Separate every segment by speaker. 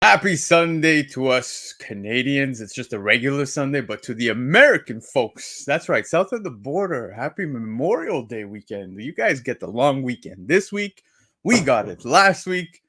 Speaker 1: Happy Sunday to us Canadians. It's just a regular Sunday, but to the American folks, that's right, south of the border, happy Memorial Day weekend. You guys get the long weekend this week. We got it last week.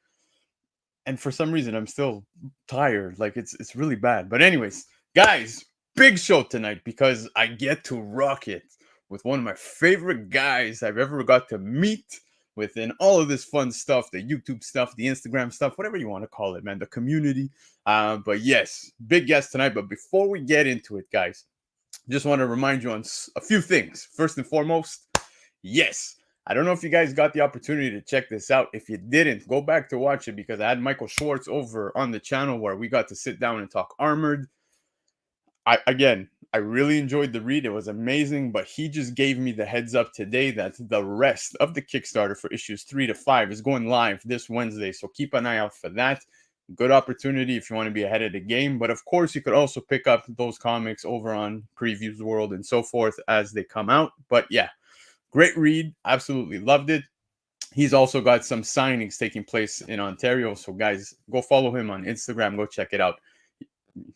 Speaker 1: And for some reason, I'm still tired. Like it's really bad. But anyways, guys, big show tonight because I get to rock it with one of my favorite guys I've ever got to meet within all of this fun stuff, the YouTube stuff, the Instagram stuff, whatever you want to call it, man, the community. But yes, big guest tonight. But before we get into it, guys, just want to remind you on a few things. First and foremost, yes, I don't know if you guys got the opportunity to check this out. If you didn't, go back to watch it because I had Michael Schwartz over on the channel where we got to sit down and talk Armored. I really enjoyed the read. It was amazing, but he just gave me the heads up today that the rest of the Kickstarter for issues 3 to 5 is going live this Wednesday. So keep an eye out for that. Good opportunity if you want to be ahead of the game. But of course, you could also pick up those comics over on Previews World and so forth as they come out. But yeah, great read. Absolutely loved it. He's also got some signings taking place in Ontario. So guys, go follow him on Instagram. Go check it out.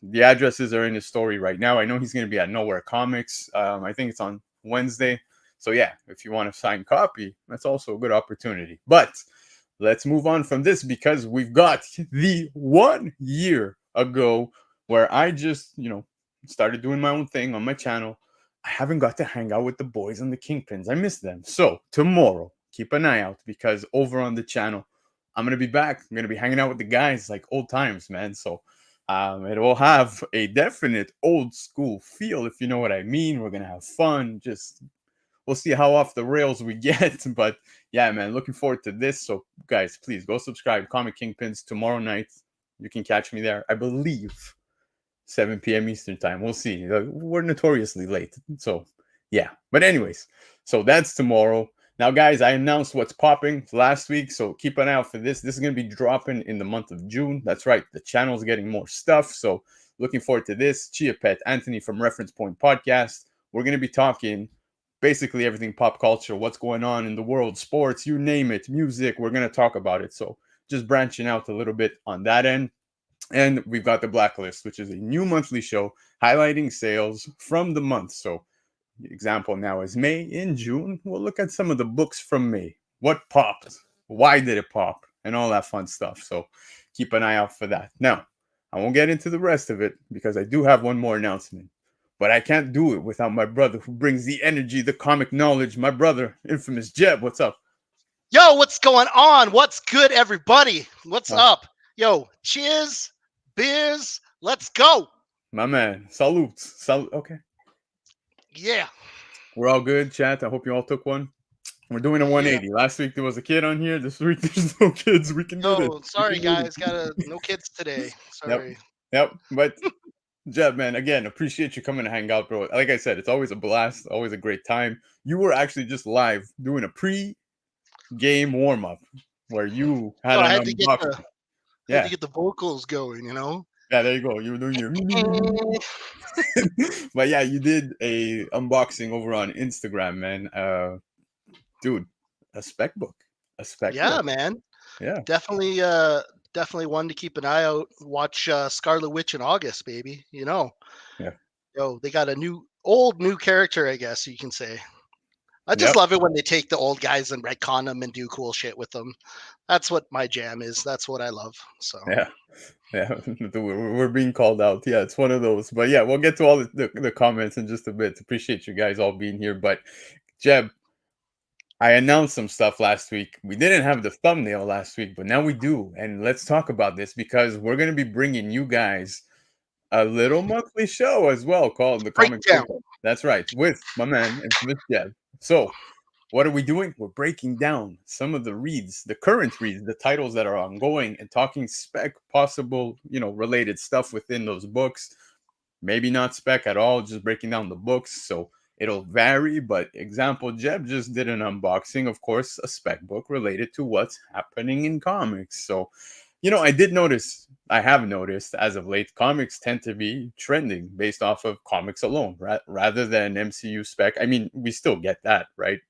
Speaker 1: The addresses are in his story right now. I know he's going to be at Nowhere Comics. I think it's on Wednesday. So yeah, if you want a signed copy, that's also a good opportunity. But let's move on from this because we've got the 1 year ago where I just, started doing my own thing on my channel. I haven't got to hang out with the boys on the Kingpins. I miss them. So tomorrow, keep an eye out because over on the channel, I'm going to be back. I'm going to be hanging out with the guys like old times, man. So it will have a definite old school feel, if you know what I mean. We're going to have fun. We'll see how off the rails we get. But yeah, man, looking forward to this. So guys, please go subscribe. Comic Kingpins tomorrow night. You can catch me there, I believe, 7 p.m. Eastern time. We'll see. We're notoriously late. So yeah. But anyways, so that's tomorrow. Now, guys, I announced what's popping last week, so keep an eye out for this. This is going to be dropping in the month of June. That's right. The channel's getting more stuff, so looking forward to this. Chia Pet, Anthony from Reference Point Podcast. We're going to be talking basically everything pop culture, what's going on in the world, sports, you name it, music. We're going to talk about it. So just branching out a little bit on that end. And we've got the Blacklist, which is a new monthly show highlighting sales from the month. So example now is May. In June, we'll look at some of the books from May. What popped? Why did it pop? And all that fun stuff. So keep an eye out for that. Now, I won't get into the rest of it because I do have one more announcement. But I can't do it without my brother who brings the energy, the comic knowledge. My brother, infamous Jeb. What's up?
Speaker 2: Yo, what's going on? What's good, everybody? What's up? Yo, cheers, beers, let's go.
Speaker 1: My man, salutes. Okay.
Speaker 2: Yeah.
Speaker 1: We're all good, chat. I hope you all took one. We're doing a 180.
Speaker 2: Yeah.
Speaker 1: Last week there was a kid on here. This week there's no kids. We can do this.
Speaker 2: Sorry, guys. No kids today. Sorry.
Speaker 1: Yep. But Jeb, man, again, appreciate you coming to hang out, bro. Like I said, it's always a blast, always a great time. You were actually just live doing a pre-game warm-up where you had
Speaker 2: I
Speaker 1: an
Speaker 2: had to
Speaker 1: unboxing.
Speaker 2: had to get the vocals going,
Speaker 1: Yeah, there you go. You were doing your but yeah, you did a unboxing over on Instagram, man. Dude, a spec book. A spec book.
Speaker 2: man.
Speaker 1: Yeah.
Speaker 2: Definitely one to keep an eye out. Watch Scarlet Witch in August, baby.
Speaker 1: Yeah.
Speaker 2: Yo, they got a new character, I guess you can say. I just love it when they take the old guys and retcon them and do cool shit with them. That's what my jam is. That's what I love. So
Speaker 1: yeah, we're being called out. Yeah, it's one of those. But yeah, we'll get to all the comments in just a bit. Appreciate you guys all being here. But Jeb, I announced some stuff last week. We didn't have the thumbnail last week, but now we do. And let's talk about this because we're going to be bringing you guys a little monthly show as well called the Comic
Speaker 2: Breakdown.
Speaker 1: That's right, with my man, infamous Jeb. So what are we doing? We're breaking down some of the reads, the current reads, the titles that are ongoing, and talking spec, possible, related stuff within those books. Maybe not spec at all, just breaking down the books. So it'll vary. But example, Jeb just did an unboxing, of course, a spec book related to what's happening in comics. So, I have noticed as of late, comics tend to be trending based off of comics alone, rather than MCU spec. I mean, we still get that, right?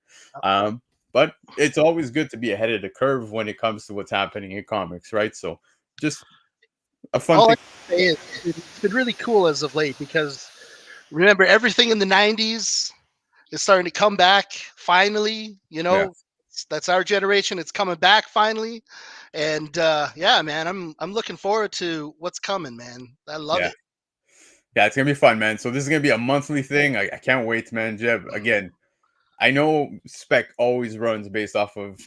Speaker 1: But it's always good to be ahead of the curve when it comes to what's happening in comics, right? So just a fun
Speaker 2: All I
Speaker 1: thing.
Speaker 2: can say is it's been really cool as of late because remember everything in the '90s is starting to come back finally.
Speaker 1: Yeah,
Speaker 2: That's our generation. It's coming back finally, and yeah, man, I'm looking forward to what's coming, man. I love
Speaker 1: yeah,
Speaker 2: it.
Speaker 1: yeah. It's gonna be fun, man. So this is gonna be a monthly thing. I can't wait, man. Jeb, again, I know spec always runs based off of,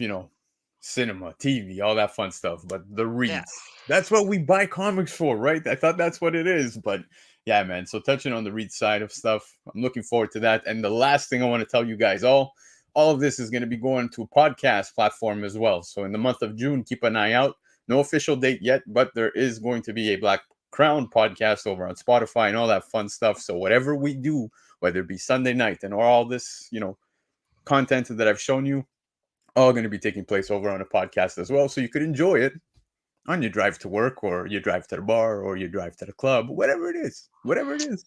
Speaker 1: cinema, TV, all that fun stuff, but the
Speaker 2: Yeah,
Speaker 1: reads, that's what we buy comics for, right? I thought that's what it is, but yeah, man. So touching on the read side of stuff, I'm looking forward to that. And the last thing I want to tell you guys all of this is going to be going to a podcast platform as well. So in the month of June, keep an eye out. No official date yet, but there is going to be a Black Crown podcast over on Spotify and all that fun stuff. So whatever we do, whether it be Sunday night and all this, content that I've shown you, all going to be taking place over on a podcast as well. So you could enjoy it on your drive to work or your drive to the bar or your drive to the club, whatever it is. Whatever it is.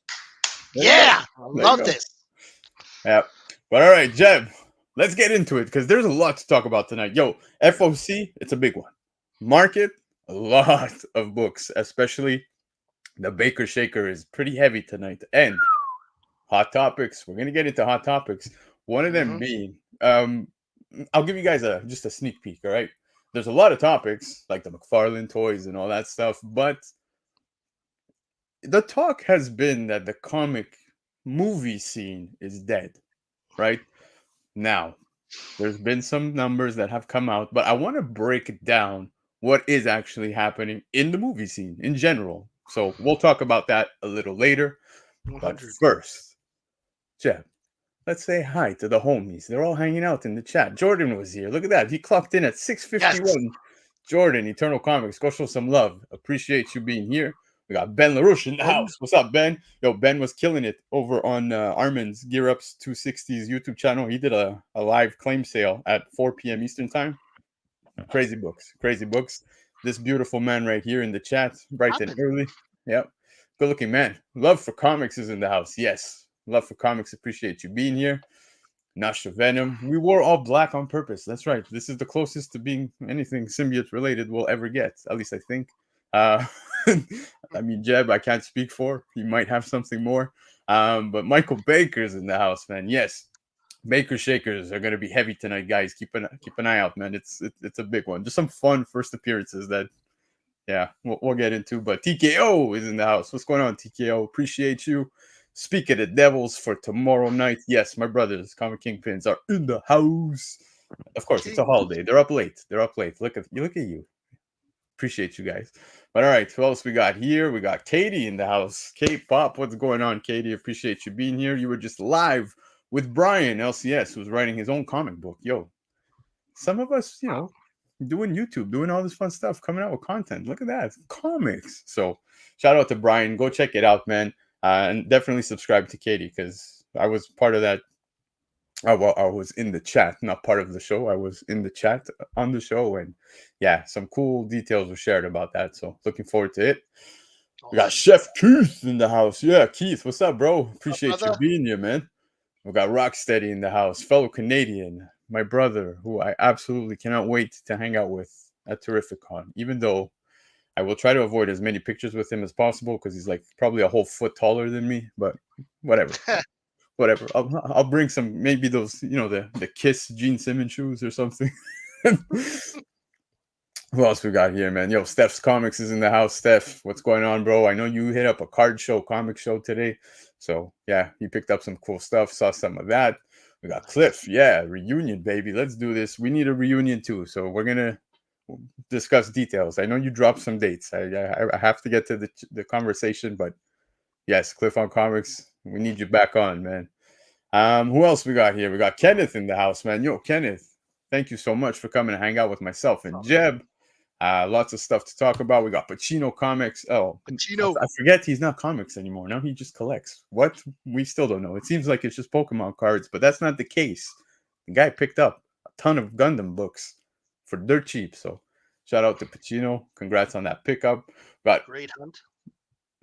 Speaker 1: There you go.
Speaker 2: yeah, I
Speaker 1: There you
Speaker 2: love
Speaker 1: go.
Speaker 2: this.
Speaker 1: Yeah. But all right, Jeb, let's get into it because there's a lot to talk about tonight. Yo, FOC, it's a big one. Market, a lot of books, especially the Baker Shaker is pretty heavy tonight. And hot topics. We're gonna get into hot topics. One of them
Speaker 2: Hmm.
Speaker 1: being, I'll give you guys just a sneak peek. All right, there's a lot of topics like the Mcfarlane toys and all that stuff, but the talk has been that the comic movie scene is dead. Right now, there's been some numbers that have come out, but I want to break down what is actually happening in the movie scene in general. So we'll talk about that a little later. But
Speaker 2: 100.
Speaker 1: first, Jeff, let's say hi to the homies. They're all hanging out in the chat. Jordan was here. Look at that. He clocked in at
Speaker 2: Yes.
Speaker 1: 6:51. Jordan, Eternal Comics, go show some love. Appreciate you being here. We got Ben LaRouche in the
Speaker 2: And
Speaker 1: house. What's up, Ben? Yo, Ben was killing it over on Armin's Gear Ups 260's YouTube channel. He did a live claim sale at 4 p.m. Eastern Time. Crazy books. Crazy books. This beautiful man right here in the chat, bright and
Speaker 2: happened.
Speaker 1: early. Yep. Good looking man. Love for Comics is in the house. Yes. Love for Comics. Appreciate you being here. Nasha Venom. We wore all black on purpose. That's right. This is the closest to being anything symbiote related we'll ever get. At least I think. Uh, I mean, Jeb, I can't speak for. He might have something more. But Michael Baker's in the house, man. Yes. Baker Shakers are going to be heavy tonight, guys. Keep an eye out, man. It's a big one. Just some fun first appearances that, yeah, we'll get into. But TKO is in the house. What's going on, TKO? Appreciate you. Speak of the Devils for tomorrow night. Yes, my brothers, Comic Kingpins, are in the house. Of course, it's a
Speaker 2: King.
Speaker 1: holiday. They're up late. They're up late. Look at you. Appreciate you guys. But all right, who else we got here? We got Katie in the house. K-pop, what's going on, Katie? Appreciate you being here. You were just live with Brian LCS, who's writing his own comic book. Yo, some of us, doing YouTube, doing all this fun stuff, coming out with content. Look at that, comics. So shout out to Brian. Go check it out, man. And definitely subscribe to Katie because I was part of that. Well, I was in the chat, not part of the show. I was in the chat on the show, and yeah, some cool details were shared about that. So looking forward to it. We got
Speaker 2: Awesome.
Speaker 1: Chef Keith in the house. Yeah, Keith, what's up, bro?
Speaker 2: Up,
Speaker 1: Appreciate you
Speaker 2: brother.
Speaker 1: being here, man. We got Rocksteady in the house, fellow Canadian, my brother, who I absolutely cannot wait to hang out with at Terrificon. Even though I will try to avoid as many pictures with him as possible because he's like probably a whole foot taller than me. But whatever, whatever. I'll bring some maybe those the Kiss Gene Simmons shoes or something. Who else we got here, man? Yo, Steph's Comics is in the house. Steph, what's going on, bro? I know you hit up a card show, comic show today. So, yeah, he picked up some cool stuff, saw some of that. We got
Speaker 2: Nice.
Speaker 1: Cliff. Yeah, reunion, baby. Let's do this. We need a reunion too. So, we're going to discuss details. I know you dropped some dates. I have to get to the conversation, but yes, Cliff on Comics, we need you back on, man. Who else we got here? We got Kenneth in the house, man. Yo, Kenneth, thank you so much for coming to hang out with myself and Jeb. Lots of stuff to talk about. We got Pacino Comics. Oh,
Speaker 2: Pacino.
Speaker 1: I forget he's not comics anymore. Now he just collects. What? We still don't know. It seems like it's just Pokemon cards, but that's not the case. The guy picked up a ton of Gundam books for dirt cheap. So shout out to Pacino. Congrats on that pickup. Got
Speaker 2: Great hunt.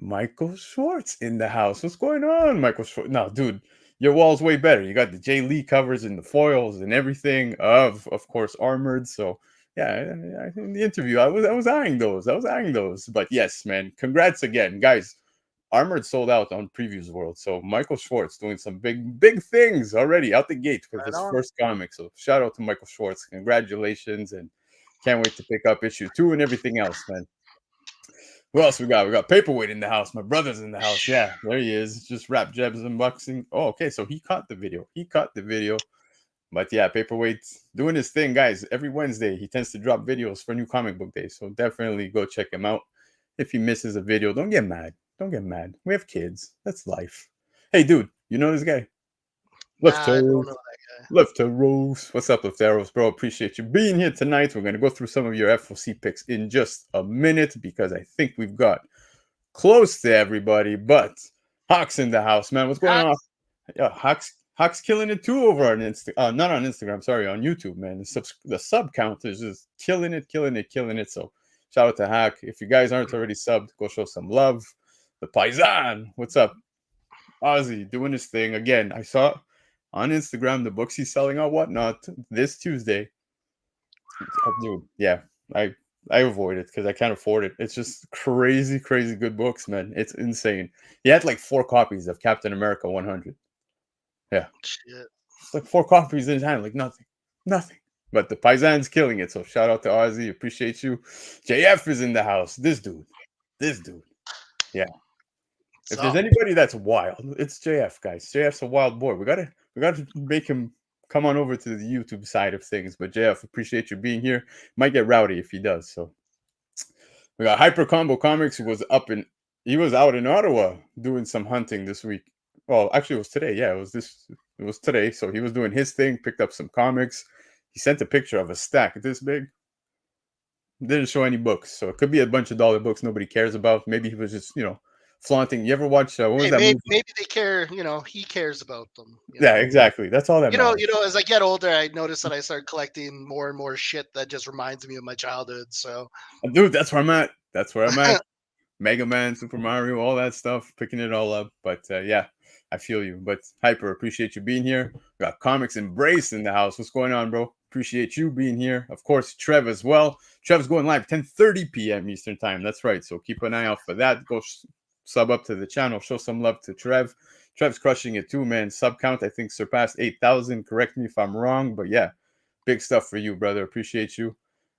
Speaker 1: Michael Schwartz in the house. What's going on, Michael Schwartz? No, dude, your wall's way better. You got the Jay Lee covers and the foils and everything of course, Armored. So in the interview, I was eyeing those. I was eyeing those. But yes, man, congrats again, guys. Armored sold out on Previews World, so Michael Schwartz doing some big things already out the gate with
Speaker 2: Right
Speaker 1: his
Speaker 2: on.
Speaker 1: first comic. So shout out to Michael Schwartz, congratulations, and can't wait to pick up issue 2 and everything else, man. Who else we got? We got Paperweight in the house. My brother's in the house. Yeah, there he is. Just Rap Jeb's unboxing. Oh, okay. So he caught the video. He caught the video. But yeah, Paperweight doing his thing, guys. Every Wednesday, he tends to drop videos for New Comic Book Day. So definitely go check him out. If he misses a video, don't get mad. Don't get mad. We have kids. That's life. Hey, dude, you know this guy?
Speaker 2: Nah, I don't
Speaker 1: Lefteros.
Speaker 2: know that guy.
Speaker 1: Lefteros. What's up, Lefteros, bro? Appreciate you being here tonight. We're going to go through some of your FOC picks in just a minute because I think we've got close to everybody, but Hawk's in the house, man. What's going on? Yeah, Hawk's killing it too over on not on Instagram, sorry, on YouTube, man. The sub count is just killing it. So shout out to Hawk. If you guys aren't already subbed, go show some love. The Paisan, what's up? Ozzy doing his thing again. I saw on Instagram the books he's selling or whatnot this Tuesday. Oh, dude, yeah, I avoid it because I can't afford it. It's just crazy good books, man. It's insane. He had like 4 copies of Captain America 100. Yeah,
Speaker 2: Shit.
Speaker 1: it's like 4 copies in his hand, like nothing. But the Paisan's killing it. So shout out to Ozzy, appreciate you. JF is in the house. This dude. Yeah. If there's anybody that's wild, it's JF, guys. JF's a wild boy. We gotta make him come on over to the YouTube side of things. But JF, appreciate you being here. Might get rowdy if he does. So we got Hyper Combo Comics, who was he was out in Ottawa doing some hunting this week. Well, actually, it was today. Yeah, it was today. So he was doing his thing, picked up some comics. He sent a picture of a stack this big. Didn't show any books, so it could be a bunch of dollar books nobody cares about. Maybe he was just, flaunting. You ever watch what was that movie?
Speaker 2: Maybe they care. He cares about them.
Speaker 1: Yeah, exactly. That's all that matters.
Speaker 2: As I get older, I notice that I start collecting more and more shit that just reminds me of my childhood. So,
Speaker 1: dude, that's where I'm at. Mega Man, Super Mario, all that stuff, picking it all up. But yeah, I feel you. But Hyper, appreciate you being here. We got Comics Embrace in the house. What's going on, bro? Appreciate you being here. Of course, Trev as well. Trev's going live 10:30 p.m. Eastern time. That's right. So keep an eye out for that. Go sub up to the channel. Show some love to Trev. Trev's crushing it too, man. Sub count, I think, surpassed 8,000. Correct me if I'm wrong. But yeah, big stuff for you, brother. Appreciate you.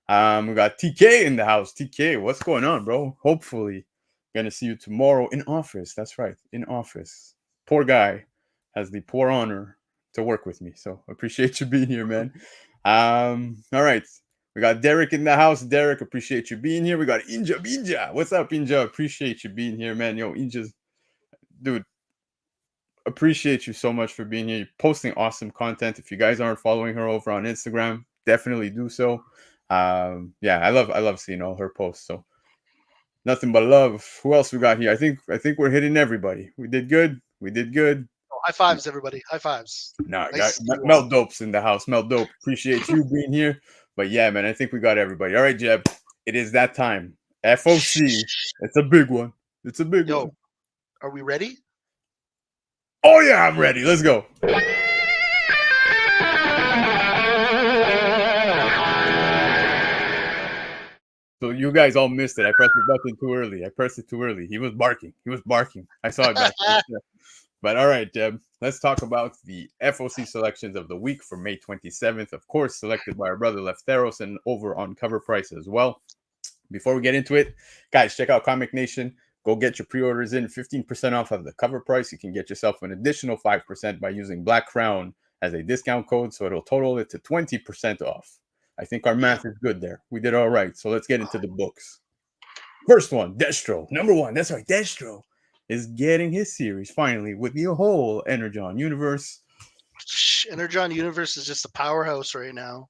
Speaker 1: We got TK in the house. TK, what's going on, bro? Hopefully, gonna see you tomorrow in office. That's right, in office. Poor guy has the poor honor to work with me. So appreciate you being here, man. All right. We got Derek in the house. Derek, appreciate you being here. We got Inja. What's up, Inja? Appreciate you being here, man. Yo, Inja's dude. Appreciate you so much for being here. You're posting awesome content. If you guys aren't following her over on Instagram, definitely do so. Yeah, I love seeing all her posts. So nothing but love. Who else we got here? I think we're hitting everybody. We did good.
Speaker 2: oh, high fives, everybody. High fives.
Speaker 1: Nah, nice Mel Dope's in the house. Mel Dope, appreciate you being here. But yeah, man, I think we got everybody. All right, Jeb, it is that time. FOC. It's a big one. One.
Speaker 2: Are we ready?
Speaker 1: Oh yeah, I'm ready. Let's go. So you guys all missed it. I pressed the button too early. He was barking. I saw it back there. But all right, Jeb, let's talk about the FOC selections of the week for May 27th. Of course, selected by our brother Lefteros and over on Cover Price as well. Before we get into it, guys, check out Comic Nation. Go get your pre-orders in, 15% off of the cover price. You can get yourself an additional 5% by using Black Crown as a discount code, so it'll total it to 20% off. I think our math is good there. We did all right, so let's get into the books. First one, Destro. Number 1, that's right, Destro is getting his series finally with the whole Energon universe.
Speaker 2: Energon universe is just a powerhouse right now.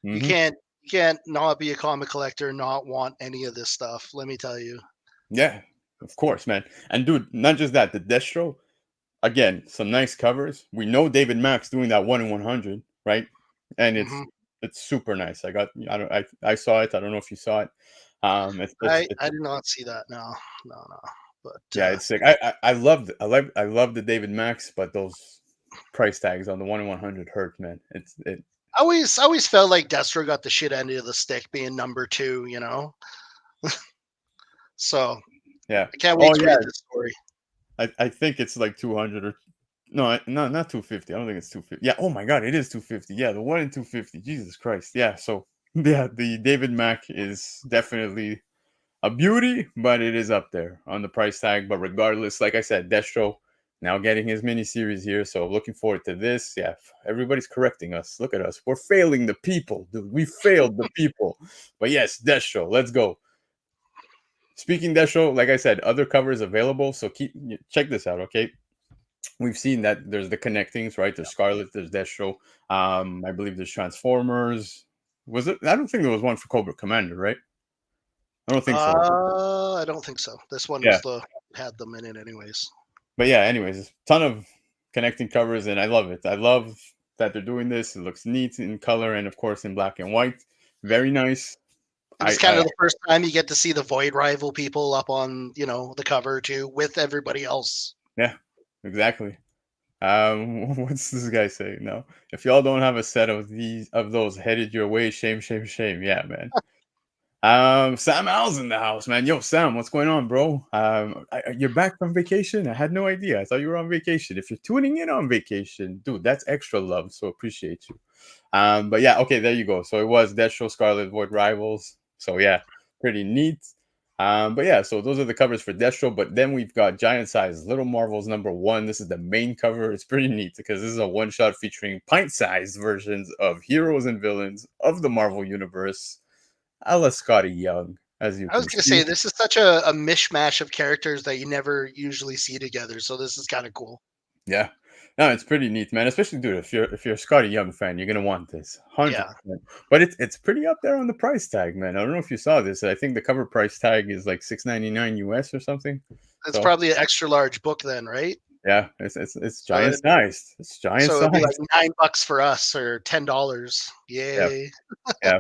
Speaker 2: Mm-hmm. You can't not be a comic collector, not want any of this stuff. Let me tell you.
Speaker 1: Yeah, of course, man. And dude, not just that, the Destro, again, some nice covers. We know David Mack's doing that 1 in 100, right? And it's super nice. I saw it. I don't know if you saw it.
Speaker 2: I did not see that. No. But
Speaker 1: yeah, it's sick. I love the David Max, but those price tags on the 1 in 100 hurt, man.
Speaker 2: I always felt like Destro got the shit end of the stick being number 2, you know. So
Speaker 1: Yeah.
Speaker 2: I can't wait
Speaker 1: Oh
Speaker 2: to
Speaker 1: yeah.
Speaker 2: read this story.
Speaker 1: I think it's like 200 or no, no, not 250. I don't think it's 250. Yeah. Oh my God, it is 250. Yeah, the one in 250. Jesus Christ. Yeah. So yeah, the David Mack is definitely a beauty, but it is up there on the price tag. But regardless, like I said, Destro now getting his mini series here. So looking forward to this. Yeah, everybody's correcting us. Look at us. We're failing the people, dude. We failed the people. But yes, Destro, let's go. Speaking Destro, like I said, other covers available. So check this out, okay? We've seen that there's the connectings, right? There's Scarlet, there's Destro. I believe there's Transformers. Was it? I don't think there was one for Cobra Commander, right? I don't think so.
Speaker 2: I don't think so. This one
Speaker 1: Yeah.
Speaker 2: was the had them in it anyways.
Speaker 1: But yeah, anyways, ton of connecting covers, and I love it. I love that they're doing this. It looks neat in color, and of course in black and white. Very nice.
Speaker 2: And it's kind of the first time you get to see the Void Rival people up on, the cover too with everybody else.
Speaker 1: Yeah, exactly. What's this guy saying? No, if y'all don't have a set of those headed your way, shame, shame, shame. Yeah, man. Sam Al's in the house, man. Yo, Sam, what's going on, bro? You're back from vacation? I had no idea. I thought you were on vacation. If you're tuning in on vacation, dude, that's extra love. So appreciate you. But yeah, okay, there you go. So it was Deathstroke, Scarlet Void Rivals. So yeah, pretty neat. But yeah, so those are the covers for Deathstroke. But then we've got Giant Size Little Marvels #1. This is the main cover. It's pretty neat because this is a one shot featuring pint-sized versions of heroes and villains of the Marvel Universe, a la Scotty Young, as you
Speaker 2: I was
Speaker 1: can
Speaker 2: going to
Speaker 1: see.
Speaker 2: say, this is such a mishmash of characters that you never usually see together. So this is kind of cool.
Speaker 1: Yeah. No, it's pretty neat, man. Especially, dude, if you're a Scotty Young fan, you're gonna want this, 100%. But it's pretty up there on the price tag, man. I don't know if you saw this. I think the cover price tag is like $6.99 US or something.
Speaker 2: It's
Speaker 1: So
Speaker 2: probably an extra large book then, right?
Speaker 1: yeah, it's
Speaker 2: So
Speaker 1: giant sized. It's giant
Speaker 2: so it'd be like
Speaker 1: sized.
Speaker 2: $9 for us or $10.
Speaker 1: Yeah,
Speaker 2: Yay!
Speaker 1: yeah.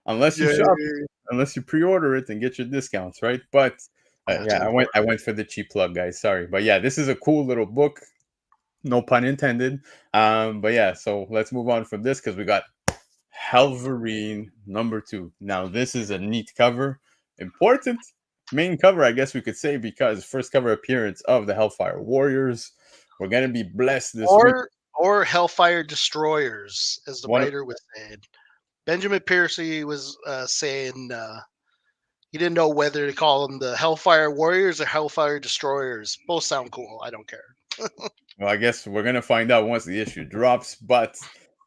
Speaker 1: Unless you shop,
Speaker 2: Yay!
Speaker 1: unless you pre-order it and get your discounts, right? But
Speaker 2: Yeah,
Speaker 1: yeah,
Speaker 2: too.
Speaker 1: I went for the cheap plug, guys. Sorry, but yeah, this is a cool little book. No pun intended. But yeah, so let's move on from this because we got Wolverine #2. Now this is a neat cover, important main cover, I guess we could say, because first cover appearance of the Hellfire Warriors. We're gonna be blessed this week.
Speaker 2: Or Hellfire Destroyers, as the
Speaker 1: One of
Speaker 2: writer was saying. Benjamin Piercy was saying he didn't know whether to call them the Hellfire Warriors or Hellfire Destroyers. Both sound cool. I don't care.
Speaker 1: Well, I guess we're gonna find out once the issue drops. But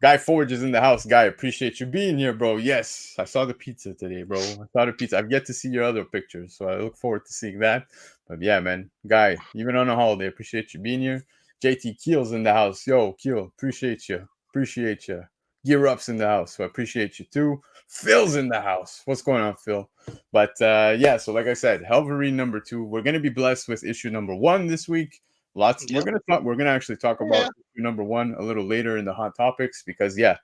Speaker 1: Guy Forge is in the house. Guy, appreciate you being here, bro. Yes, I saw the pizza today, bro. I saw the pizza. I've yet to see your other pictures, so I look forward to seeing that. But yeah, man, Guy, even on a holiday, appreciate you being here. JT Keel's in the house. Yo, Keel, appreciate you. Appreciate you. Gear Up's in the house, so I appreciate you too. Phil's in the house. What's going on, Phil? But yeah, so like I said, Wolverine #2. We're gonna be blessed with issue #1 this week. Lots.
Speaker 2: Yep.
Speaker 1: We're gonna actually talk about
Speaker 2: Yeah.
Speaker 1: issue #1 a little later in the hot topics because yeah,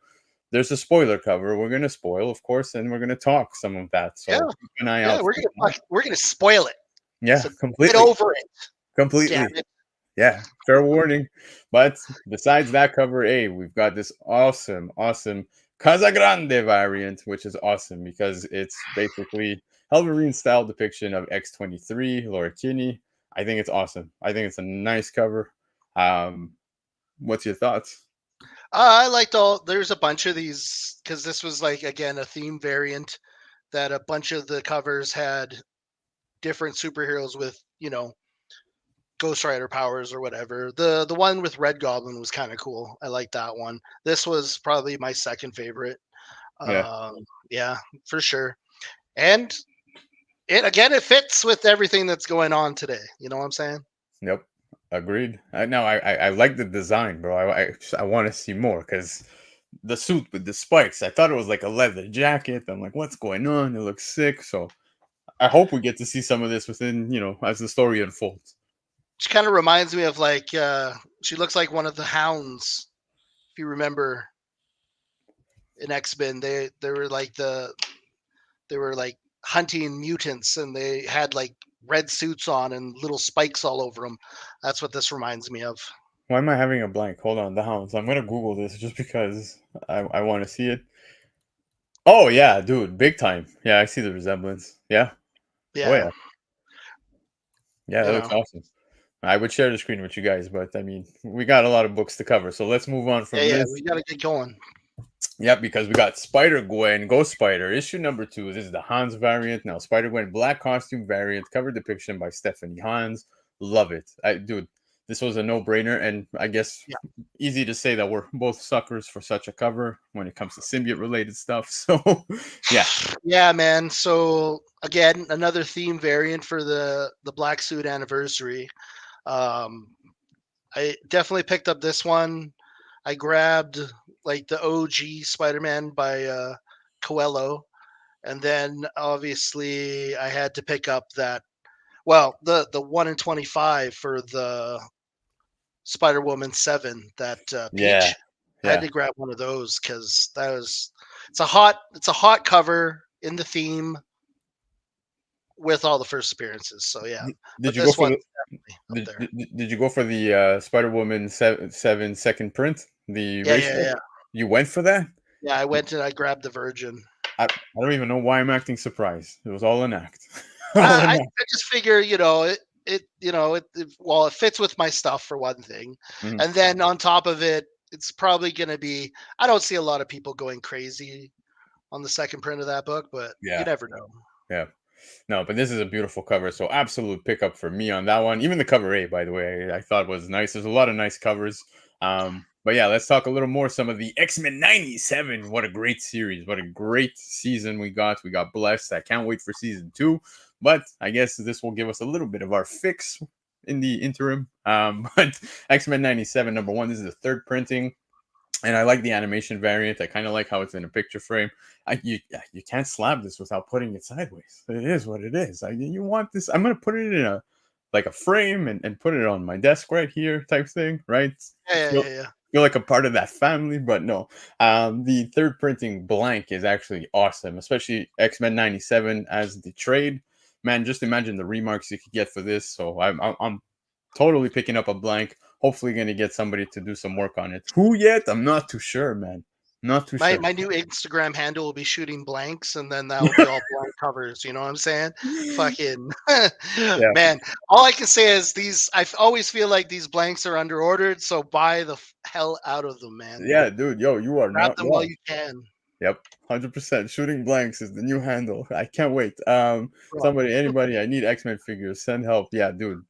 Speaker 1: there's a spoiler cover. We're gonna spoil, of course, and we're gonna talk some of that. So
Speaker 2: Yeah.
Speaker 1: keep an eye
Speaker 2: Yeah.
Speaker 1: out.
Speaker 2: We're gonna spoil it.
Speaker 1: Yeah,
Speaker 2: So get
Speaker 1: completely,
Speaker 2: over it.
Speaker 1: completely.
Speaker 2: Damn it.
Speaker 1: Yeah, fair warning. But besides that cover A, we've got this awesome, awesome Casagrande variant, which is awesome because it's basically Wolverine style depiction of X-23, Laura Kinney. I think it's awesome. I think it's a nice cover. What's your thoughts?
Speaker 2: I liked all. There's a bunch of these because this was like again a theme variant that a bunch of the covers had different superheroes with Ghost Rider powers or whatever. The one with Red Goblin was kind of cool. I like that one. This was probably my second favorite.
Speaker 1: Yeah.
Speaker 2: Yeah, for sure. And it fits with everything that's going on today. You know what I'm saying?
Speaker 1: Yep. Agreed. I like the design, bro. I want to see more because the suit with the spikes. I thought it was like a leather jacket. I'm like, what's going on? It looks sick. So I hope we get to see some of this within, as the story unfolds.
Speaker 2: She kind of reminds me of like she looks like one of the Hounds. If you remember in X-Men, they were like hunting mutants and they had like red suits on and little spikes all over them. That's what this reminds me of.
Speaker 1: Why am I having a blank? Hold on, the Hounds. I'm gonna Google this just because I want to see it. Oh yeah, dude, big time. Yeah, I see the resemblance. Yeah. Oh
Speaker 2: Yeah,
Speaker 1: yeah. Yeah,
Speaker 2: you
Speaker 1: that looks
Speaker 2: know.
Speaker 1: awesome. I would share the screen with you guys, but I mean, we got a lot of books to cover, so let's move on
Speaker 2: Yeah,
Speaker 1: from
Speaker 2: yeah,
Speaker 1: this.
Speaker 2: we gotta get going.
Speaker 1: Yep, because we got Spider Gwen, Ghost Spider, issue number 2. This is the Hans variant. Now, Spider Gwen black costume variant, cover depiction by Stephanie Hans. Love it. Dude, this was a no brainer, and I guess
Speaker 2: Yeah.
Speaker 1: easy to say that we're both suckers for such a cover when it comes to symbiote related stuff. So, yeah,
Speaker 2: Yeah, man. So again, another theme variant for the Black Suit anniversary. Um, I definitely picked up this one. I grabbed like the OG Spider-Man by Coelho, and then obviously I had to pick up that. Well, the 1 in 25 for the Spider-Woman 7, that
Speaker 1: yeah,
Speaker 2: Peach. I had
Speaker 1: yeah.
Speaker 2: to grab one of those because that was it's a hot cover in the theme with all the first appearances. So yeah,
Speaker 1: Did
Speaker 2: but
Speaker 1: you go
Speaker 2: this
Speaker 1: for
Speaker 2: one's
Speaker 1: the
Speaker 2: definitely up there.
Speaker 1: did you go for the Spider Woman 7 second print, the
Speaker 2: Yeah, yeah,
Speaker 1: racial?
Speaker 2: yeah.
Speaker 1: You went for that?
Speaker 2: Yeah, I went and I grabbed the Virgin.
Speaker 1: I don't even know why I'm acting surprised. It was all an act.
Speaker 2: I,
Speaker 1: All an
Speaker 2: I,
Speaker 1: act.
Speaker 2: I just figure, well, it fits with my stuff for one thing,
Speaker 1: Mhm.
Speaker 2: and then on top of it, it's probably going to be. I don't see a lot of people going crazy on the second print of that book, but you
Speaker 1: Yeah,
Speaker 2: never know.
Speaker 1: yeah. No, but this is a beautiful cover, so absolute pickup for me on that one. Even the cover A, by the way, I thought was nice. There's a lot of nice covers. But yeah, let's talk a little more. Some of the X-Men '97. What a great series! What a great season we got. We got blessed. I can't wait for season 2. But I guess this will give us a little bit of our fix in the interim. But X-Men '97 number 1. This is the third printing. And I like the animation variant. I kind of like how it's in a picture frame. You can't slab this without putting it sideways. It is what it is. You want this? I'm gonna put it in a like a frame and put it on my desk right here, type thing, right?
Speaker 2: Yeah, yeah,
Speaker 1: Feel
Speaker 2: yeah, yeah.
Speaker 1: feel like a part of that family, but no. The third printing blank is actually awesome, especially X Men '97 as the trade. Man, just imagine the remarks you could get for this. So I'm totally picking up a blank. Hopefully, going to get somebody to do some work on it. Who yet? I'm not too sure, man. Not too
Speaker 2: My
Speaker 1: sure.
Speaker 2: my new Instagram handle will be shooting blanks, and then that will be all blank covers. You know what I'm saying? Fucking
Speaker 1: Yeah,
Speaker 2: man. All I can say is these. Always feel like these blanks are under ordered, so buy the hell out of them, man.
Speaker 1: yeah, dude. Yo, you are
Speaker 2: Grab
Speaker 1: not
Speaker 2: them while
Speaker 1: wrong.
Speaker 2: you can,
Speaker 1: Yep, 100%. Shooting blanks is the new handle. I can't wait.
Speaker 2: bro.
Speaker 1: Somebody, anybody, I need X Men figures. Send help. Yeah, dude.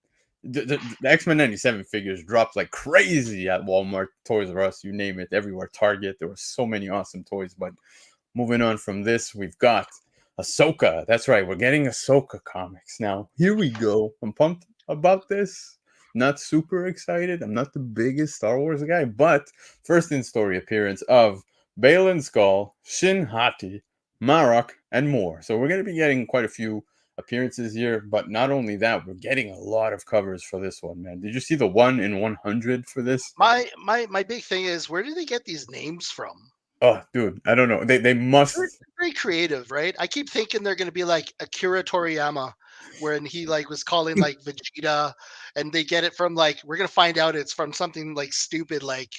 Speaker 1: The X Men '97 figures dropped like crazy at Walmart, Toys R Us, you name it, everywhere. Target. There were so many awesome toys. But moving on from this, we've got Ahsoka. That's right, we're getting Ahsoka comics now. Here we go. I'm pumped about this. Not super excited. I'm not the biggest Star Wars guy, but first in story appearance of Balin Skull, Shin Hati, Marok, and more. So we're going to be getting quite a few appearances here, but not only that, we're getting a lot of covers for this one, man. Did you see the 1 in 100 for this?
Speaker 2: My big thing is, where do they get these names from?
Speaker 1: Oh, dude, I don't know. They
Speaker 2: They're
Speaker 1: must.
Speaker 2: very creative, right? I keep thinking they're going to be like Akira Toriyama, when he like was calling like Vegeta, and they get it from like, we're going to find out it's from something like stupid like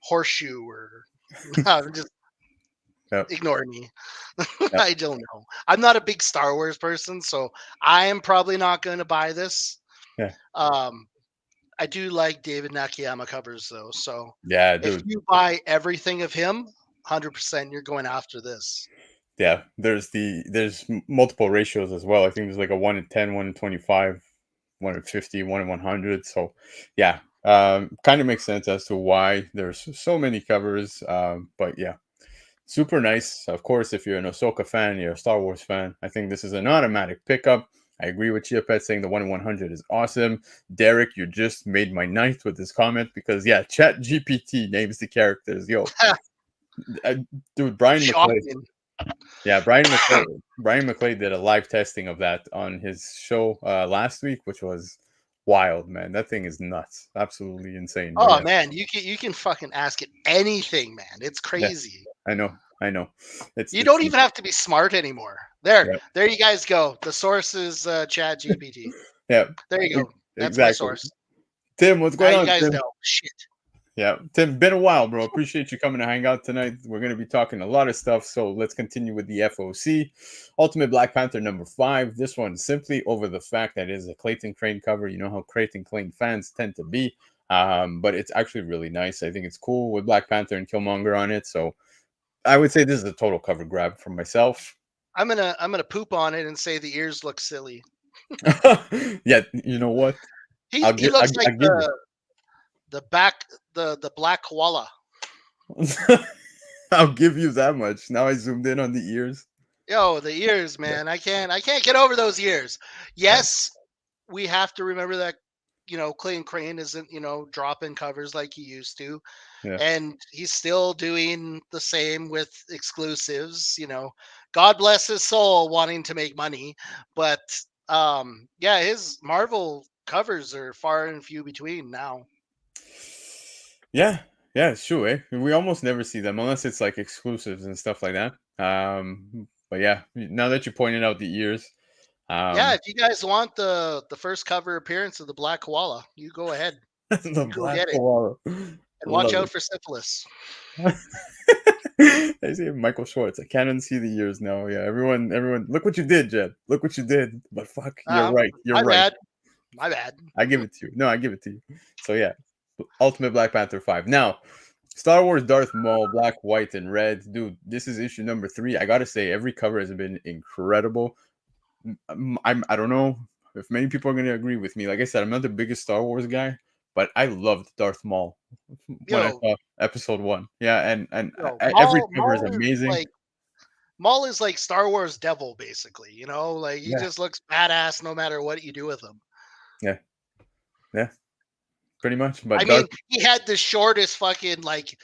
Speaker 2: horseshoe or just
Speaker 1: Yep,
Speaker 2: ignore me.
Speaker 1: yep,
Speaker 2: I don't know. I'm not a big Star Wars person, so I am probably not going to buy this.
Speaker 1: yeah,
Speaker 2: Um, I do like David Nakayama covers though, so
Speaker 1: yeah,
Speaker 2: if
Speaker 1: dude.
Speaker 2: you buy everything of him, 100% you're going after this.
Speaker 1: Yeah, there's multiple ratios as well. I think there's like a 1 in 10, 1 in 25, 1 in 50, 1 in 100. So, yeah, kind of makes sense as to why there's so many covers. But yeah, super nice. Of course, if you're an Ahsoka fan, you're a Star Wars fan, I think this is an automatic pickup. I agree with Chiapet saying the 1 in 100 is awesome. Derek, you just made my night with this comment because, yeah, Chat GPT names the characters. Yo, uh, dude, Brian McClay.
Speaker 2: Shocking.
Speaker 1: Yeah, Brian McClay did a live testing of that on his show last week, which was wild, man. That thing is nuts, absolutely insane. But
Speaker 2: Oh
Speaker 1: yeah,
Speaker 2: man, you can fucking ask it anything, man. It's
Speaker 1: yeah,
Speaker 2: crazy.
Speaker 1: I know.
Speaker 2: You
Speaker 1: It's
Speaker 2: don't even have to be smart anymore. There,
Speaker 1: yeah,
Speaker 2: there you guys go. The source is Chat GPT.
Speaker 1: yeah,
Speaker 2: There you go. That's my
Speaker 1: exactly.
Speaker 2: source.
Speaker 1: Tim, what's
Speaker 2: Now
Speaker 1: going
Speaker 2: you
Speaker 1: on,
Speaker 2: guys
Speaker 1: Tim?
Speaker 2: know. Shit.
Speaker 1: Yeah, Tim, been a while, bro. Appreciate you coming to hang out tonight. We're going to be talking a lot of stuff, so let's continue with the FOC. Ultimate Black Panther #5. This one simply over the fact that it is a Clayton Crane cover. You know how Clayton Crane fans tend to be, but it's actually really nice. I think it's cool with Black Panther and Killmonger on it, so I would say this is a total cover grab for myself.
Speaker 2: I'm gonna poop on it and say the ears look silly.
Speaker 1: Yeah, you know what?
Speaker 2: He looks like
Speaker 1: I'll give you.
Speaker 2: the back the black koala.
Speaker 1: I'll give you that much. Now I zoomed in on the ears.
Speaker 2: Yo, the ears,
Speaker 1: Yeah,
Speaker 2: man. I can't get over those ears.
Speaker 1: yeah,
Speaker 2: Yes, we have to remember that Clayton Crane isn't dropping covers like he used to,
Speaker 1: yeah.
Speaker 2: and he's still doing the same with exclusives. God bless his soul wanting to make money, but yeah, his Marvel covers are far and few between now.
Speaker 1: Yeah, yeah, it's true, eh? We almost never see them unless it's like exclusives and stuff like that. But yeah, now that you pointed out the ears,
Speaker 2: Yeah,
Speaker 1: um,
Speaker 2: if you guys want the first cover appearance of the Black Koala, you go ahead.
Speaker 1: the
Speaker 2: You go
Speaker 1: black
Speaker 2: get it.
Speaker 1: koala.
Speaker 2: And watch
Speaker 1: Love
Speaker 2: out
Speaker 1: it.
Speaker 2: for syphilis.
Speaker 1: I see Michael Schwartz. I can't unsee the ears now. Yeah, everyone, look what you did, Jed. Look what you did. But fuck, you're
Speaker 2: Um,
Speaker 1: right. You're
Speaker 2: my
Speaker 1: right.
Speaker 2: bad. My bad.
Speaker 1: I give it to you. No, I give it to you. So yeah, Ultimate Black Panther 5. Now, Star Wars Darth Maul, black, white, and red. Dude, this is issue #3. I gotta say, every cover has been incredible. I don't know if many people are gonna agree with me. Like I said, I'm not the biggest Star Wars guy, but I loved Darth Maul when I
Speaker 2: Yo,
Speaker 1: saw Episode 1. Yeah, and
Speaker 2: yo,
Speaker 1: every
Speaker 2: Maul,
Speaker 1: cover is
Speaker 2: Maul is
Speaker 1: amazing.
Speaker 2: like Maul is like Star Wars devil, basically. Like he
Speaker 1: Yeah,
Speaker 2: just looks badass no matter what you do with him.
Speaker 1: yeah, yeah, pretty much.
Speaker 2: I
Speaker 1: But
Speaker 2: mean,
Speaker 1: Darth,
Speaker 2: he had the shortest fucking like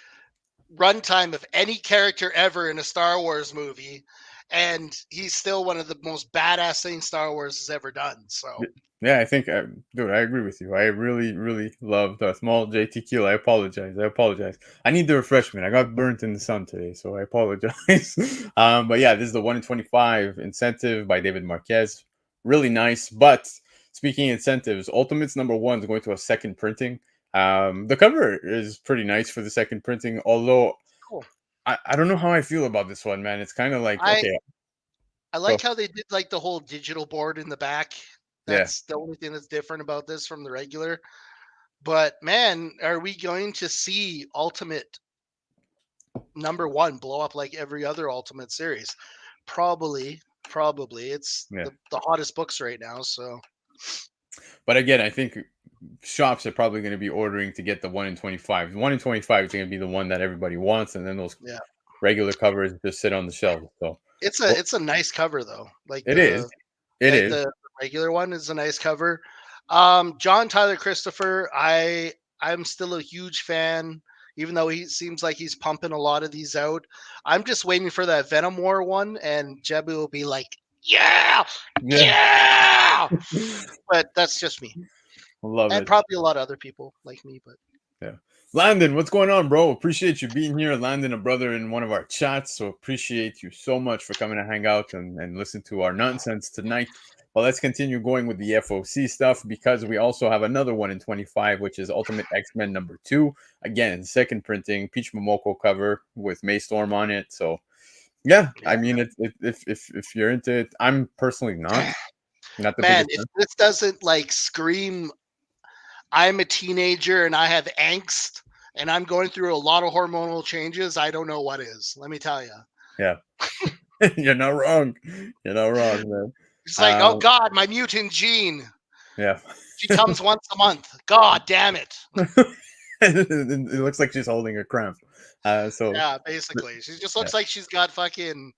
Speaker 2: runtime of any character ever in a Star Wars movie, and he's still one of the most badass things Star Wars has ever done. So
Speaker 1: yeah, I think, dude, I agree with you. I really, really love Darth Maul. JTQ, I apologize. I apologize. I need the refreshment. I got burnt in the sun today, so I apologize. But yeah, this is the 1 in 25 incentive by David Marquez. Really nice. But speaking incentives, Ultimates #1 is going to a second printing. The cover is pretty nice for the second printing, although
Speaker 2: cool.
Speaker 1: I don't know how I feel about this one, man. It's kind of like,
Speaker 2: I
Speaker 1: okay,
Speaker 2: I
Speaker 1: go.
Speaker 2: like how they did like the whole digital board in the back.
Speaker 1: Yeah.
Speaker 2: That's the only thing that's different about this from the regular. But man, are we going to see Ultimate #1 blow up like every other Ultimate series? Probably, probably. It's
Speaker 1: Yeah.
Speaker 2: the hottest books right now. So
Speaker 1: But again, I think shops are probably going to be ordering to get the 1 in 25. The 1 in 25 is going to be the one that everybody wants, and then those
Speaker 2: yeah,
Speaker 1: regular covers just sit on the shelf. So,
Speaker 2: it's
Speaker 1: well,
Speaker 2: a nice cover though. Like
Speaker 1: it is. It is.
Speaker 2: the regular one is a nice cover. John Tyler Christopher, I'm still a huge fan, even though he seems like he's pumping a lot of these out. I'm just waiting for that Venom War one, and Jebu will be like, "Yeah,
Speaker 1: Yeah.
Speaker 2: yeah." But that's just me,
Speaker 1: Love
Speaker 2: and
Speaker 1: it.
Speaker 2: probably a lot of other people like me. But
Speaker 1: Yeah. Landon, what's going on, bro? Appreciate you being here. Landon, a brother in one of our chats. So appreciate you so much for coming to hang out and listen to our nonsense tonight. Well, let's continue going with the FOC stuff because we also have another 1 in 25, which is Ultimate X-Men #2. Again, second printing, Peach Momoko cover with May Storm on it. So yeah, I
Speaker 2: yeah,
Speaker 1: mean, if you're into it, I'm personally not the
Speaker 2: man,
Speaker 1: biggest
Speaker 2: if
Speaker 1: fan.
Speaker 2: this doesn't like scream, I'm a teenager and I have angst. And I'm going through a lot of hormonal changes. I don't know what is. Let me tell you.
Speaker 1: Yeah, you're not wrong. You're not wrong, man.
Speaker 2: It's like, oh
Speaker 1: Um,
Speaker 2: God, my mutant gene.
Speaker 1: yeah.
Speaker 2: She comes once a month. God damn it.
Speaker 1: It looks like she's holding a cramp. So
Speaker 2: Yeah, basically. She just
Speaker 1: yeah,
Speaker 2: looks like she's got fucking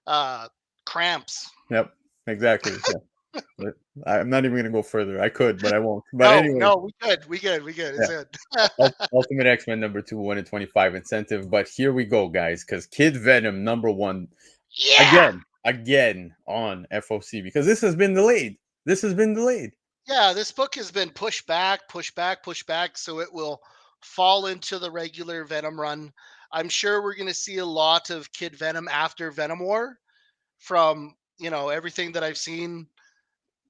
Speaker 2: uh cramps.
Speaker 1: yep, exactly. Yeah. But I'm not even gonna go further. I could, but I won't. But
Speaker 2: No,
Speaker 1: anyway,
Speaker 2: no, we good. We good. We good.
Speaker 1: yeah.
Speaker 2: It's good.
Speaker 1: Ultimate X-Men #2, 1 in 25 incentive. But here we go, guys, because Kid Venom #1
Speaker 2: Yeah.
Speaker 1: again on FOC because this has been delayed. This has been delayed.
Speaker 2: Yeah, this book has been pushed back, pushed back, pushed back, so it will fall into the regular Venom run. I'm sure we're gonna see a lot of Kid Venom after Venom War from everything that I've seen.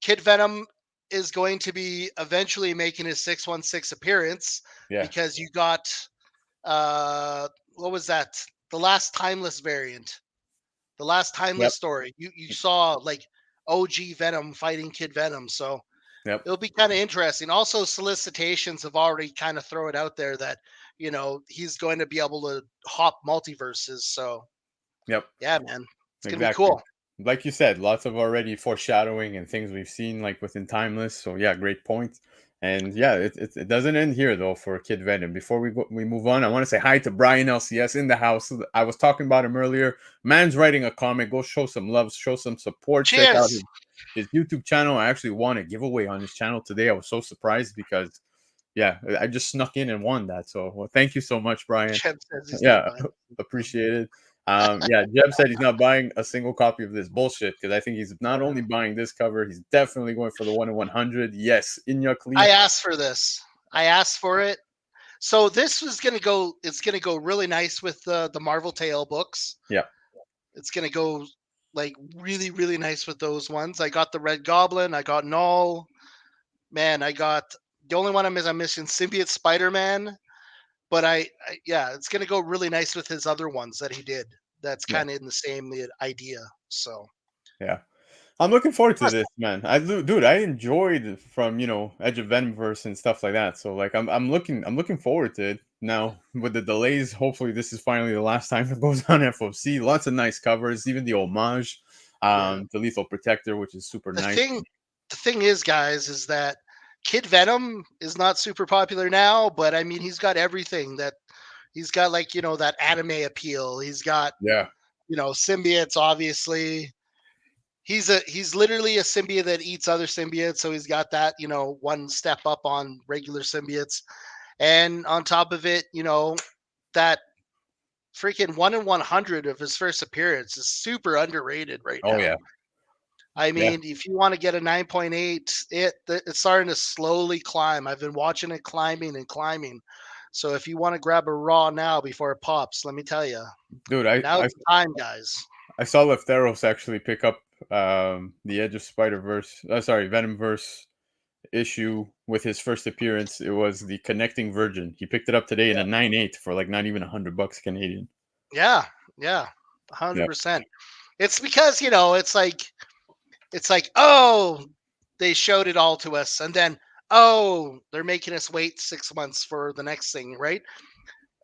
Speaker 2: Kid Venom is going to be eventually making his 616 appearance
Speaker 1: Yeah.
Speaker 2: because you got what was that? The last timeless variant, the last
Speaker 1: Yep.
Speaker 2: timeless story. You saw like OG Venom fighting Kid Venom, so
Speaker 1: Yep.
Speaker 2: it'll be kind of interesting. Also, solicitations have already kind of throw it out there that he's going to be able to hop multiverses. So
Speaker 1: Yep.
Speaker 2: yeah, man, it's gonna be
Speaker 1: Exactly.
Speaker 2: cool.
Speaker 1: Like you said, lots of already foreshadowing and things we've seen like within Timeless. So yeah, great point. And yeah, it doesn't end here though for Kid Venom. Before we move on, I want to say hi to Brian LCS in the house. I was talking about him earlier. Man's writing a comic. Go show some love, show some support. Check out
Speaker 2: Cheers.
Speaker 1: his YouTube channel. I actually won a giveaway on his channel today. I was so surprised because yeah, I just snuck in and won that. So well, thank you so much, Brian.
Speaker 2: Jeb says he's not
Speaker 1: Yeah,
Speaker 2: buying.
Speaker 1: appreciated. Yeah, Jeb said he's not buying a single copy of this bullshit because I think he's not only buying this cover, he's definitely going for the 1 in 100. Yes, Inya
Speaker 2: I
Speaker 1: Klee.
Speaker 2: asked for this. I asked for it. So this was gonna go. It's gonna go really nice with the Marvel Tale books.
Speaker 1: Yeah,
Speaker 2: It's gonna go like really really nice with those ones. I got the Red Goblin. I got Null. Man, I got the only one I'm missing Symbiote Spider Man. But yeah, it's gonna go really nice with his other ones that he did. That's
Speaker 1: yeah,
Speaker 2: kind of in the same idea. So
Speaker 1: yeah. I'm looking forward to
Speaker 2: plus,
Speaker 1: this, man. Dude, I enjoyed from Edge of Venomverse and stuff like that. So like, I'm looking forward to it. Now with the delays, hopefully this is finally the last time it goes on FOC. Lots of nice covers, even the homage,
Speaker 2: yeah.
Speaker 1: to Lethal Protector, which is super
Speaker 2: The
Speaker 1: nice.
Speaker 2: thing, the thing is, guys, is that Kid Venom is not super popular now, but I mean, he's got everything that he's got, like that anime appeal. He's got
Speaker 1: Yeah.
Speaker 2: symbiotes, obviously. He's literally a symbiote that eats other symbiotes, so he's got that one step up on regular symbiotes, and on top of it, that freaking 1 in 100 of his first appearance is super underrated right
Speaker 1: Oh
Speaker 2: now.
Speaker 1: yeah.
Speaker 2: I
Speaker 1: Yeah.
Speaker 2: mean, if you want to get a 9.8, it's starting to slowly climb. I've been watching it climbing and climbing. So if you want to grab a raw now before it pops, let me tell you,
Speaker 1: Dude, I
Speaker 2: now's
Speaker 1: I,
Speaker 2: the time, guys.
Speaker 1: I saw Lefteros actually pick up the Edge of Spider Verse, sorry, Venomverse issue with his first appearance. It was the Connecting Virgin. He picked it up today in
Speaker 2: Yeah,
Speaker 1: a 9.8 for like not even $100 Canadian.
Speaker 2: yeah, yeah,
Speaker 1: Yeah.
Speaker 2: 100%. It's because it's like, oh, they showed it all to us, and then oh, they're making us wait 6 months for the next thing, right?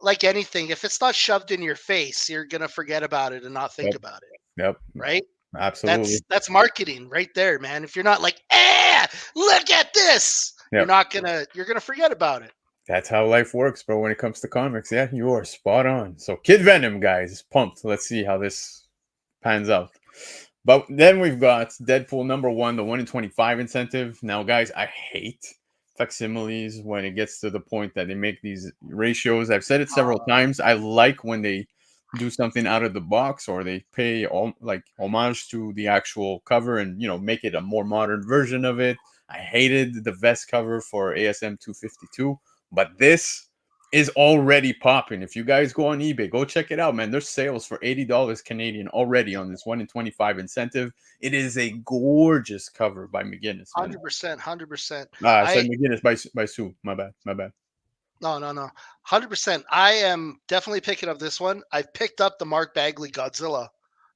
Speaker 2: Like anything, if it's not shoved in your face, you're gonna forget about it and not think
Speaker 1: Yep.
Speaker 2: about it,
Speaker 1: Yep.
Speaker 2: right? That's
Speaker 1: Absolutely.
Speaker 2: that's marketing right there, man. If you're not like, look at this,
Speaker 1: Yep.
Speaker 2: you're gonna forget about it.
Speaker 1: That's how life works, bro, when it comes to comics. Yeah, you are spot on. So Kid Venom, guys, pumped. Let's see how this pans out. But then we've got Deadpool #1, the 1 in 25 incentive. Now, guys, I hate facsimiles when it gets to the point that they make these ratios. I've said it several
Speaker 2: Uh,
Speaker 1: times. I like when they do something out of the box or they pay all like homage to the actual cover and make it a more modern version of it. I hated the vest cover for ASM 252, but this is already popping. If you guys go on eBay, go check it out, man. There's sales for $80 Canadian already on this 1 in 25 incentive. It is a gorgeous cover by McGinnis, man.
Speaker 2: 100%, 100%.
Speaker 1: I said
Speaker 2: I
Speaker 1: McGinnis by Sue. My bad. My bad.
Speaker 2: No, 100%. I am definitely picking up this one. I've picked up the Mark Bagley Godzilla
Speaker 1: Yeah.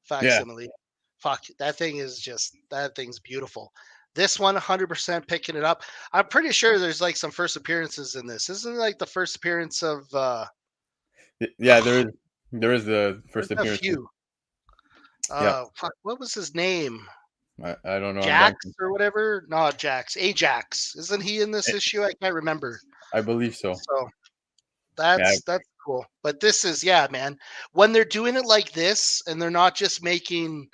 Speaker 2: facsimile. Fuck, that thing's beautiful. This one, 100% picking it up. I'm pretty sure there's like some first appearances in this. Isn't it like the first appearance of
Speaker 1: Yeah, there is the
Speaker 2: there's
Speaker 1: first
Speaker 2: a
Speaker 1: appearance.
Speaker 2: few.
Speaker 1: Yep.
Speaker 2: Fuck, what was his name?
Speaker 1: I don't know. I'm
Speaker 2: Jax
Speaker 1: blanking.
Speaker 2: or whatever? No, Jax. Ajax. Isn't he in this
Speaker 1: I
Speaker 2: issue? I can't remember.
Speaker 1: I believe so.
Speaker 2: So
Speaker 1: Yeah.
Speaker 2: that's cool. But this is, yeah, man. When they're doing it like this and they're not just making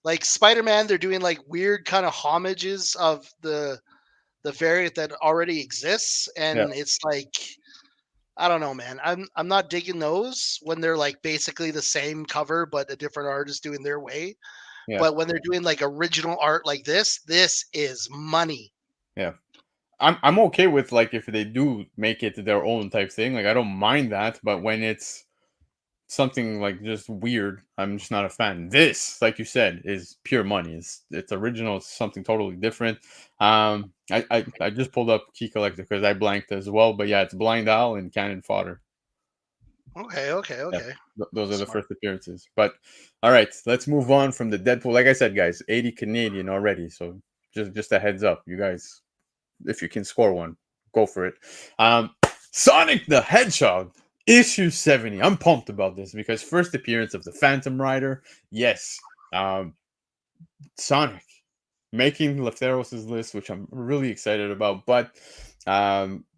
Speaker 2: like Spider-Man, they're doing like weird kind of homages of the variant that already exists,
Speaker 1: Yeah.
Speaker 2: and it's like, I don't know, man. I'm not digging those when they're like basically the same cover but a different artist doing their way.
Speaker 1: Yeah.
Speaker 2: But when they're doing like original art like this is money.
Speaker 1: Yeah. I'm okay with like if they do make it their own type thing. Like I don't mind that, but when it's something like just weird, I'm just not a fan. This, like you said, is pure money. It's original. It's something totally different. I just pulled up Key Collector because I blanked as well. But yeah, it's Blind Owl and Cannon Fodder.
Speaker 2: Okay, okay,
Speaker 1: Yeah,
Speaker 2: okay.
Speaker 1: those are the
Speaker 2: Smart.
Speaker 1: first appearances. But all right, let's move on from the Deadpool. Like I said, guys, 80 Canadian already. So just a heads up, you guys, if you can score one, go for it. Sonic the Hedgehog, issue 70. I'm pumped about this because first appearance of the Phantom Rider. Yes, Sonic making Lefteros' list, which I'm really excited about. But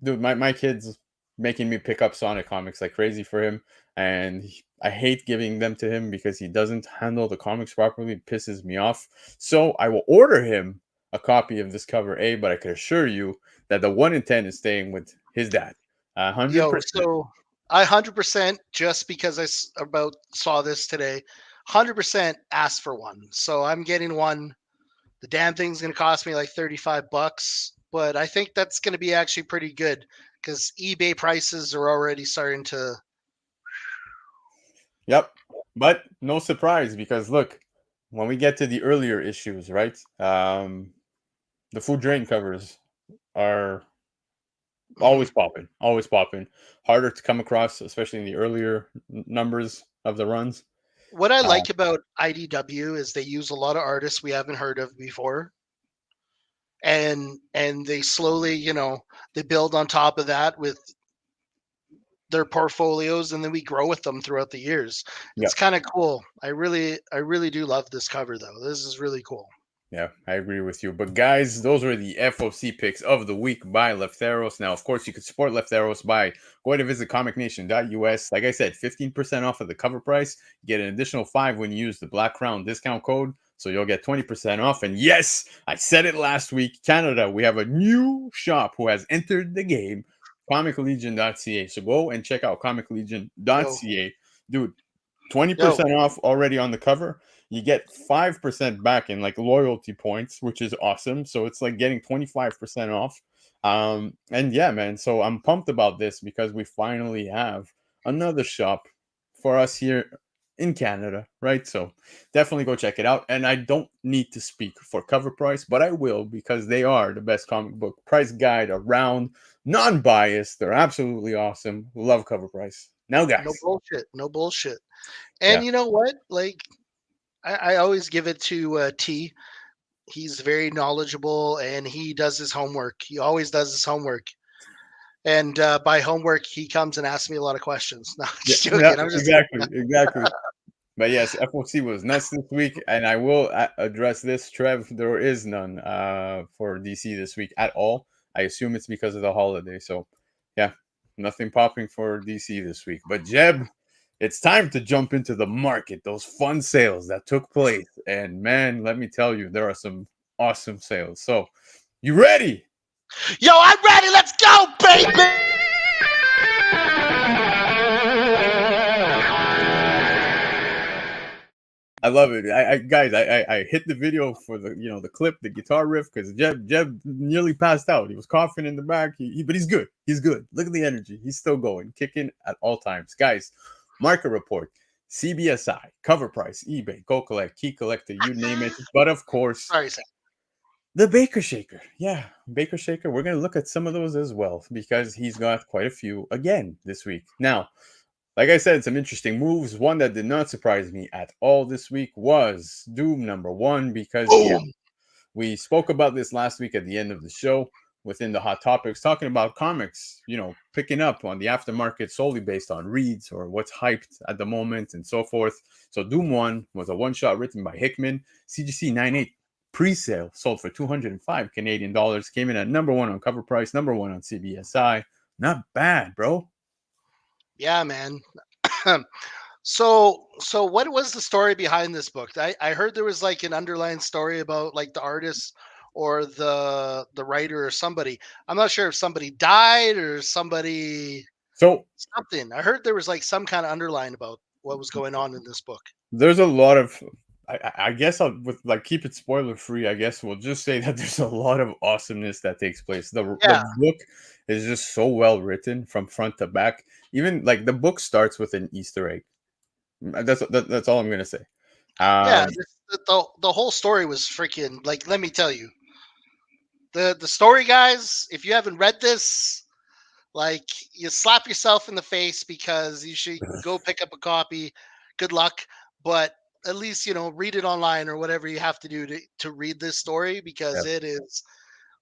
Speaker 1: dude, my kid's making me pick up Sonic comics like crazy for him, and I hate giving them to him because he doesn't handle the comics properly. It pisses me off. So I will order him a copy of this cover A, but I can assure you that the 1 in 10 is staying with his dad. 100%.
Speaker 2: So I 100% just because about saw this today, 100% asked for one. So I'm getting one. The damn thing's going to cost me like $35, but I think that's going to be actually pretty good because eBay prices are already starting to.
Speaker 1: Yep. But no surprise because look, when we get to the earlier issues, right? The food drain covers are
Speaker 2: Mhm.
Speaker 1: always popping, always popping. Harder to come across, especially in the earlier numbers of the runs.
Speaker 2: What I
Speaker 1: Uh,
Speaker 2: like about IDW is they use a lot of artists we haven't heard of before, and they slowly, they build on top of that with their portfolios, and then we grow with them throughout the years.
Speaker 1: yeah,
Speaker 2: It's kind of cool. I really do love this cover though. This is really cool.
Speaker 1: yeah, I agree with you. But guys, those were the FOC picks of the week by Lefteros. Now, of course, you could support Lefteros by going to visit comicnation.us. Like I said, 15% off of the cover price. You get an additional 5 when you use the Black Crown discount code. So you'll get 20% off. And yes, I said it last week. Canada, we have a new shop who has entered the game, comiclegion.ca. So go and check out
Speaker 2: Yo,
Speaker 1: comiclegion.ca. Dude,
Speaker 2: yo,
Speaker 1: 20% off already on the cover. You get 5% back in like loyalty points, which is awesome. So it's like getting 25% off. And yeah, man. So I'm pumped about this because we finally have another shop for us here in Canada, right? So definitely go check it out. And I don't need to speak for cover price, but I will because they are the best comic book price guide around, non biased. They're absolutely awesome. Love cover price. Now,
Speaker 2: no
Speaker 1: guys.
Speaker 2: bullshit, no bullshit.
Speaker 1: Yeah.
Speaker 2: And you know what? Like, I always give it to T. He's very knowledgeable and he does his homework. He always does his homework. And by homework, he comes and asks me a lot of questions. No,
Speaker 1: Yeah,
Speaker 2: just
Speaker 1: yeah,
Speaker 2: joking. I'm just
Speaker 1: exactly, exactly. But yes, FOC was nuts this week, and I will address this, Trev. There is none for DC this week at all. I assume it's because of the holiday. So, yeah, nothing popping for DC this week. But Jeb, it's time to jump into the market. Those fun sales that took place, and man, let me tell you, there are some awesome sales. So, you ready?
Speaker 2: yo, I'm ready. Let's go, baby.
Speaker 1: I love it. I guys, I hit the video for the the clip, the guitar riff, because Jeb nearly passed out. He was coughing in the back, but he's good. He's good. Look at the energy. He's still going, kicking at all times. Guys, market report, CBSI, cover price, eBay, Go Collect, Key Collector, you name it. But of course,
Speaker 2: Sorry, Sam.
Speaker 1: the Baker Shaker. Yeah, Baker Shaker. We're gonna look at some of those as well because he's got quite a few again this week. Now, like I said, some interesting moves. One that did not surprise me at all this week was Doom #1 because, yeah,
Speaker 2: Boom.
Speaker 1: we spoke about this last week at the end of the show within the Hot Topics, talking about comics, picking up on the aftermarket solely based on reads or what's hyped at the moment and so forth. So Doom 1 was a one-shot written by Hickman. CGC 98 pre-sale sold for 205 Canadian dollars, came in at #1 on cover price, #1 on CBSI. Not bad, bro.
Speaker 2: Yeah, man. So what was the story behind this book? I heard there was like an underlying story about like the artist or the writer or somebody. I'm not sure if somebody died or
Speaker 1: So
Speaker 2: something. I heard there was like some kind of underline about what was going on in this book.
Speaker 1: there's a lot of I guess I'll with like keep it spoiler free. I guess we'll just say that there's a lot of awesomeness that takes place. The
Speaker 2: Yeah.
Speaker 1: book is just so well written from front to back. Even like the book starts with an Easter egg. That's all I'm gonna say.
Speaker 2: Yeah,
Speaker 1: Um,
Speaker 2: the whole story was freaking like. Let me tell you, the story, guys. If you haven't read this, like, you slap yourself in the face because you should go pick up a copy. Good luck, but at least read it online or whatever you have to do to read this story
Speaker 1: yeah,
Speaker 2: because it is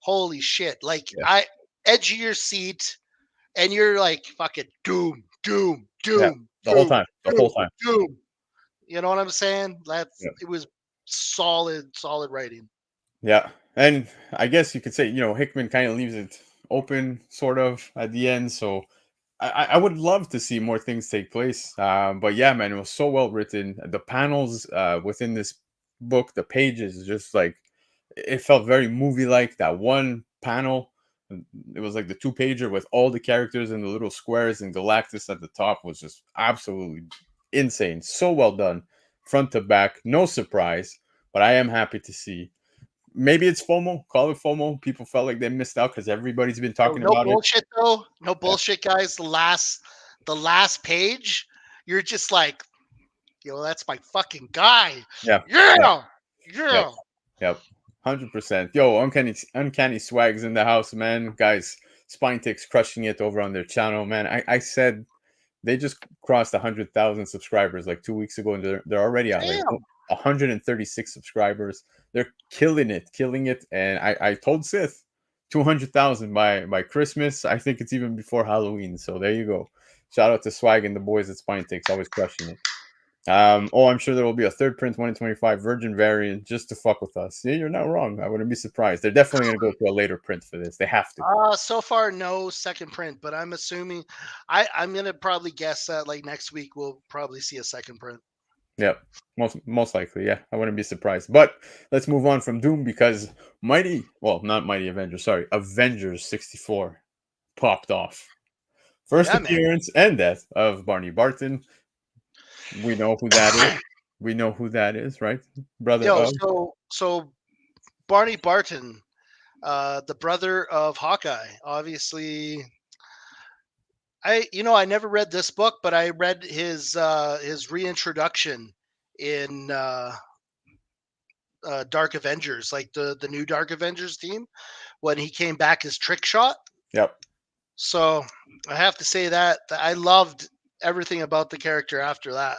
Speaker 2: holy shit. Like
Speaker 1: yeah,
Speaker 2: I edge of your seat and you're like fucking doom, doom,
Speaker 1: yeah.
Speaker 2: doom,
Speaker 1: The whole
Speaker 2: doom,
Speaker 1: time, the whole
Speaker 2: doom,
Speaker 1: time.
Speaker 2: doom. You know what I'm saying?
Speaker 1: Yeah.
Speaker 2: It was solid writing.
Speaker 1: Yeah, and I guess you could say Hickman kind of leaves it open, sort of, at the end. So I would love to see more things take place. But yeah, man, it was so well written. The panels within this book, the pages, just like it felt very movie like. That one panel, it was like the two pager with all the characters and the little squares and Galactus at the top was just absolutely insane. So well done, front to back, no surprise. But I am happy to see. Maybe it's FOMO. Call it FOMO. People felt like they missed out because everybody's been
Speaker 2: No,
Speaker 1: talking
Speaker 2: no
Speaker 1: about it.
Speaker 2: bullshit though. No
Speaker 1: Yeah,
Speaker 2: bullshit, guys. The last page, you're just like, that's my fucking guy.
Speaker 1: yeah, yeah.
Speaker 2: Yeah,
Speaker 1: Yep.
Speaker 2: yeah.
Speaker 1: Yep. 100%. Yo, uncanny swags in the house, man. Guys, Spine Ticks crushing it over on their channel, man. I said they just crossed 100,000 subscribers like 2 weeks ago, and they're already at like
Speaker 2: Damn.
Speaker 1: 136 subscribers. They're killing it. And I told Sith 200,000 by Christmas. I think it's even before Halloween. So there you go. Shout out to Swag and the boys at Spine Ticks, always crushing it. I'm sure there will be a third print 2025 Virgin variant just to fuck with us. Yeah, you're not wrong. I wouldn't be surprised. They're definitely going to go to a later print for this. They have to.
Speaker 2: So far no second print, but I'm assuming I'm gonna probably guess that like next week we'll probably see a second print.
Speaker 1: Yeah, most likely. Yeah, I wouldn't be surprised. But let's move on from Doom because not Mighty Avengers. Sorry, Avengers 64 popped off. First
Speaker 2: Yeah, man.
Speaker 1: appearance and death of Barney Barton. We know who that is. We know who that is, right? Brother
Speaker 2: Yo,
Speaker 1: of.
Speaker 2: so Barney Barton, the brother of Hawkeye, obviously. I never read this book, but I read his reintroduction in Dark Avengers, like the new Dark Avengers team, when he came back as Trick Shot.
Speaker 1: Yep.
Speaker 2: So I have to say that I loved everything about the character after that.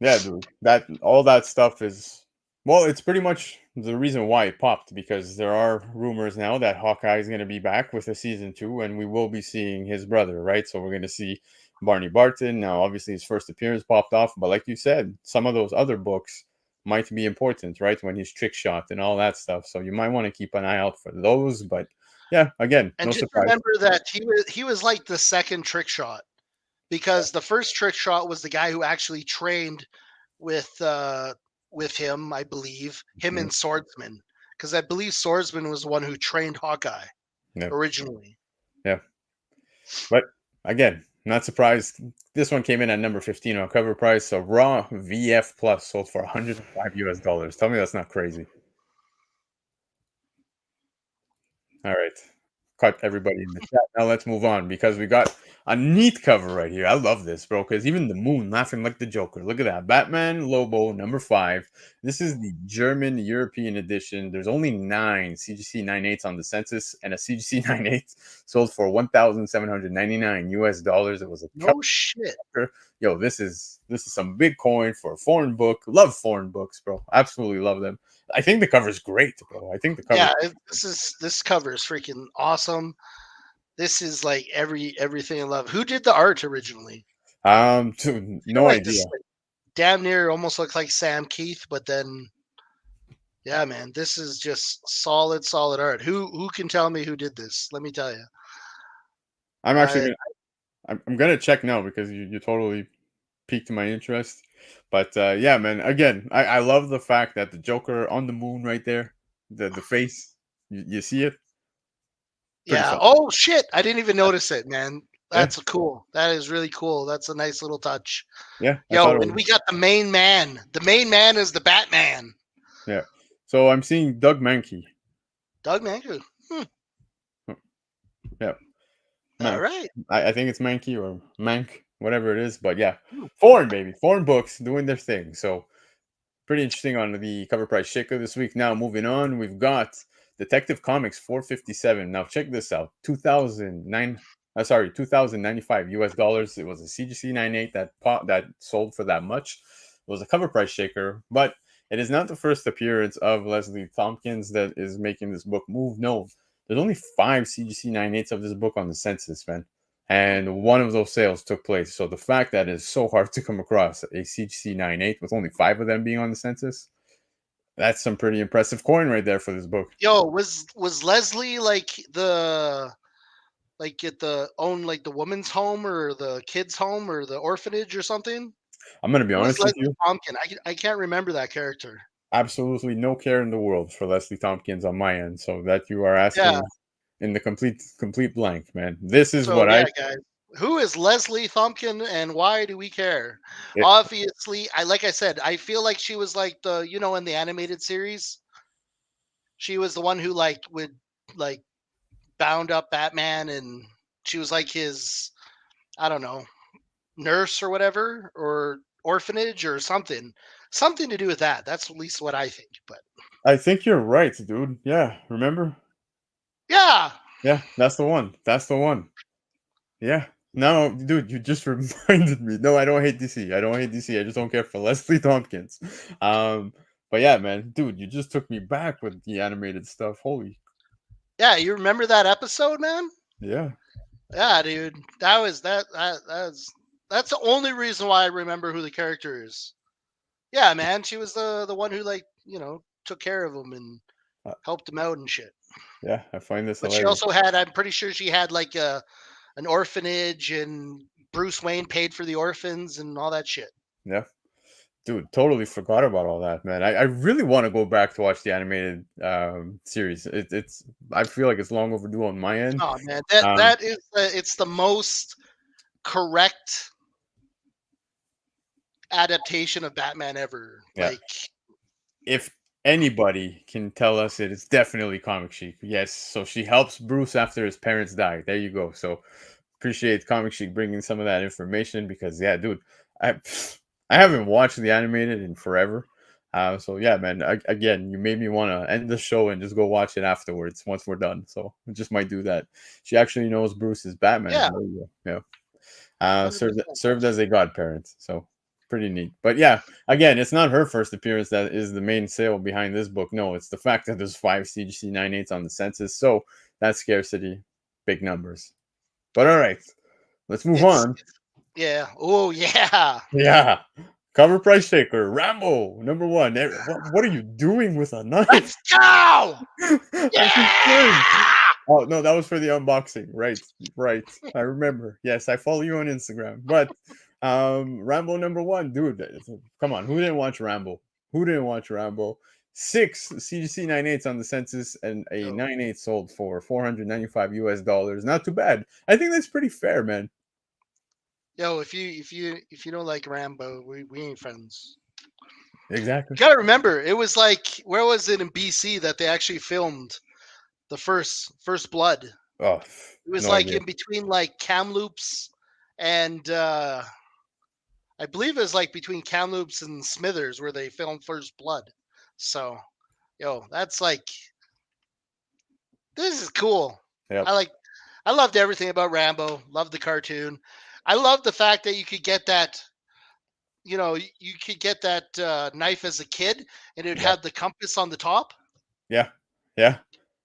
Speaker 1: Yeah, dude. That all that stuff is it's pretty much the reason why it popped because there are rumors now that Hawkeye is going to be back with a season 2 and we will be seeing his brother, right? So we're going to see Barney Barton. Now obviously his first appearance popped off, but like you said, some of those other books might be important, right? When he's Trick Shot and all that stuff. So you might want to keep an eye out for those, but yeah, again,
Speaker 2: And
Speaker 1: no
Speaker 2: just
Speaker 1: surprise.
Speaker 2: remember that he was like the second Trick Shot because the first Trick Shot was the guy who actually trained with him, I believe, him
Speaker 1: Mhm.
Speaker 2: and Swordsman, because I believe Swordsman was the one who trained Hawkeye
Speaker 1: Yeah.
Speaker 2: originally.
Speaker 1: Yeah. But again, not surprised. This one came in at number 15 on cover price. So Raw VF Plus sold for $105 US. Tell me that's not crazy. All right. Cut everybody in the chat. Now let's move on because we got a neat cover right here. I love this, bro, because even the moon laughing like the Joker. Look at that. Batman Lobo, number 5. This is the German European edition. There's only 9 CGC 98s on the census, and a CGC 98 sold for 1,799 US dollars. It was a
Speaker 2: No shit.
Speaker 1: yo, this is some big coin for a foreign book. Love foreign books, bro. Absolutely love them. I think the cover's great, bro. I think the cover.
Speaker 2: Yeah, this cover is freaking awesome. This is like everything I love. Who did the art originally?
Speaker 1: Dude,
Speaker 2: I feel
Speaker 1: no
Speaker 2: like
Speaker 1: idea.
Speaker 2: this like, damn near almost looks like Sam Keith, but then yeah, man, this is just solid art. Who can tell me who did this? Let me tell you.
Speaker 1: I'm actually
Speaker 2: I
Speaker 1: gonna. I'm gonna check now because you totally piqued my interest. But yeah, man. Again, I love the fact that the Joker on the moon right there, the face. You see it? Pretty
Speaker 2: Yeah.
Speaker 1: fun.
Speaker 2: Oh shit! I didn't even notice it, man.
Speaker 1: Yeah,
Speaker 2: That's cool. That is really cool. That's a nice little touch.
Speaker 1: yeah. I thought
Speaker 2: Yo,
Speaker 1: it
Speaker 2: and
Speaker 1: was.
Speaker 2: we got the main man. The main man is the Batman,
Speaker 1: Yeah. So I'm seeing Doug Mankey.
Speaker 2: Doug Manku.
Speaker 1: Yeah,
Speaker 2: All
Speaker 1: Mank.
Speaker 2: right.
Speaker 1: I think it's Mankey or Mank. whatever it is. But yeah,
Speaker 2: Hmm.
Speaker 1: foreign baby, foreign books doing their thing. So pretty interesting on the cover price shaker this week. Now moving on, we've got Detective Comics 457. Now check this out. 2009 sorry, 2095 US dollars. It was a CGC 98 that sold for that much. It was a cover price shaker, but it is not the first appearance of Leslie Tompkins that is making this book move. No, there's only 5 CGC 98s of this book on the census, man, and one of those sales took place. So the fact that it's so hard to come across a CGC 98 with only 5 of them being on the census, that's some pretty impressive coin right there for this book.
Speaker 2: Yo, was Leslie like at the own like the woman's home or the kids' home or the orphanage or something?
Speaker 1: I'm going to be
Speaker 2: Who was
Speaker 1: honest with
Speaker 2: Leslie
Speaker 1: you.
Speaker 2: Tompkin? I can't remember that character.
Speaker 1: Absolutely no care in the world for Leslie Tompkins on my end. So that you are
Speaker 2: Yeah.
Speaker 1: asking in the complete blank, man. This is
Speaker 2: So
Speaker 1: what I
Speaker 2: yeah, guys, who is Leslie Thumpkin and why do we care?
Speaker 1: it,
Speaker 2: Obviously, I like I said, I feel like she was like the in the animated series, she was the one who like would like bound up Batman, and she was like his, I don't know, nurse or whatever, or orphanage or something to do with that. That's at least what I think. But
Speaker 1: I think you're right, dude. Yeah, remember?
Speaker 2: yeah,
Speaker 1: Yeah, that's the one. That's the one. Yeah. No, dude, you just reminded me. No, I don't hate DC. I don't hate DC. I just don't care for Leslie Tompkins. Um, but yeah, man, dude, you just took me back with the animated stuff. Holy,
Speaker 2: yeah, you remember that episode, man?
Speaker 1: yeah,
Speaker 2: Yeah, dude, that's the only reason why I remember who the character is. Yeah, man, she was the one who like took care of him and
Speaker 1: uh,
Speaker 2: helped him out and shit.
Speaker 1: yeah. I find this
Speaker 2: But she
Speaker 1: hilarious.
Speaker 2: also had, I'm pretty sure she had like an orphanage, and Bruce Wayne paid for the orphans and all that shit.
Speaker 1: Yeah, dude, totally forgot about all that, man. I really want to go back to watch the animated series. It's I feel like it's long overdue on my end.
Speaker 2: Oh man, that
Speaker 1: Um,
Speaker 2: that is it's the most correct adaptation of Batman ever.
Speaker 1: yeah,
Speaker 2: Like,
Speaker 1: if anybody can tell us it, it's definitely Comic Chic. Yes, so she helps Bruce after his parents die. There you go. So appreciate Comic Chic bringing some of that information because yeah, dude, I I haven't watched the animated in forever. So yeah, man. Again, you made me want to end the show and just go watch it afterwards once we're done. So I just might do that. She actually knows Bruce is Batman.
Speaker 2: yeah,
Speaker 1: There you go. Yeah. Served
Speaker 2: 100%.
Speaker 1: served as a godparent. So pretty neat. But yeah, again, it's not her first appearance that is the main sale behind this book. No, it's the fact that there's 5 CGC 98s on the census. So that's scarcity, big numbers. But all right, let's move on.
Speaker 2: It's yeah. Oh yeah.
Speaker 1: Yeah. Cover price shaker, Rambo, number one. What are you doing with a
Speaker 2: Let's
Speaker 1: knife?
Speaker 2: go.
Speaker 1: I'm concerned.
Speaker 2: Yeah.
Speaker 1: Oh no, that was for the unboxing. Right, right. I remember. Yes, I follow you on Instagram. But Rambo number one, dude. Come on, who didn't watch Rambo? Who didn't watch Rambo? 6 CGC 98s on the census and a
Speaker 2: Yo,
Speaker 1: 98 sold for 495 US dollars. Not too bad. I think that's pretty fair, man.
Speaker 2: if you don't like Rambo, we ain't friends.
Speaker 1: Exactly.
Speaker 2: You gotta remember, it was like, where was it in BC that they actually filmed the first Blood?
Speaker 1: Oh,
Speaker 2: It was
Speaker 1: no
Speaker 2: like
Speaker 1: idea.
Speaker 2: in between like Kamloops and I believe it was like between Kamloops and Smithers where they filmed First Blood. So, that's like, this is cool.
Speaker 1: Yep.
Speaker 2: I like I loved everything about Rambo. Loved the cartoon. I love the fact that you could get that, you could get that knife as a kid, and it would
Speaker 1: Yeah.
Speaker 2: have the compass on the top.
Speaker 1: Yeah. Yeah.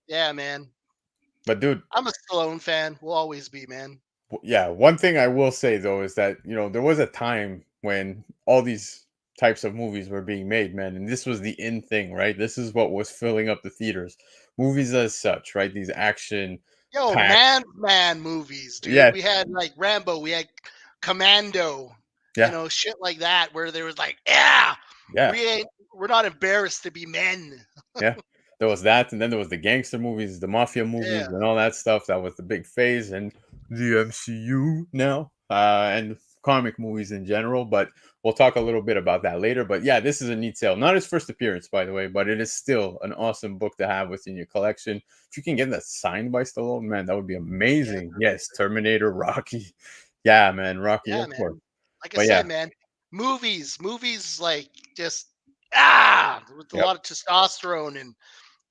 Speaker 2: Yeah, man.
Speaker 1: But dude,
Speaker 2: I'm a Stallone fan. Will always be, man.
Speaker 1: yeah, one thing I will say though is that, there was a time when all these types of movies were being made, man, and this was the in thing, right? This is what was filling up the theaters. Movies as such, right? These action
Speaker 2: Yo,
Speaker 1: packed.
Speaker 2: man movies, dude.
Speaker 1: Yeah.
Speaker 2: We had like Rambo, we had Commando,
Speaker 1: Yeah.
Speaker 2: shit like that, where there was like, yeah,
Speaker 1: Yeah.
Speaker 2: we're not embarrassed to be men.
Speaker 1: Yeah. There was that, and then there was the gangster movies, the mafia movies,
Speaker 2: Yeah.
Speaker 1: and all that stuff. That was the big phase, and the MCU now, and comic movies in general. But we'll talk a little bit about that later. But yeah, this is a neat sale. Not his first appearance, by the way, but it is still an awesome book to have within your collection. If you can get that signed by Stallone, man, that would be
Speaker 2: Yeah.
Speaker 1: amazing. Yes, Terminator, Rocky. Yeah, man, Rocky,
Speaker 2: Yeah,
Speaker 1: of course.
Speaker 2: man. Like I
Speaker 1: But yeah,
Speaker 2: said, man, movies like just with a
Speaker 1: yep,
Speaker 2: lot of testosterone and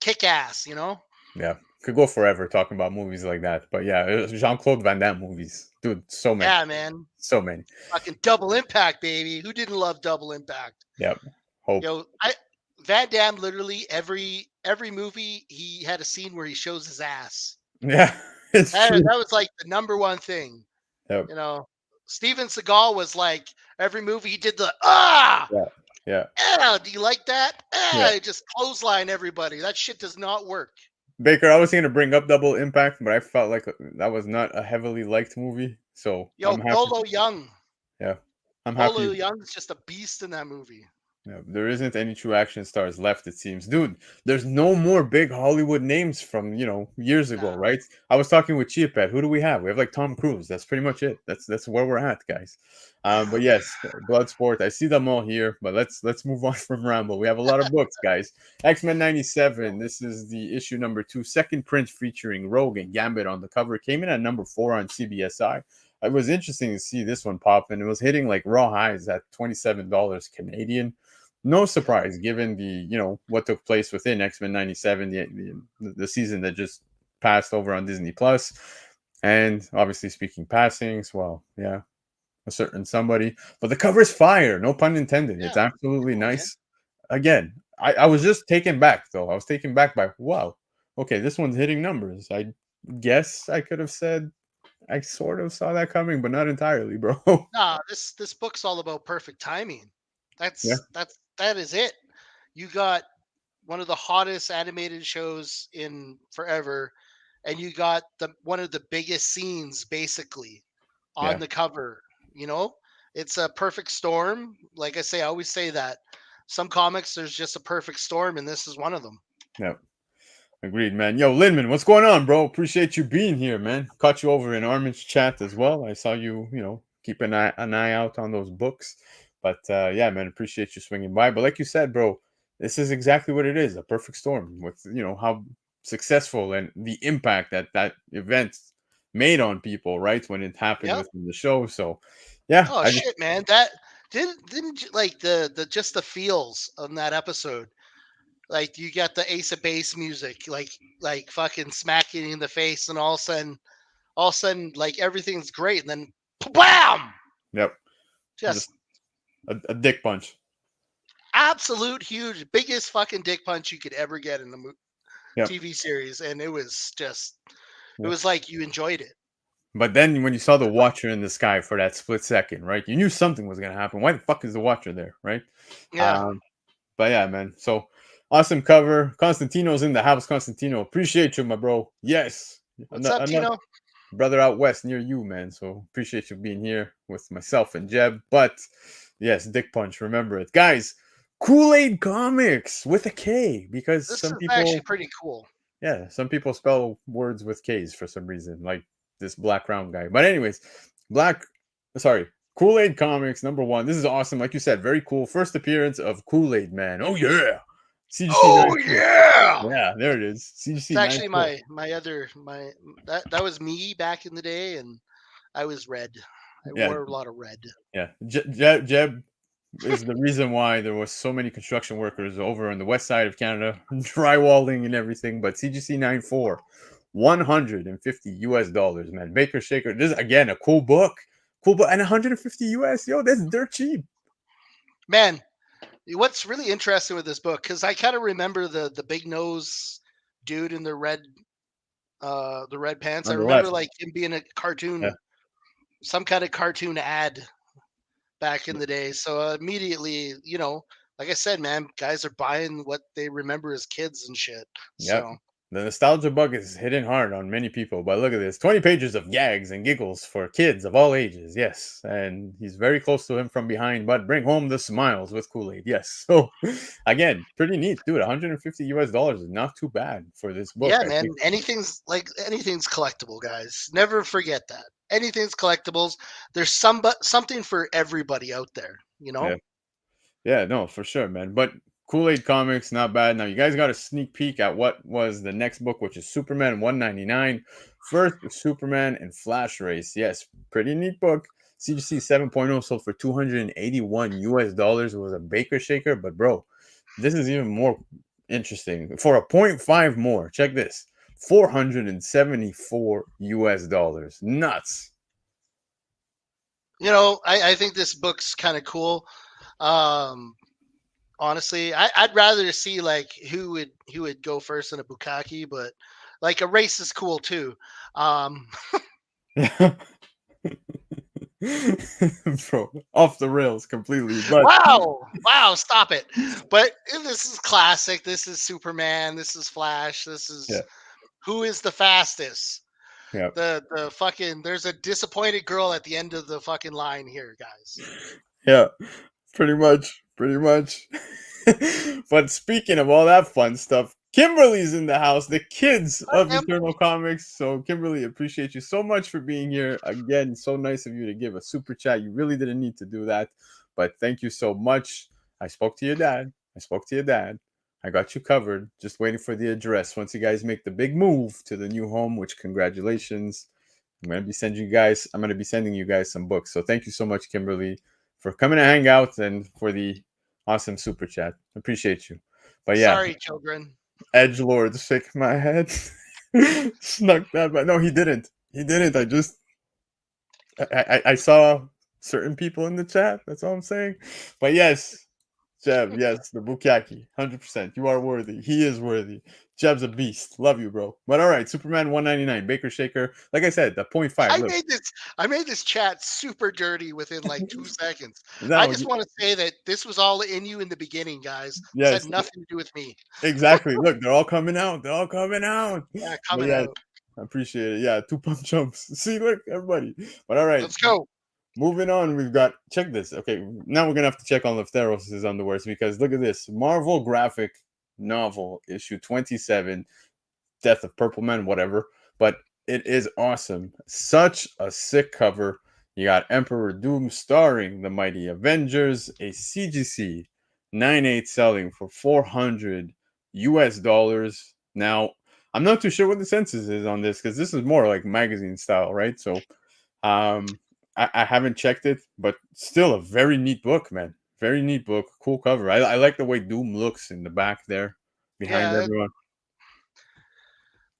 Speaker 2: kick ass, you know?
Speaker 1: yeah. Could go forever talking about movies like that. But yeah, Jean Claude Van Damme movies, dude. So many,
Speaker 2: Yeah, man.
Speaker 1: so many.
Speaker 2: Fucking Double Impact, baby. Who didn't love Double Impact?
Speaker 1: Yep. Hope.
Speaker 2: Yo, I Van Damme literally every movie he had a scene where he shows his ass.
Speaker 1: Yeah, it's true.
Speaker 2: That was like the number one thing,
Speaker 1: Yep.
Speaker 2: you know. Steven Seagal was like every movie he did the
Speaker 1: Yeah. Yeah.
Speaker 2: do you like that?
Speaker 1: Yeah.
Speaker 2: Just clothesline everybody. That shit does not work.
Speaker 1: Baker, I was going to bring up Double Impact, but I felt like that was not a heavily liked movie, so
Speaker 2: Yo,
Speaker 1: I'm happy. Yeah, I'm
Speaker 2: Bolo
Speaker 1: happy.
Speaker 2: Young is just a beast in that movie.
Speaker 1: Yeah, there isn't any true action stars left, it seems. Dude, there's no more big Hollywood names from, years ago,
Speaker 2: Nah.
Speaker 1: right? I was talking with Chiapet. Who do we have? We have like Tom Cruise. That's pretty much it. That's where we're at, guys. But yes, Bloodsport. I see them all here, but let's move on from Rambo. We have a lot of books, guys. X-Men 97. This is the issue number 2, second print featuring Rogue and Gambit on the cover. Came in at number 4 on CBSI. It was interesting to see this one pop, and it was hitting like raw highs at $27 Canadian. No surprise, given the what took place within X-Men 97, the season that just passed over on Disney Plus, and obviously speaking passings, well, yeah, a certain somebody. But the cover is fire, no pun intended.
Speaker 2: Yeah,
Speaker 1: It's absolutely
Speaker 2: cool, man.
Speaker 1: nice. Again, I was just taken back though. I was taken back by wow. Okay, this one's hitting numbers. I guess I could have said I sort of saw that coming, but not entirely, bro.
Speaker 2: Nah, this book's all about perfect timing.
Speaker 1: Yeah,
Speaker 2: That is it. You got one of the hottest animated shows in forever, and you got the one of the biggest scenes basically on
Speaker 1: yeah,
Speaker 2: the cover. You know, it's a perfect storm. Like I say, I always say that some comics there's just a perfect storm, and this is one of them.
Speaker 1: yeah. Agreed, man. Yo, Linman, what's going on, bro? Appreciate you being here, man. Caught you over in Armin's chat as well. I saw you, keep an eye out on those books. But yeah, man, appreciate you swinging by. But like you said, bro, this is exactly what it is, a perfect storm with, how successful and the impact that that event made on people, right? When it happened
Speaker 2: Yep.
Speaker 1: within the show. So, yeah,
Speaker 2: Oh
Speaker 1: I just,
Speaker 2: shit, man! That didn't you, like the just the feels on that episode. Like you got the Ace of Base music, like fucking smacking you in the face, and all of a sudden, like everything's great, and then bam,
Speaker 1: yep, just
Speaker 2: just
Speaker 1: a dick punch.
Speaker 2: absolute huge, biggest fucking dick punch you could ever get in a
Speaker 1: Yep.
Speaker 2: TV series, and it was just, it
Speaker 1: Yep.
Speaker 2: was like you enjoyed it.
Speaker 1: But then when you saw the Watcher in the sky for that split second, right? You knew something was gonna happen. Why the fuck is the Watcher there, right?
Speaker 2: Yeah,
Speaker 1: Um, but yeah, man. So awesome cover. Constantino's in the house. Constantino, appreciate you, my bro. Yes,
Speaker 2: what's up,
Speaker 1: another
Speaker 2: Tino?
Speaker 1: brother out west near you, man. So appreciate you being here with myself and Jeb. But yes, Dick Punch. Remember it, guys. Kool-Aid Comics with a K because
Speaker 2: This
Speaker 1: some
Speaker 2: is actually
Speaker 1: people,
Speaker 2: pretty cool.
Speaker 1: yeah, some people spell words with K's for some reason, like this Black Round guy. But anyways, Black, sorry, Kool-Aid Comics #1. This is awesome. Like you said, very cool. First appearance of Kool-Aid Man. Oh yeah, CGC
Speaker 2: Oh
Speaker 1: 94.
Speaker 2: yeah!
Speaker 1: Yeah, there it is.
Speaker 2: It's
Speaker 1: CGC
Speaker 2: actually
Speaker 1: 94.
Speaker 2: my that was me back in the day, and I was red. I
Speaker 1: Yeah,
Speaker 2: wore a lot of red.
Speaker 1: yeah. Jeb is the reason why there was so many construction workers over on the west side of Canada, drywalling and everything. But CGC 94, $150 man. Baker Shaker. This is again a cool book, and 150 US. Yo, that's dirt cheap.
Speaker 2: Man, what's really interesting with this book, because I kind of remember the big nose dude in the red pants. I
Speaker 1: On the
Speaker 2: remember
Speaker 1: left,
Speaker 2: like him being a
Speaker 1: yeah,
Speaker 2: cartoon, some kind of cartoon ad back in the day. So immediately, like I said, man, guys are buying what they remember as kids and shit.
Speaker 1: yep.
Speaker 2: So
Speaker 1: The nostalgia bug is hitting hard on many people, but look at this 20 pages of gags and giggles for kids of all ages. Yes. And he's very close to him from behind, but bring home the smiles with Kool Aid. Yes. So, again, pretty neat, dude. $150 is not too bad for this book.
Speaker 2: yeah,
Speaker 1: I
Speaker 2: man,
Speaker 1: think.
Speaker 2: anything's collectible, guys. Never forget that. Anything's collectibles. There's something for everybody out there, you know?
Speaker 1: Yeah. Yeah, no, for sure, man. But Kool Aid Comics, not bad. Now, you guys got a sneak peek at what was the next book, which is Superman 199. First, Superman and Flash race. Yes, pretty neat book. CGC 7.0 sold for 281 US dollars. It was a Baker shaker, but bro, this is even more interesting. For a point 0.5 more, check this. 474 US dollars. Nuts.
Speaker 2: I think this book's kind of cool. Um, honestly, I'd rather see like who would go first in a bukkake, but like a race is cool too. Um,
Speaker 1: Bro, off the rails completely. But
Speaker 2: wow, stop it! But this is classic. This is Superman. This is Flash. This
Speaker 1: yeah,
Speaker 2: is who is the fastest.
Speaker 1: yeah.
Speaker 2: The fucking there's a disappointed girl at the end of the fucking line here, guys.
Speaker 1: Yeah, pretty much, pretty much. But speaking of all that fun stuff, Kimberly's in the house, the kids of
Speaker 2: Em,
Speaker 1: Eternal Comics. So, Kimberly, appreciate you so much for being here. Again, so nice of you to give a super chat. You really didn't need to do that, but thank you so much. I spoke to your dad. I spoke to your dad. I got you covered. Just waiting for the address. Once you guys make the big move to the new home, which congratulations. I'm gonna be sending you guys some books. So thank you so much, Kimberly, for coming to hang out and for the awesome super chat. Appreciate you. But yeah,
Speaker 2: sorry, children.
Speaker 1: Edge Lord shake my head. Snuck that, but no, he didn't. He didn't. I saw certain people in the chat. That's all I'm saying. But yes, Jeb, yes, the Bukaki, 100%. You are worthy. He is worthy. Jeb's a beast. Love you, bro. But all right, Superman 199, Baker Shaker. Like I said, the point five.
Speaker 2: I
Speaker 1: Look,
Speaker 2: made this I made this chat super dirty within like 2 seconds. I
Speaker 1: no,
Speaker 2: just want to say that this was all in you in the beginning, guys. This had
Speaker 1: yes,
Speaker 2: nothing to do with me.
Speaker 1: exactly. Look, they're all coming out. They're all coming out.
Speaker 2: Yeah,
Speaker 1: But
Speaker 2: coming
Speaker 1: yeah,
Speaker 2: out.
Speaker 1: I appreciate it. Yeah, two pump jumps. See, look, everybody. But all right,
Speaker 2: Let's go.
Speaker 1: moving on. We've got check this. Okay, now we're gonna have to check on Lefteros' underwears because look at this Marvel graphic novel issue 27, Death of Purple Man, whatever. But it is awesome. Such a sick cover. You got Emperor Doom starring the Mighty Avengers, a CGC 9.8 selling for 400 US dollars. Now, I'm not too sure what the census is on this because this is more like magazine style, right? So, um, I haven't checked it, but still a very neat book, man. Very neat book. Cool cover. I like the way Doom looks in the back there behind
Speaker 2: Yeah,
Speaker 1: everyone.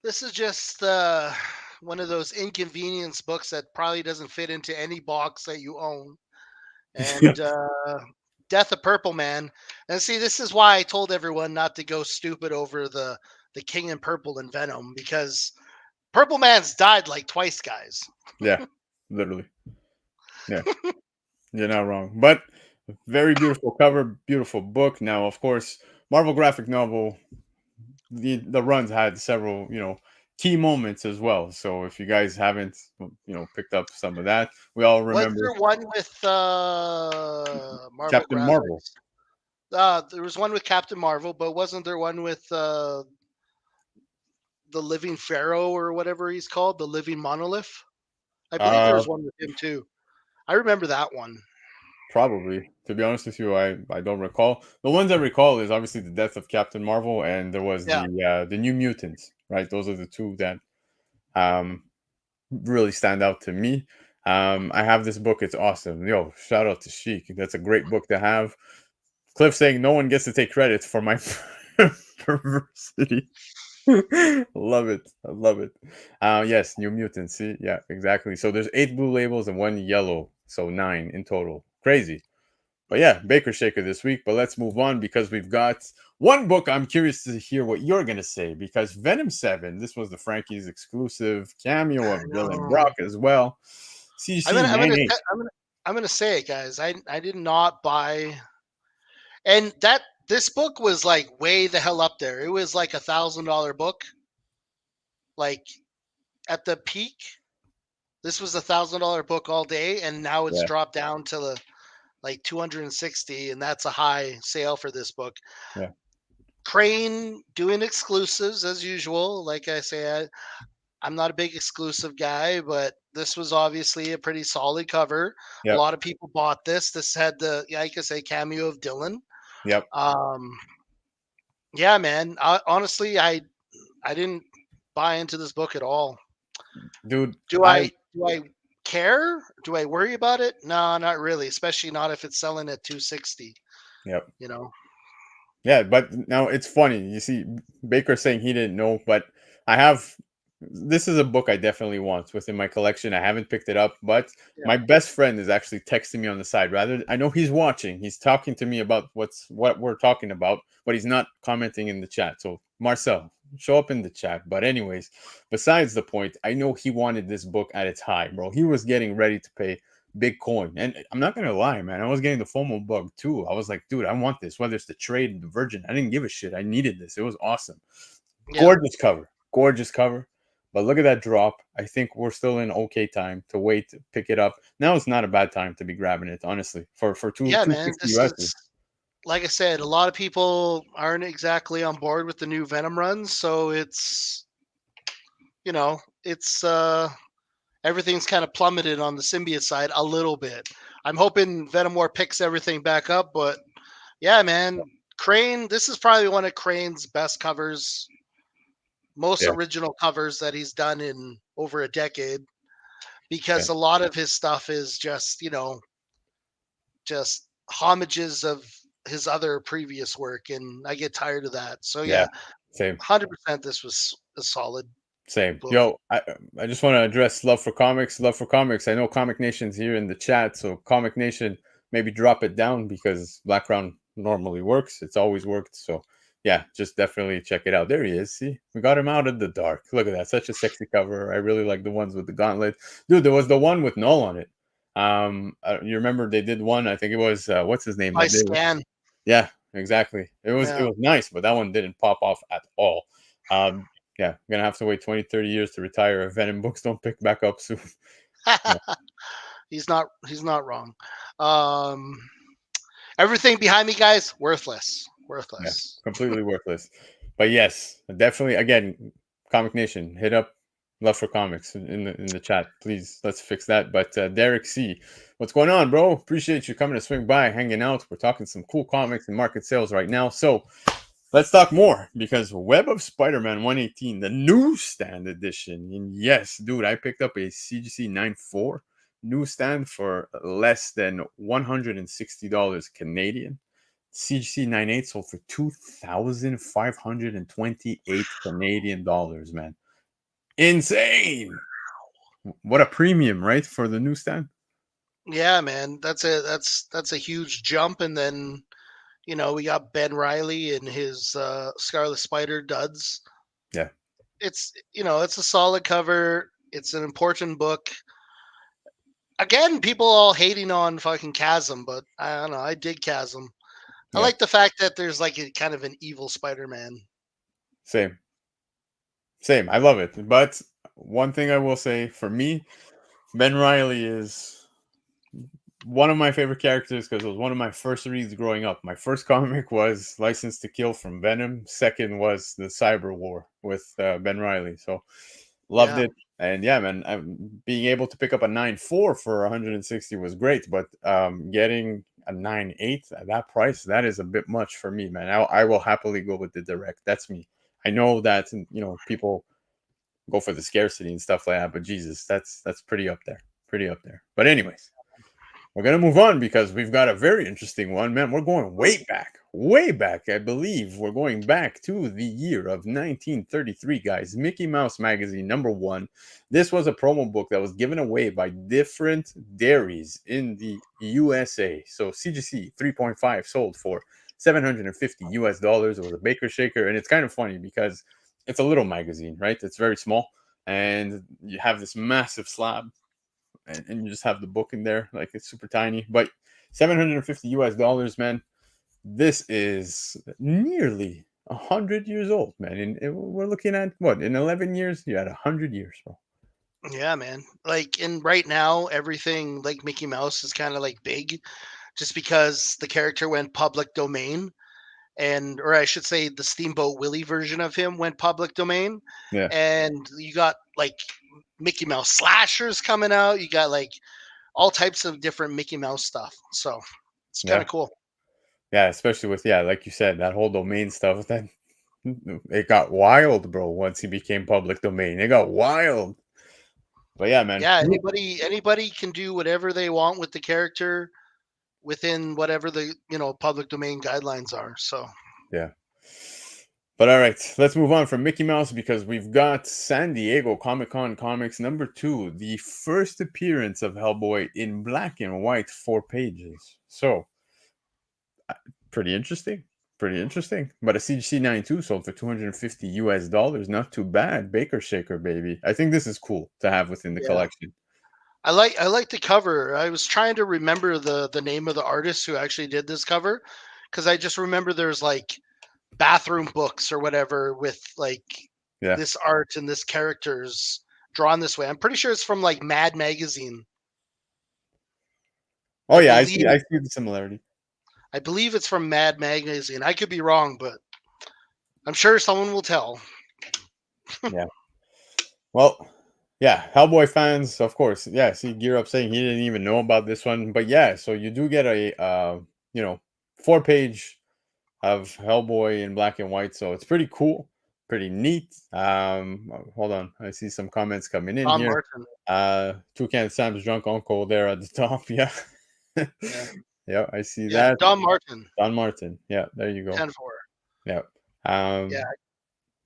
Speaker 2: this is just one of those inconvenience books that probably doesn't fit into any box that you own. And Death of Purple Man. And see, this is why I told everyone not to go stupid over the King in Purple and Venom because Purple Man's died like twice, guys.
Speaker 1: Yeah, literally. Yeah, you're not wrong. But very beautiful cover, beautiful book. Now, of course, Marvel graphic novel. The runs had several, key moments as well. So if you guys haven't, picked up some of that, we all
Speaker 2: Was
Speaker 1: remember
Speaker 2: there one with Marvel
Speaker 1: Captain Marvel.
Speaker 2: graphics? There was one with Captain Marvel, but wasn't there one with the Living Pharaoh or whatever he's called, the Living Monolith? I believe there
Speaker 1: Uh,
Speaker 2: was one with him too. I remember that one.
Speaker 1: Probably. To be honest with you, I don't recall. The ones I recall is obviously the death of Captain Marvel, and there was
Speaker 2: Yeah,
Speaker 1: the New Mutants. Right, those are the two that um really stand out to me. I have this book. It's awesome. Yo, shout out to Sheik. That's a great book to have. Cliff saying no one gets to take credit for my perversity. Love it. I love it. Yes, New Mutants. See, yeah, exactly. So there's 8 blue labels and 1 yellow, so 9 in total. Crazy. But yeah, Baker Shaker this week. But let's move on because we've got one book. I'm curious to hear what you're gonna say because Venom 7. This was the Frankie's exclusive cameo
Speaker 2: I
Speaker 1: of Dylan
Speaker 2: know.
Speaker 1: Brock as well.
Speaker 2: I'm
Speaker 1: CC
Speaker 2: gonna, I'm gonna,
Speaker 1: 98.
Speaker 2: I'm gonna, I'm gonna say it, guys. I did not buy, and that this book was like way the hell up there. It was like $1,000 book, like at the peak. This was $1,000 book all day, and now it's
Speaker 1: Yeah,
Speaker 2: dropped down to the like 260, and that's a high sale for this book.
Speaker 1: yeah,
Speaker 2: Crane doing exclusives as usual. Like I say, I'm not a big exclusive guy, but this was obviously a pretty solid cover. A
Speaker 1: yep,
Speaker 2: lot of people bought this. This had the, yeah, I could say, cameo of Dylan.
Speaker 1: yep.
Speaker 2: Um, yeah, man. Honestly, I didn't buy into this book at all.
Speaker 1: dude.
Speaker 2: Do
Speaker 1: I
Speaker 2: I care? Do I worry about it? No, not really. Especially not if it's selling at 260.
Speaker 1: Yep.
Speaker 2: You know.
Speaker 1: Yeah, but now it's funny. You see, Baker saying he didn't know, but I have. This is a book I definitely want within my collection. I haven't picked it up, but
Speaker 2: Yeah.
Speaker 1: my best friend is actually texting me on the side. Rather, I know he's watching. He's talking to me about what we're talking about, but he's not commenting in the chat. So Marcel, show up in the chat. But anyways, besides the point, I know he wanted this book at its high, bro. He was getting ready to pay big coin. And I'm not gonna lie, man, I was getting the FOMO bug too. I was like, dude, I want this, whether it's the trade, the Virgin. I didn't give a shit. I needed this. It was awesome.
Speaker 2: Yeah.
Speaker 1: Gorgeous cover. Gorgeous cover. But look at that drop. I think we're still in okay time to wait to pick it up. Now it's not a bad time to be grabbing it, honestly. For
Speaker 2: Yeah,
Speaker 1: two
Speaker 2: man.
Speaker 1: sixty
Speaker 2: This
Speaker 1: US.
Speaker 2: is like I said. A lot of people aren't exactly on board with the new Venom runs, so it's everything's kind of plummeted on the symbiote side a little bit. I'm hoping Venom War picks everything back up, but yeah, man, Crane. This is probably one of Crane's best covers, most
Speaker 1: Yeah,
Speaker 2: original covers that he's done in over a decade.
Speaker 1: yeah,
Speaker 2: Because a lot of his stuff is just homages of his other previous work, and I get tired of that. So
Speaker 1: yeah.
Speaker 2: yeah,
Speaker 1: Same.
Speaker 2: 100% this was a solid
Speaker 1: Same.
Speaker 2: book.
Speaker 1: Yo, I just want to address love for comics. Love for comics. I know Comic Nation's here in the chat, so Comic Nation, maybe drop it down because background normally works. It's always worked. So yeah, just definitely check it out. There he is. See, we got him out of the dark. Look at that. Such a sexy cover. I really like the ones with the gauntlet. Dude, there was the one with Null on it. You remember they did one, I think it was what's his name
Speaker 2: My
Speaker 1: that did it?
Speaker 2: scan.
Speaker 1: Yeah, exactly. It
Speaker 2: Yeah.
Speaker 1: was nice, but that one didn't pop off at all. Um, yeah, I'm gonna have to wait 20, 30 years to retire if Venom books don't pick back up soon. Yeah,
Speaker 2: He's not wrong. Um Everything behind me, guys, worthless.
Speaker 1: yeah,
Speaker 2: Worthless.
Speaker 1: completely worthless. But yes, definitely. Again, Comic Nation, hit up Love for Comics in the chat, please. Let's fix that. But Derek C, what's going on, bro? Appreciate you coming to swing by, hanging out. We're talking some cool comics and market sales right now. So let's talk more because Web of Spider-Man 118, the newsstand edition. And yes, dude, I picked up a CGC 94 newsstand for less than $160 Canadian. CGC 98 sold for 2,528 Canadian dollars, man. Insane. What a premium, right? For the newsstand.
Speaker 2: Yeah, man. That's a huge jump. And then, we got Ben Riley and his Scarlet Spider duds.
Speaker 1: Yeah.
Speaker 2: It's a solid cover. It's an important book. Again, people all hating on fucking Chasm, but I don't know. I dig Chasm. I
Speaker 1: Yeah.
Speaker 2: like the fact that there's like a kind of an evil Spider-Man.
Speaker 1: Same. Same. I love it. But one thing I will say for me, Ben Riley is one of my favorite characters because it was one of my first reads growing up. My first comic was License to Kill from Venom. Second was the Cyber War with Ben Riley. So loved
Speaker 2: Yeah.
Speaker 1: it. And yeah, man, being able to pick up a 9.4 for 160 was great, but getting a 9.8 at that price, that is a bit much for me, man. I will happily go with the direct. That's me. I know that people go for the scarcity and stuff like that, but Jesus, that's pretty up there, pretty up there. But anyways, we're gonna move on because we've got a very interesting one, man. We're going way back, way back. I believe we're going back to the year of 1933, guys. Mickey Mouse Magazine #1. This was a promo book that was given away by different dairies in the USA. So CGC 3.5 sold for $750 US. It was a Baker Shaker, and it's kind of funny because it's a little magazine, right? It's very small, and you have this massive slab and you just have the book in there, like it's super tiny. But $750 US, man. This is nearly 100 years old, man. And we're looking at what in 11 years? You had 100 years, bro.
Speaker 2: Yeah, man. Like, and right now, everything like Mickey Mouse is kind of like big, just because the character went public domain, or I should say, the Steamboat Willie version of him went public domain,
Speaker 1: Yeah,
Speaker 2: and you got like Mickey Mouse slashers coming out. You got like all types of different Mickey Mouse stuff. So it's kind
Speaker 1: yeah,
Speaker 2: of cool.
Speaker 1: yeah. Especially with like you said, that whole domain stuff. That it got wild, bro. Once he became public domain, it got wild. But yeah, man.
Speaker 2: Yeah, anybody can do whatever they want with the character within whatever the public domain guidelines are. So
Speaker 1: Yeah. But all right, let's move on from Mickey Mouse because we've got San Diego Comic Con Comics #2, the first appearance of Hellboy in black and white, 4 pages. So pretty interesting. Pretty interesting. But a CGC 92 sold for $250 US. Not too bad. Baker Shaker, baby. I think this is cool to have within the
Speaker 2: yeah,
Speaker 1: collection.
Speaker 2: I like the cover. I was trying to remember the name of the artist who actually did this cover, because I just remember there's like bathroom books or whatever with like
Speaker 1: Yeah.
Speaker 2: this art and this characters drawn this way. I'm pretty sure it's from like Mad Magazine.
Speaker 1: Oh
Speaker 2: I
Speaker 1: yeah, I see.
Speaker 2: believe
Speaker 1: I see the similarity.
Speaker 2: I believe it's from Mad Magazine. I could be wrong, but I'm sure someone will tell.
Speaker 1: Yeah. Well, yeah, Hellboy fans, of course. Yeah, see Gear Up saying he didn't even know about this one. But yeah, so you do get a 4 page of Hellboy in black and white. So it's pretty cool, pretty neat. Hold on. I see some comments coming in
Speaker 2: Tom
Speaker 1: here.
Speaker 2: Martin.
Speaker 1: Toucan Sam's drunk uncle there at the top. Yeah.
Speaker 2: Yeah.
Speaker 1: Yeah, I see
Speaker 2: Yeah.
Speaker 1: that.
Speaker 2: Don Martin.
Speaker 1: Don Martin. Yeah, there you go.
Speaker 2: 10-4.
Speaker 1: Yeah.
Speaker 2: Yeah.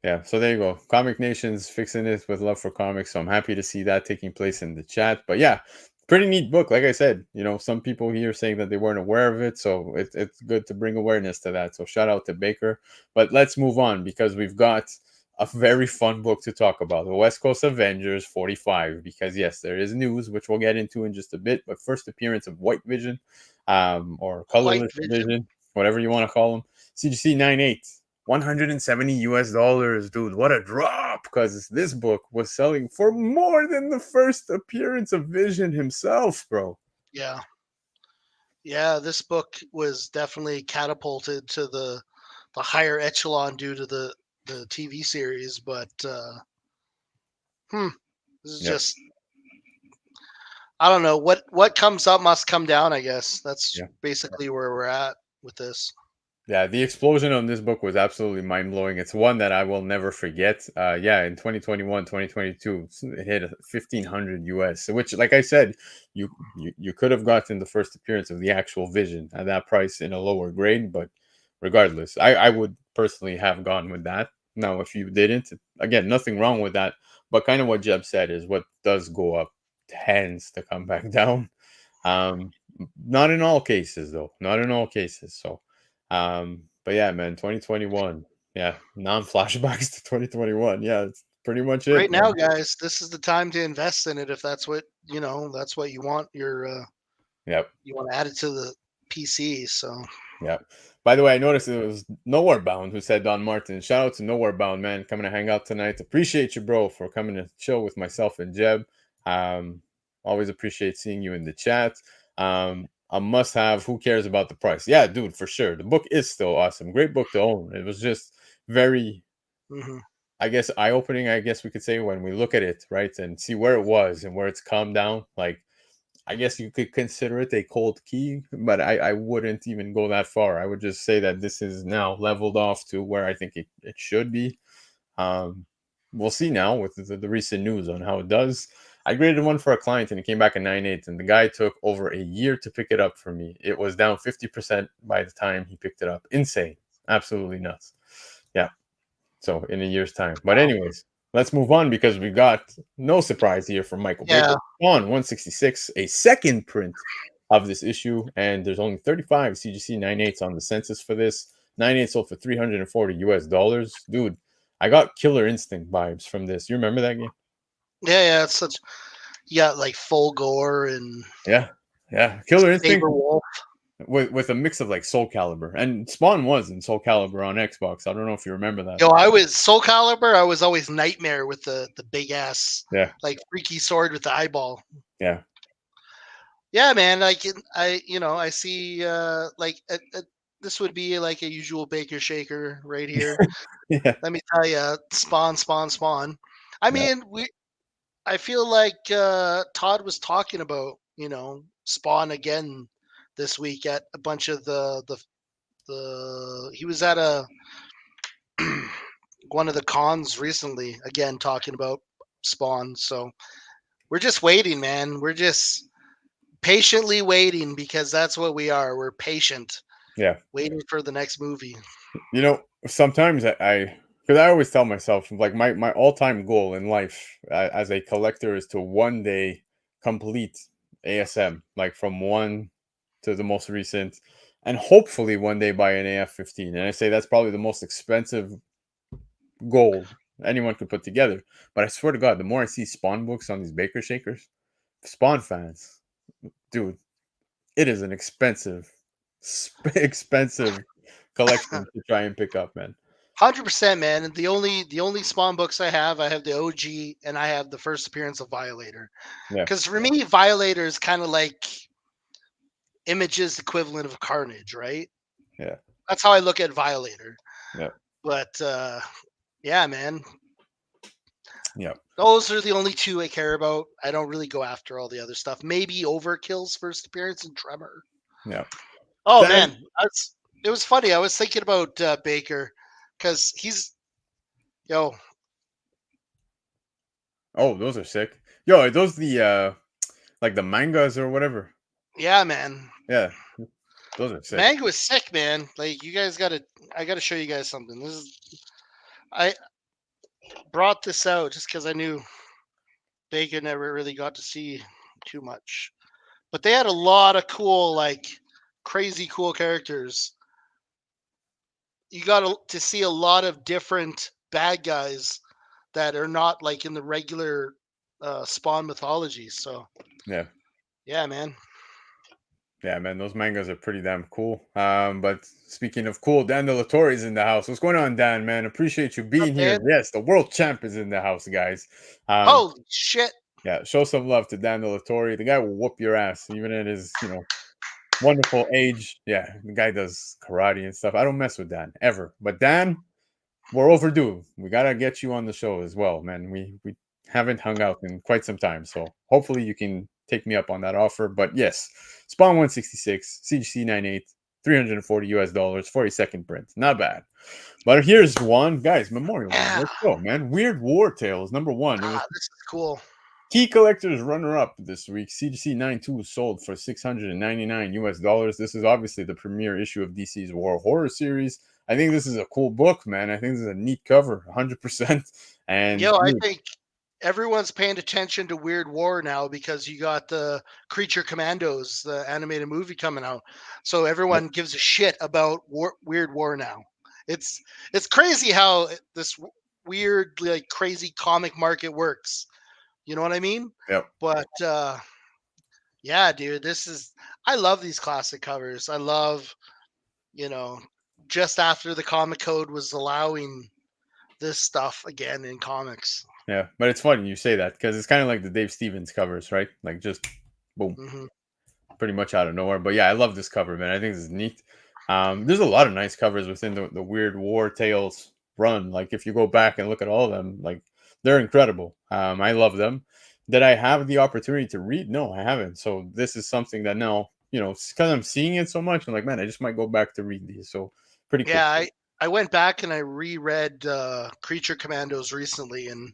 Speaker 1: Yeah, so there you go. Comic Nation's fixing it with love for comics, so I'm happy to see that taking place in the chat. But yeah, pretty neat book. Like I said, some people here saying that they weren't aware of it, so it's good to bring awareness to that. So shout out to Baker. But let's move on because we've got a very fun book to talk about, the West Coast Avengers 45. Because yes, there is news which we'll get into in just a bit. But first appearance of White Vision, or
Speaker 2: White
Speaker 1: Colorless
Speaker 2: Vision.
Speaker 1: Vision, whatever you want to call them. CGC 98. $170 dude. What a drop! Because this book was selling for more than the first appearance of Vision himself, bro.
Speaker 2: Yeah. Yeah, this book was definitely catapulted to the higher echelon due to the TV series, but this is
Speaker 1: Yep.
Speaker 2: just, I don't know, what comes up must come down, I guess. That's
Speaker 1: Yeah.
Speaker 2: basically where we're at with this.
Speaker 1: Yeah, the explosion on this book was absolutely mind blowing. It's one that I will never forget. Yeah, in 2021, 2022, it hit 1,500 US, which, like I said, you could have gotten the first appearance of the actual Vision at that price in a lower grade, but regardless, I would personally have gone with that. Now, if you didn't, again, nothing wrong with that, but kind of what Jeb said is what does go up tends to come back down. Um, Not in all cases, though. Not in all cases. So. But yeah, man, 2021. Yeah, non-flashbacks to 2021. Yeah, it's pretty much it,
Speaker 2: Right now,
Speaker 1: man.
Speaker 2: guys, this is the time to invest in it if that's what that's what you want
Speaker 1: Yep,
Speaker 2: you want to add it to the PC. So
Speaker 1: yep. By the way, I noticed it was Nowhere Bound who said Don Martin. Shout out to Nowhere Bound, man, coming to hang out tonight. Appreciate you, bro, for coming to chill with myself and Jeb. Um, Always appreciate seeing you in the chat. A must have. Who cares about the price? Yeah, dude, for sure. The book is still awesome. Great book to own. It was just very,
Speaker 2: mhm.
Speaker 1: I guess, eye opening, I guess we could say, when we look at it, right, and see where it was and where it's calmed down. Like, I guess you could consider it a cold key, but I wouldn't even go that far. I would just say that this is now leveled off to where I think it should be. Um, we'll see now with the recent news on how it does. I graded one for a client and it came back a 9.8, and the guy took over a year to pick it up for me. It was down 50% by the time he picked it up. Insane. Absolutely nuts. Yeah. So in a year's time. But
Speaker 2: Wow.
Speaker 1: anyways, let's move on because we got no surprise here from Michael
Speaker 2: Yeah.
Speaker 1: Baker on 166, a second print of this issue, and there's only 35 CGC 9.8s on the census for this. 9.8 sold for $340 US. Dude, I got Killer Instinct vibes from this. You remember that game?
Speaker 2: Yeah, it's such, like full gore and
Speaker 1: Yeah. Yeah. Killer Instinct
Speaker 2: Saber Wolf.
Speaker 1: with a mix of like Soul Calibur. And Spawn was in Soul Calibur on Xbox. I don't know if you remember that.
Speaker 2: Yo, I was Soul Calibur. I was always Nightmare with the big ass,
Speaker 1: Yeah.
Speaker 2: like freaky sword with the eyeball.
Speaker 1: Yeah.
Speaker 2: Yeah, man. I see. This would be like a usual Baker Shaker right here.
Speaker 1: Yeah.
Speaker 2: Let me tell you, Spawn, Spawn, Spawn. I
Speaker 1: Yeah.
Speaker 2: mean, I feel like Todd was talking about Spawn again this week at a bunch of the. He was at a one of the cons recently again talking about Spawn. So we're just waiting, man. We're just patiently waiting because that's what we are. We're patient,
Speaker 1: Yeah.
Speaker 2: waiting for the next movie.
Speaker 1: You know, sometimes because I always tell myself, like, my all-time goal in life as a collector is to one day complete ASM, like from one to the most recent, and hopefully one day buy an AF-15. And I say that's probably the most expensive goal anyone could put together. But I swear to God, the more I see Spawn books on these Baker Shakers, Spawn fans, dude, it is an expensive, expensive collection to try and pick up, man.
Speaker 2: 100%, man. And the only Spawn books I have the OG and I have the first appearance of Violator.
Speaker 1: Yeah,
Speaker 2: Because for me, Violator is kind of like Image's equivalent of Carnage, right?
Speaker 1: yeah,
Speaker 2: That's how I look at Violator.
Speaker 1: yeah,
Speaker 2: But yeah, man,
Speaker 1: yeah,
Speaker 2: those are the only two I care about. I don't really go after all the other stuff. Maybe Overkill's first appearance in Tremor.
Speaker 1: yeah.
Speaker 2: Oh
Speaker 1: Then,
Speaker 2: man, it was funny. I was thinking about Baker because he's yo,
Speaker 1: oh, those are sick. Yo, are those the like the mangas or whatever?
Speaker 2: yeah, man.
Speaker 1: Yeah, those are sick.
Speaker 2: Manga was sick, man. Like you guys got to, I got to show you guys something. This is I brought this out just because I knew Baker never really got to see too much, but they had a lot of cool, like crazy cool characters. You got to see a lot of different bad guys that are not like in the regular Spawn mythology. So
Speaker 1: Yeah,
Speaker 2: yeah, man.
Speaker 1: yeah, man, those mangas are pretty damn cool. But speaking of cool, Dan De La Torre is in the house. What's going on, Dan? Man, appreciate you
Speaker 2: Up,
Speaker 1: being here.
Speaker 2: Dan.
Speaker 1: Yes, the world champ is in the house, guys. Um,
Speaker 2: Holy shit.
Speaker 1: yeah, show some love to Dan De La Torre. The guy will whoop your ass, even at his, wonderful age. Yeah, the guy does karate and stuff. I don't mess with Dan ever, but Dan, we're overdue. We gotta get you on the show as well, man. We haven't hung out in quite some time, so hopefully you can take me up on that offer. But yes, Spawn 166, CGC 98, $340 for a second print. Not bad. But here's one, guys. Memorial Day.
Speaker 2: Yeah.
Speaker 1: Let's go, man. Weird War Tales number one. It was
Speaker 2: This is cool.
Speaker 1: Key Collector's runner-up this week. CGC 92 sold for $699. This is obviously the premiere issue of DC's War Horror series. I think this is a cool book, man. I think this is a neat cover, 100%. And
Speaker 2: Yo, I
Speaker 1: dude,
Speaker 2: think everyone's paying attention to Weird War now because you got the Creature Commandos, the animated movie coming out. So
Speaker 1: yep,
Speaker 2: everyone gives a shit about Weird War now. It's it's crazy how this weird like crazy comic market works. You know what I mean?
Speaker 1: yep,
Speaker 2: But yeah, dude, I love these classic covers. I love, you know, just after the comic code was allowing this stuff again in comics.
Speaker 1: yeah. But it's funny you say that because it's kind of like the Dave Stevens covers, right? Like just boom,
Speaker 2: Hmm.
Speaker 1: pretty much out of nowhere. But yeah, I love this cover, man. I think this is neat. There's a lot of nice covers within the Weird War Tales run. Like if you go back and look at all of them, like they're incredible. I love them. Did I have the opportunity to read? No, I haven't. So this is something that now, because I'm seeing it so much, I'm like, man, I just might go back to read these. So pretty cool.
Speaker 2: Yeah, I went back and I reread Creature Commandos recently, and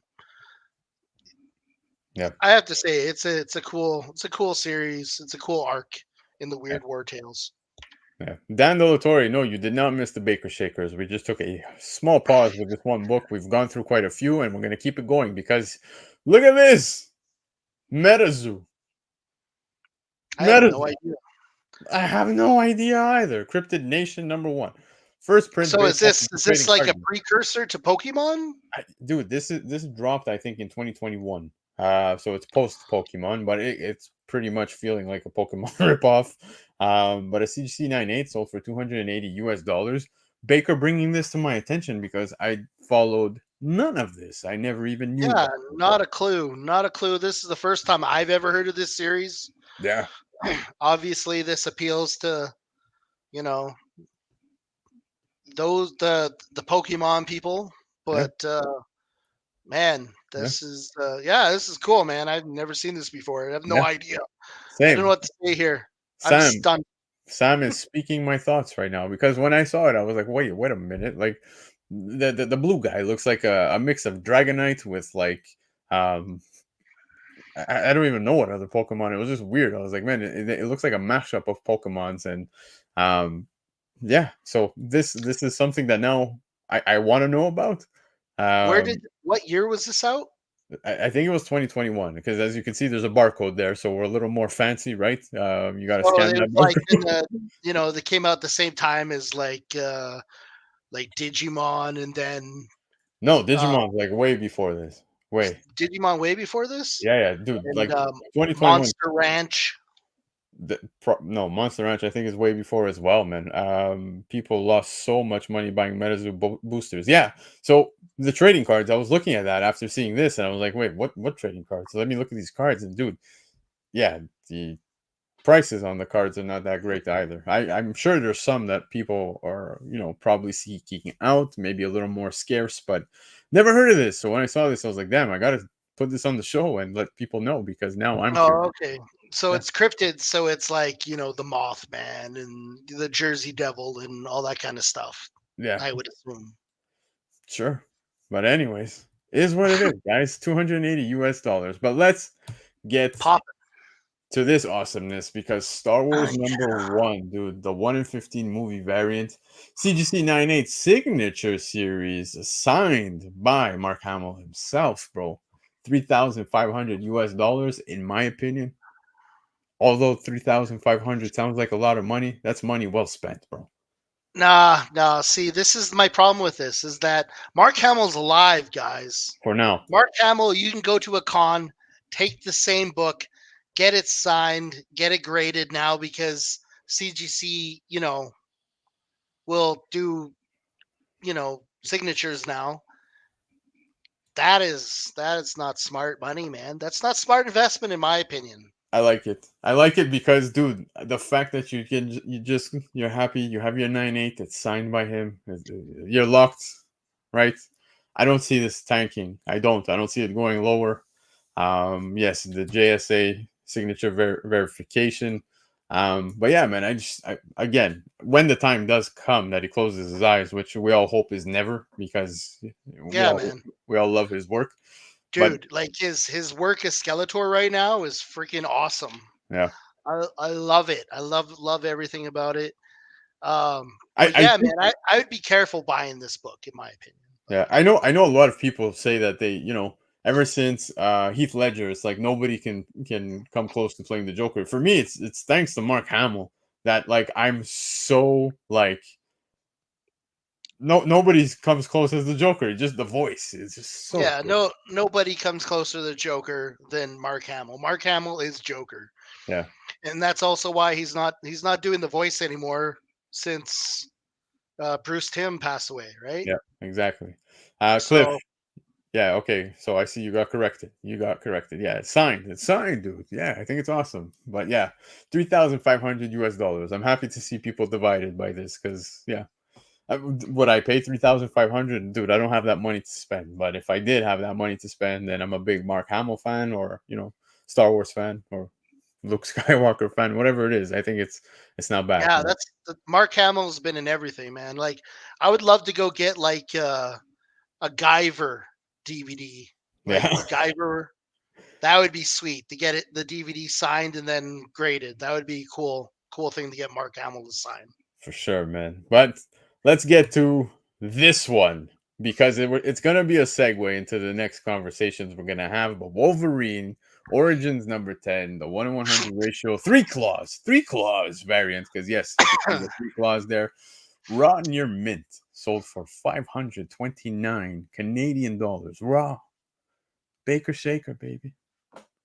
Speaker 1: Yeah.
Speaker 2: I have to say it's a cool series. It's a cool arc in the
Speaker 1: Yeah.
Speaker 2: Weird War Tales.
Speaker 1: Yeah. Dan De La Torre, no, you did not miss the Baker Shakers. We just took a small pause with this one book. We've gone through quite a few, and we're going to keep it going because look at this. MetaZoo.
Speaker 2: I have
Speaker 1: MetaZoo.
Speaker 2: no idea.
Speaker 1: I have no idea either. Cryptid Nation number one. First print
Speaker 2: So
Speaker 1: based
Speaker 2: is
Speaker 1: off
Speaker 2: this
Speaker 1: of the
Speaker 2: is this
Speaker 1: trading
Speaker 2: like
Speaker 1: card
Speaker 2: a
Speaker 1: game.
Speaker 2: precursor to Pokemon?
Speaker 1: Dude, this dropped I think in 2021. So it's post Pokemon, but it's pretty much feeling like a Pokemon ripoff. But a CGC 98 sold for $280. Baker bringing this to my attention because I followed none of this. I never even knew
Speaker 2: Yeah,
Speaker 1: about it before.
Speaker 2: not a clue. Not a clue. This is the first time I've ever heard of this series.
Speaker 1: Yeah,
Speaker 2: Obviously, this appeals to, you know, the Pokemon people,
Speaker 1: yeah,
Speaker 2: but man,
Speaker 1: yeah,
Speaker 2: this is cool, man. I've never seen this before. I have no
Speaker 1: yeah.
Speaker 2: idea. I don't know
Speaker 1: Same.
Speaker 2: what to say here. I'm
Speaker 1: Sam.
Speaker 2: stunned.
Speaker 1: Sam is speaking my thoughts right now because when I saw it, I was like, wait a minute. Like the blue guy looks like a mix of Dragonite with like um I don't even know what other Pokemon. It was just weird. I was like, man, it looks like a mashup of Pokemons, and um, yeah. So this is something that now I want to know about. Um,
Speaker 2: What year was this out?
Speaker 1: I think it was 2021 because as you can see, there's a barcode there, so we're a little more fancy, right? You got to
Speaker 2: So
Speaker 1: scan
Speaker 2: it
Speaker 1: that
Speaker 2: was like in
Speaker 1: barcode.
Speaker 2: the, they came out the same time as like Digimon, and then
Speaker 1: No,
Speaker 2: uh,
Speaker 1: Digimon's like way before this. Way,
Speaker 2: Digimon way before this,
Speaker 1: yeah, yeah, dude.
Speaker 2: and
Speaker 1: Like 2021.
Speaker 2: Monster Ranch.
Speaker 1: No, Monster Ranch, I think, is way before as well, man. People lost so much money buying MetaZoo boosters. Yeah. So the trading cards, I was looking at that after seeing this, and I was like, wait, what trading cards? So let me look at these cards, and dude, yeah, the prices on the cards are not that great either. I'm sure there's some that people are, probably seeking out, maybe a little more scarce, but never heard of this. So when I saw this, I was like, damn, I gotta put this on the show and let people know because now I'm
Speaker 2: Oh,
Speaker 1: curious.
Speaker 2: okay. So
Speaker 1: Yeah.
Speaker 2: it's cryptid. So it's like, the Mothman and the Jersey Devil and all that kind of stuff,
Speaker 1: Yeah.
Speaker 2: I would assume.
Speaker 1: Sure. But anyways, is what it is, guys. 280 US dollars. But let's get
Speaker 2: Pop.
Speaker 1: to this awesomeness because Star
Speaker 2: Yeah.
Speaker 1: Wars number one, dude, the 1 in 15 movie variant, CGC 98 signature series signed by Mark Hamill himself, bro. 3,500 US dollars, in my opinion. Although 3,500 sounds like a lot of money, that's money well spent, bro.
Speaker 2: Nah, nah. See, this is my problem with this is that Mark Hamill's alive, guys.
Speaker 1: For now.
Speaker 2: Mark Hamill, you can go to a con, take the same book, get it signed, get it graded now because CGC, will do, signatures now. That is not smart money, man. That's not smart investment in my opinion.
Speaker 1: I like it. I like it because, dude, the fact that you're happy, you have your 9.8 that's signed by him, you're locked, right? I don't see this tanking. I don't see it going lower. Yes, the JSA signature verification. But yeah, man, again, when the time does come that he closes his eyes, which we all hope is never, because we
Speaker 2: Yeah,
Speaker 1: all
Speaker 2: man.
Speaker 1: we all love his work. But
Speaker 2: Dude, like his work as Skeletor right now is freaking awesome.
Speaker 1: yeah,
Speaker 2: I love it. I love everything about it. But
Speaker 1: I
Speaker 2: yeah,
Speaker 1: think.
Speaker 2: man, I would be careful buying this book, in my opinion.
Speaker 1: Yeah,
Speaker 2: Like,
Speaker 1: I know a lot of people say that they, ever since Heath Ledger, it's like nobody can come close to playing the Joker. For me, it's thanks to Mark Hamill that like I'm so like nobody comes close as the Joker. Just the voice is just so
Speaker 2: yeah,
Speaker 1: good.
Speaker 2: nobody comes closer to the Joker than Mark Hamill. Mark Hamill is Joker,
Speaker 1: Yeah,
Speaker 2: and that's also why he's not doing the voice anymore since Bruce Timm passed away, right?
Speaker 1: yeah, exactly. Cliff,
Speaker 2: So
Speaker 1: yeah, okay. So I see you got corrected. You got corrected. Yeah, it's signed. It's signed, dude. Yeah, I think it's awesome. But yeah, 3,500 US dollars. I'm happy to see people divided by this because yeah. Would I pay 3,500? Dude, I don't have that money to spend. But if I did have that money to spend, then I'm a big Mark Hamill fan, or Star Wars fan, or Luke Skywalker fan, whatever it is. I think it's not bad.
Speaker 2: yeah,
Speaker 1: Right?
Speaker 2: Mark Hamill's been in everything, man. Like, I would love to go get like a Guyver DVD, like
Speaker 1: Yeah,
Speaker 2: Guyver. That would be sweet to get the DVD signed and then graded. That would be cool thing to get Mark Hamill to sign.
Speaker 1: for sure, man. But let's get to this one because it's gonna be a segue into the next conversations we're gonna have. But Wolverine Origins number 10, the 1 in 100 ratio, three claws variant. Because yes, you can see the three claws there. Raw near mint sold for 529 Canadian dollars. Raw Baker Shaker, baby.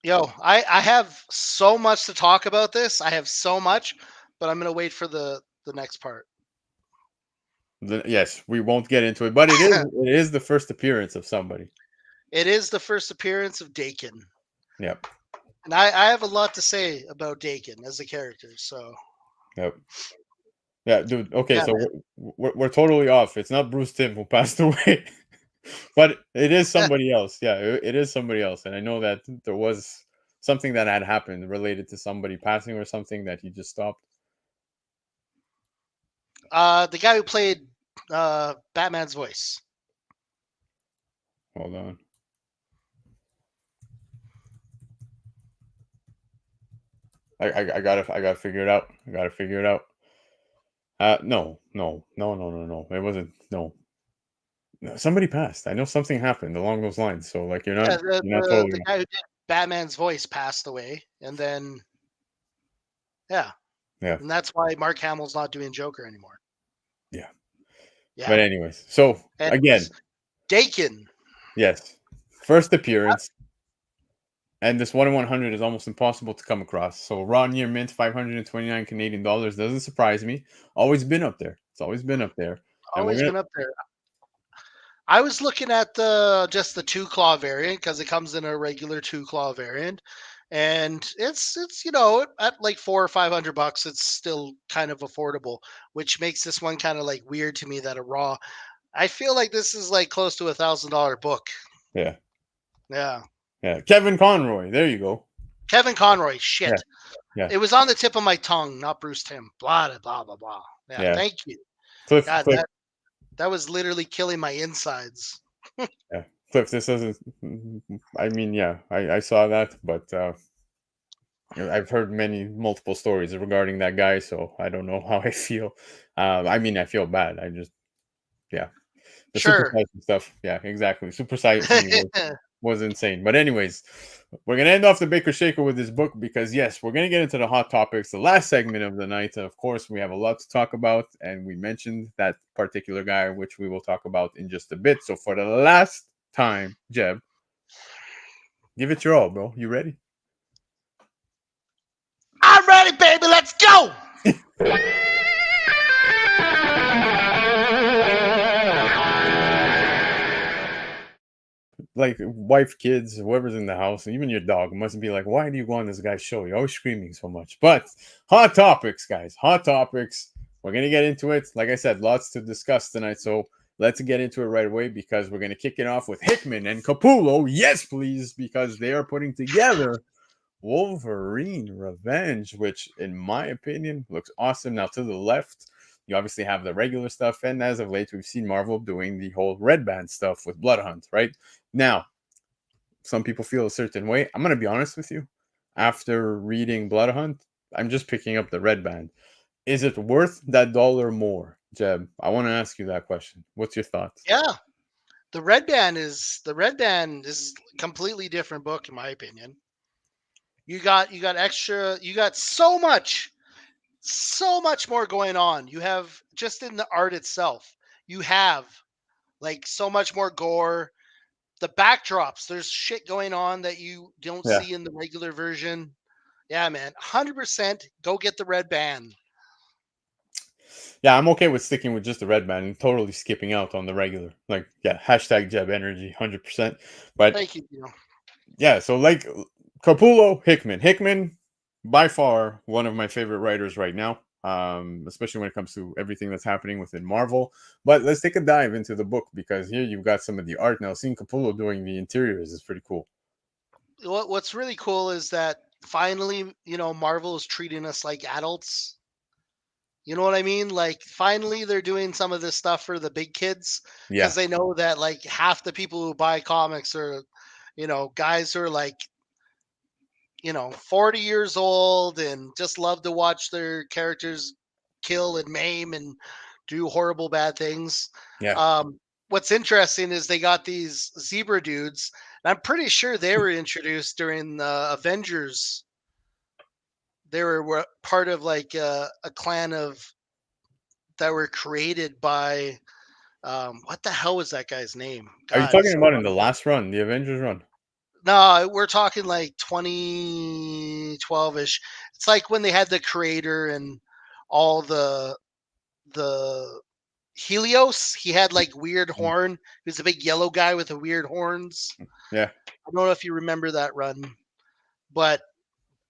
Speaker 2: Yo, I have so much to talk about this. I have so much, but I'm gonna wait for the next part.
Speaker 1: Yes, we won't get into it, but it is the first appearance of somebody.
Speaker 2: It is the first appearance of Dakin,
Speaker 1: Yep.
Speaker 2: and I have a lot to say about Dakin as a character. So
Speaker 1: Yep. Yeah, dude. Okay,
Speaker 2: yeah,
Speaker 1: so
Speaker 2: man.
Speaker 1: we're totally off. It's not Bruce Timm who passed away, but it is somebody else. Yeah, it is somebody else, and I know that there was something that had happened related to somebody passing or something that he just stopped.
Speaker 2: The guy who played Batman's voice.
Speaker 1: Hold on. I gotta figure it out. I gotta figure it out. No. It wasn't. No, no, somebody passed. I know something happened along those lines. So like,
Speaker 2: Yeah,
Speaker 1: you're not totally
Speaker 2: the
Speaker 1: wrong.
Speaker 2: guy who did Batman's voice passed away, and then yeah,
Speaker 1: Yeah,
Speaker 2: and that's why Mark Hamill's not doing Joker anymore.
Speaker 1: yeah.
Speaker 2: Yeah,
Speaker 1: But anyways, so
Speaker 2: and it
Speaker 1: again,
Speaker 2: was Dakin.
Speaker 1: yes, first appearance, and this 1 in 100 is almost impossible to come across. So raw near mint, 529 Canadian dollars doesn't surprise me. Always been up there. It's always been up there, and we're
Speaker 2: Always
Speaker 1: gonna.
Speaker 2: been up there. I was looking at the just the 2 claw variant because it comes in a regular 2 claw variant, and it's at like $400 or $500, it's still kind of affordable, which makes this one kind of like weird to me that a raw. I feel like this is like close to $1,000 book.
Speaker 1: Yeah,
Speaker 2: Yeah,
Speaker 1: yeah. Kevin Conroy. There you go.
Speaker 2: Kevin Conroy.
Speaker 1: Yeah,
Speaker 2: Shit,
Speaker 1: yeah,
Speaker 2: it was on the tip of my tongue, not Bruce Tim. Blah blah blah blah. Yeah,
Speaker 1: yeah.
Speaker 2: thank you.
Speaker 1: Cliff,
Speaker 2: God,
Speaker 1: Cliff.
Speaker 2: that was literally killing my insides.
Speaker 1: Yeah, Cliff. This doesn't. I mean, yeah, I saw that, but I've heard multiple stories regarding that guy, so I don't know how I feel. I mean, I feel bad. I just, yeah, the super
Speaker 2: Sure.
Speaker 1: size stuff. Yeah, exactly. Super size me was insane. But anyways, we're gonna end off the Baker Shaker with this book because yes, we're gonna get into the hot topics, the last segment of the night. Of course, we have a lot to talk about, and we mentioned that particular guy, which we will talk about in just a bit. So for the last time, Jeb, give it your all, bro. You ready?
Speaker 2: I'm ready, baby. Let's go.
Speaker 1: Like wife, kids, whoever's in the house, and even your dog must be like, why do you go on this guy's show? You're always screaming so much. But hot topics, guys, hot topics. We're gonna get into it. Like I said, lots to discuss tonight. So let's get into it right away because we're gonna kick it off with Hickman and Capullo. Yes, please, because they are putting together Wolverine Revenge, which in my opinion looks awesome. Now to the left, you obviously have the regular stuff, and as of late, we've seen Marvel doing the whole red band stuff with Blood Hunt, right? Now, some people feel a certain way. I'm gonna be honest with you. After reading Blood Hunt, I'm just picking up the red band. Is it worth that dollar more, Jeb? I want to ask you that question. What's your thoughts?
Speaker 2: Yeah, the red band is completely different book in my opinion. You got extra. You got so much more going on. You have just in the art itself. You have like so much more gore. The backdrops. There's shit going on that you don't
Speaker 1: Yeah.
Speaker 2: see in the regular version. Yeah, man, 100%. Go get the red band.
Speaker 1: Yeah, I'm okay with sticking with just the red band and totally skipping out on the regular. Like, yeah, hashtag Jeb Energy, 100%. But
Speaker 2: Thank you.
Speaker 1: yeah, so like Capullo, Hickman, by far one of my favorite writers right now, especially when it comes to everything that's happening within Marvel. But let's take a dive into the book because here you've got some of the art. Now, seeing Capullo doing the interiors is pretty cool.
Speaker 2: What's really cool is that finally, Marvel is treating us like adults. You know what I mean? Like finally they're doing some of this stuff for the big kids because
Speaker 1: Yeah,
Speaker 2: they know that like half the people who buy comics are, guys who are like, 40 years old and just love to watch their characters kill and maim and do horrible bad things.
Speaker 1: yeah.
Speaker 2: What's interesting is they got these zebra dudes. And I'm pretty sure they were introduced during the Avengers. They were part of like a clan of that were created by what the hell was that guy's name?
Speaker 1: Are you
Speaker 2: God,
Speaker 1: talking
Speaker 2: it's
Speaker 1: about in the last run, the Avengers run?
Speaker 2: no, we're talking like 2012ish. It's like when they had the creator and all the Helios. He had like weird
Speaker 1: Mm,
Speaker 2: horn. He was a big yellow guy with the weird horns.
Speaker 1: yeah,
Speaker 2: I don't know if you remember that run, but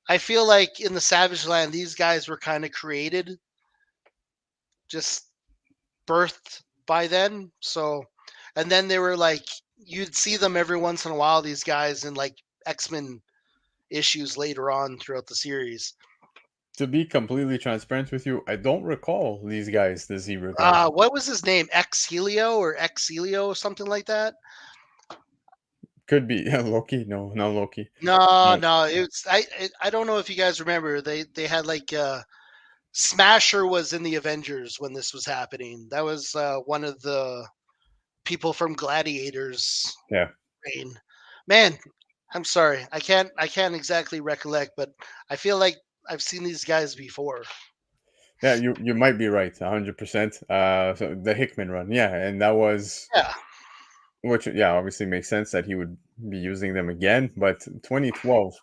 Speaker 2: I feel like in the Savage Land, these guys were kind of created, just birthed by then. So, and then they were like, you'd see them every once in a while, these guys in like X-Men issues later on throughout the series.
Speaker 1: to be completely transparent with you, I don't recall these guys, the zebra guys.
Speaker 2: What was his name? Ex Helio or Ex Helio or something like that.
Speaker 1: Could be. Loki. No, not Loki.
Speaker 2: No,
Speaker 1: No.
Speaker 2: no, I don't know if you guys remember. They had like Smasher was in the Avengers when this was happening. That was one of the people from Gladiators
Speaker 1: Yeah.
Speaker 2: reign. Man, I'm sorry. I can't exactly recollect, but I feel like I've seen these guys before.
Speaker 1: Yeah, you might be right, 100%. So the Hickman run, yeah, and that was
Speaker 2: Yeah.
Speaker 1: which, yeah, obviously makes sense that he would be using them again. But 2012,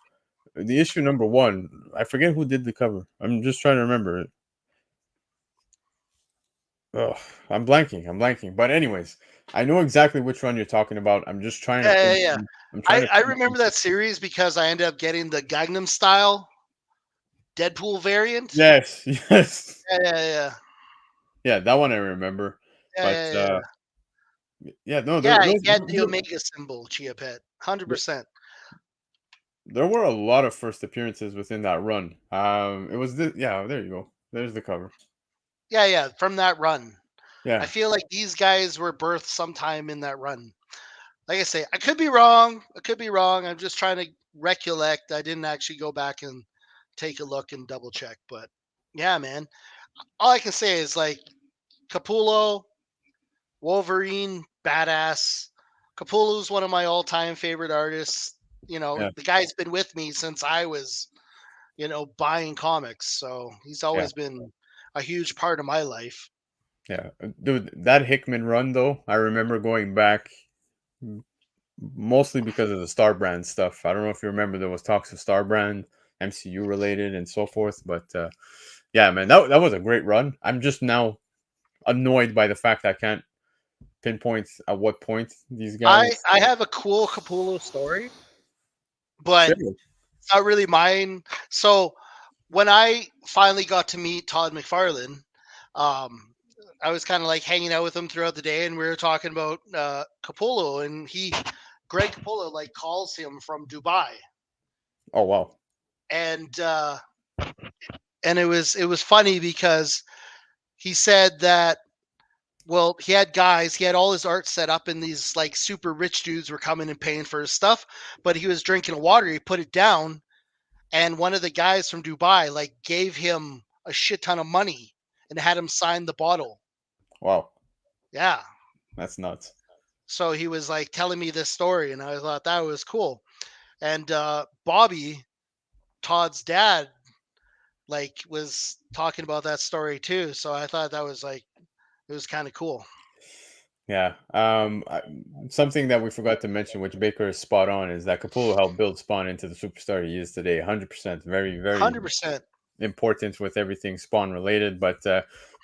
Speaker 1: the issue number one, I forget who did the cover. I'm just trying to remember it. Ugh, I'm blanking. But anyways, I know exactly which run you're talking about. I'm just trying to
Speaker 2: Yeah, yeah,
Speaker 1: think.
Speaker 2: yeah.
Speaker 1: I'm trying
Speaker 2: I,
Speaker 1: to
Speaker 2: I
Speaker 1: pinpoint
Speaker 2: remember that
Speaker 1: it.
Speaker 2: series because I ended up getting the Gangnam Style Deadpool variant.
Speaker 1: Yes, yes,
Speaker 2: Yeah, yeah, yeah.
Speaker 1: yeah, that one I remember.
Speaker 2: Yeah,
Speaker 1: But
Speaker 2: yeah, yeah.
Speaker 1: yeah, no,
Speaker 2: Yeah,
Speaker 1: those,
Speaker 2: he had the Omega symbol, Chia Pet. 100%.
Speaker 1: there were a lot of first appearances within that run. It was this, yeah. There you go. There's the cover.
Speaker 2: Yeah, yeah, from that run. I
Speaker 1: Yeah,
Speaker 2: feel like these guys were birthed sometime in that run. Like I say, I could be wrong. I could be wrong. I'm just trying to recollect. I didn't actually go back and take a look and double check. But yeah, man. All I can say is like Capullo, Wolverine, badass. Capullo's one of my all-time favorite artists. You know,
Speaker 1: yeah,
Speaker 2: the guy's been with me since I was, buying comics. So he's
Speaker 1: yeah,
Speaker 2: always been a huge part of my life.
Speaker 1: yeah. Dude, that Hickman run though, I remember going back mostly because of the Star Brand stuff. I don't know if you remember there was talks of Star Brand, MCU related, and so forth. But yeah, man, that was a great run. I'm just now annoyed by the fact I can't pinpoint at what point these
Speaker 2: I
Speaker 1: guys.
Speaker 2: I have a cool Capullo story, but
Speaker 1: Sure.
Speaker 2: it's not really mine. So when I finally got to meet Todd McFarlane, um, I was kind of like hanging out with him throughout the day, and we were talking about Capullo, and Greg Capullo, like calls him from Dubai,
Speaker 1: Oh wow.
Speaker 2: and it was funny because he said that he had all his art set up, and these like super rich dudes were coming and paying for his stuff, but he was drinking water. He put it down, and one of the guys from Dubai like gave him a shit ton of money and had him sign the bottle.
Speaker 1: Wow.
Speaker 2: Yeah.
Speaker 1: That's nuts.
Speaker 2: So he was like telling me this story, and I thought that was cool. And Bobby, Todd's dad, like was talking about that story too. So I thought that was like it was kind of cool.
Speaker 1: Yeah. Something that we forgot to mention, which Baker is spot on, is that Capullo helped build Spawn into the superstar he is today. 100%. Very, very
Speaker 2: 100%.
Speaker 1: important with everything Spawn related. But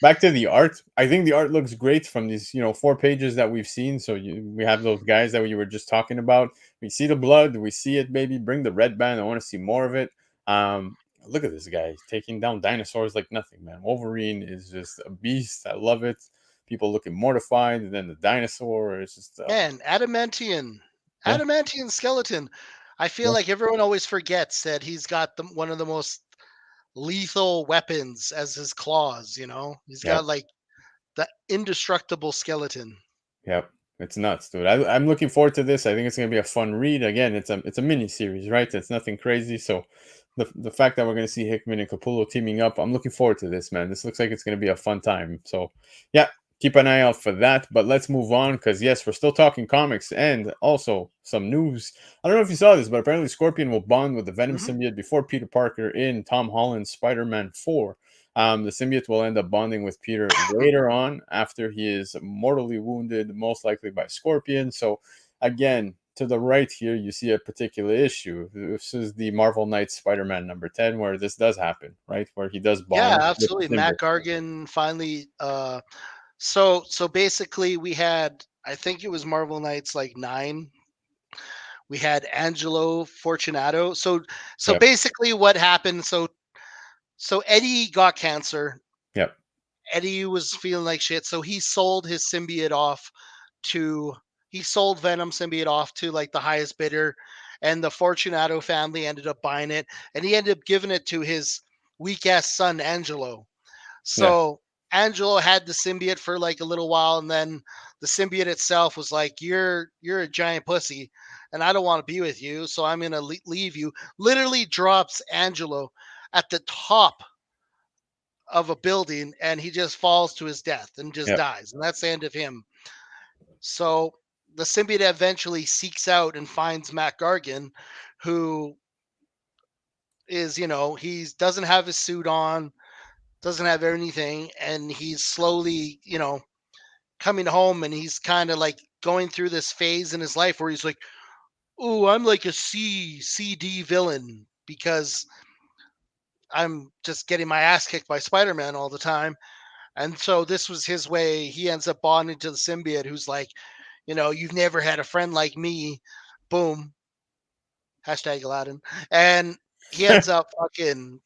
Speaker 1: back to the art, I think the art looks great from these, 4 pages that we've seen. So we have those guys that you were just talking about. We see the blood, we see it, baby. Bring the red band. I want to see more of it. Look at this guy taking down dinosaurs like nothing, man. Wolverine is just a beast. I love it. People looking mortified, and then the dinosaur is just,
Speaker 2: Man,
Speaker 1: yeah,
Speaker 2: adamantium skeleton. I feel
Speaker 1: yeah,
Speaker 2: like everyone always forgets that he's got one of the most lethal weapons as his claws. He's
Speaker 1: yeah.
Speaker 2: got like the indestructible skeleton.
Speaker 1: Yep. It's nuts, dude. I'm looking forward to this. I think it's gonna be a fun read. Again, it's a mini series, right? It's nothing crazy. So the fact that we're gonna see Hickman and Capullo teaming up, I'm looking forward to this, man. This looks like it's gonna be a fun time. So yeah, keep an eye out for that. But let's move on because yes, we're still talking comics and also some news. I don't know if you saw this, but apparently Scorpion will bond with the Venom
Speaker 2: Hmm.
Speaker 1: symbiote before Peter Parker in Tom Holland's Spider-Man 4. The symbiote will end up bonding with Peter later on after he is mortally wounded, most likely by Scorpion. So, again, to the right here, you see a particular issue. This is the Marvel Knights Spider Man number 10, where this does happen, right? Where he does
Speaker 2: Yeah,
Speaker 1: bond with
Speaker 2: absolutely.
Speaker 1: the symbiote.
Speaker 2: Matt Gargan finally. So basically, we had I think it was Marvel Knights like 9. We had Angelo Fortunato. So
Speaker 1: Yeah,
Speaker 2: basically, what happened? So Eddie got cancer.
Speaker 1: yeah,
Speaker 2: Eddie was feeling like shit, so he sold his symbiote off to he sold Venom symbiote off to like the highest bidder, and the Fortunato family ended up buying it, and he ended up giving it to his weak ass son Angelo.
Speaker 1: yeah,
Speaker 2: So Angelo had the symbiote for like a little while, and then the symbiote itself was like, "You're a giant pussy, and I don't want to be with you, so I'm gonna leave you." Literally drops Angelo at the top of a building, and he just falls to his death and just
Speaker 1: Yeah.
Speaker 2: dies, and that's the end of him. So the symbiote eventually seeks out and finds Matt Gargan, who is, he doesn't have his suit on, doesn't have anything, and he's slowly, coming home, and he's kind of like going through this phase in his life where he's like, "Ooh, I'm like a CD villain because I'm just getting my ass kicked by Spider-Man all the time." And so this was his way. He ends up bonding to the symbiote, who's like, "You've never had a friend like me." Boom. Hashtag Aladdin. And he ends up fucking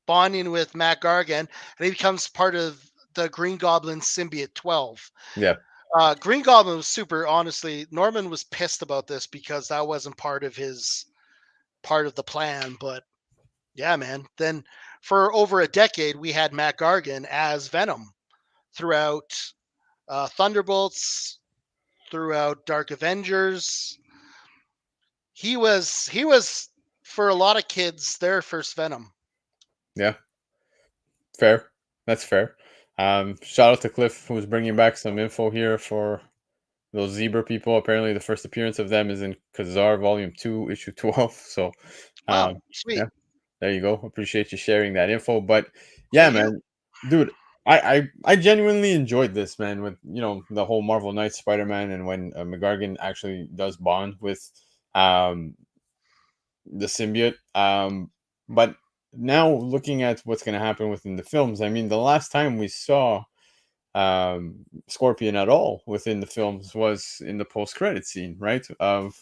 Speaker 2: bonding with Matt Gargan, and he becomes part of the Green Goblin symbiote 12.
Speaker 1: Yeah.
Speaker 2: Green Goblin was super. Honestly, Norman was pissed about this because that wasn't part of the plan. But yeah, man. Then for over a decade, we had Matt Gargan as Venom throughout Thunderbolts, throughout Dark Avengers. He was for a lot of kids their first Venom.
Speaker 1: Yeah. Fair. That's fair. Shout out to Cliff, who's bringing back some info here for those zebra people. Apparently, the first appearance of them is in Kazar Volume 2, Issue 12. So,
Speaker 2: Oh,
Speaker 1: um,
Speaker 2: sweet.
Speaker 1: yeah, there you go. Appreciate you sharing that info. But yeah,
Speaker 2: Thank you.
Speaker 1: man, dude, I genuinely enjoyed this, man, with the whole Marvel Knights Spider-Man, and when McGargan actually does bond with um the symbiote. But now looking at what's going to happen within the films, I mean, the last time we saw Scorpion at all within the films was in the post-credit scene, right? Of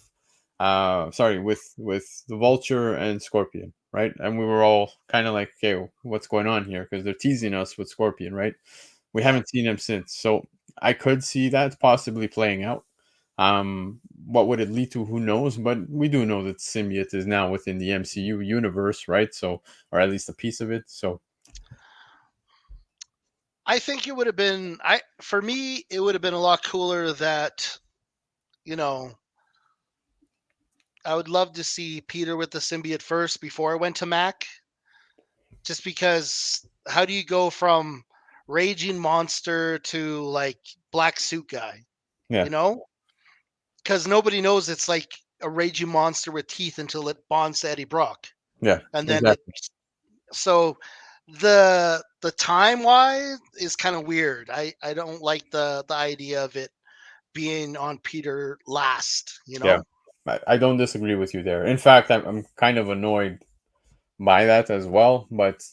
Speaker 1: sorry, with the Vulture and Scorpion, right? And we were all kind of like, okay, what's going on here? Because they're teasing us with Scorpion, right? We
Speaker 2: Yeah.
Speaker 1: haven't seen him since, so I could see that possibly playing out. What would it lead to? Who knows? But we do know that symbiote is now within the MCU universe, right? So, or at least a piece of it. So,
Speaker 2: I think it would have been I for me it would have been a lot cooler that, you know, I would love to see Peter with the symbiote first before I went to Mac, just because how do you go from raging monster to like black suit guy,
Speaker 1: yeah,
Speaker 2: you know? Cuz nobody knows it's like a raging monster with teeth until it bonds to Eddie Brock.
Speaker 1: yeah,
Speaker 2: And then it
Speaker 1: exactly.
Speaker 2: so the time wise is kind of weird. I don't like the idea of it being on Peter last, you
Speaker 1: Yeah,
Speaker 2: know?
Speaker 1: I don't disagree with you there. In fact, I'm kind of annoyed by that as well. But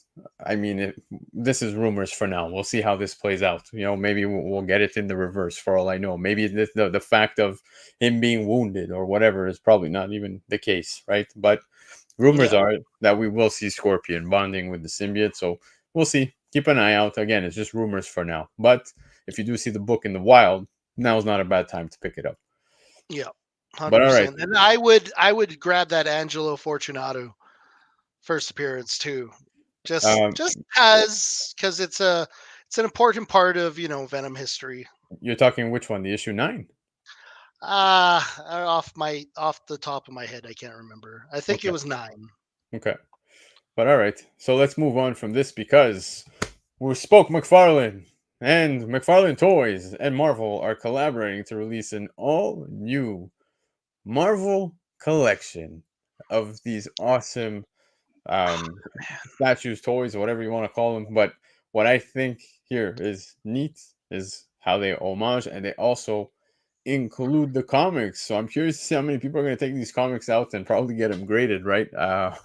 Speaker 1: I mean, this is rumors for now. We'll see how this plays out. Maybe we'll get it in the reverse for all I know. Maybe the fact of him being wounded or whatever is probably not even the case, right? But rumors
Speaker 2: Yeah.
Speaker 1: are that we will see Scorpion bonding with the symbiote. So we'll see. Keep an eye out. Again, it's just rumors for now. But if you do see the book in the wild, now's not a bad time to pick it up.
Speaker 2: Yeah.
Speaker 1: But all right.
Speaker 2: 100%. And I would grab that Angelo Fortunato first appearance too.
Speaker 1: Um,
Speaker 2: Just cuz it's an important part of, Venom history.
Speaker 1: you're talking which one? The issue 9?
Speaker 2: Off the top of my head I can't remember. I think it
Speaker 1: Okay.
Speaker 2: was 9.
Speaker 1: Okay. But all right. So let's move on from this because we spoke McFarlane and McFarlane Toys and Marvel are collaborating to release an all new Marvel collection of these awesome statues, toys, whatever you want to call them. But what I think here is neat is how they homage and they also include the comics. So I'm curious to see how many people are going to take these comics out and probably get them graded, right?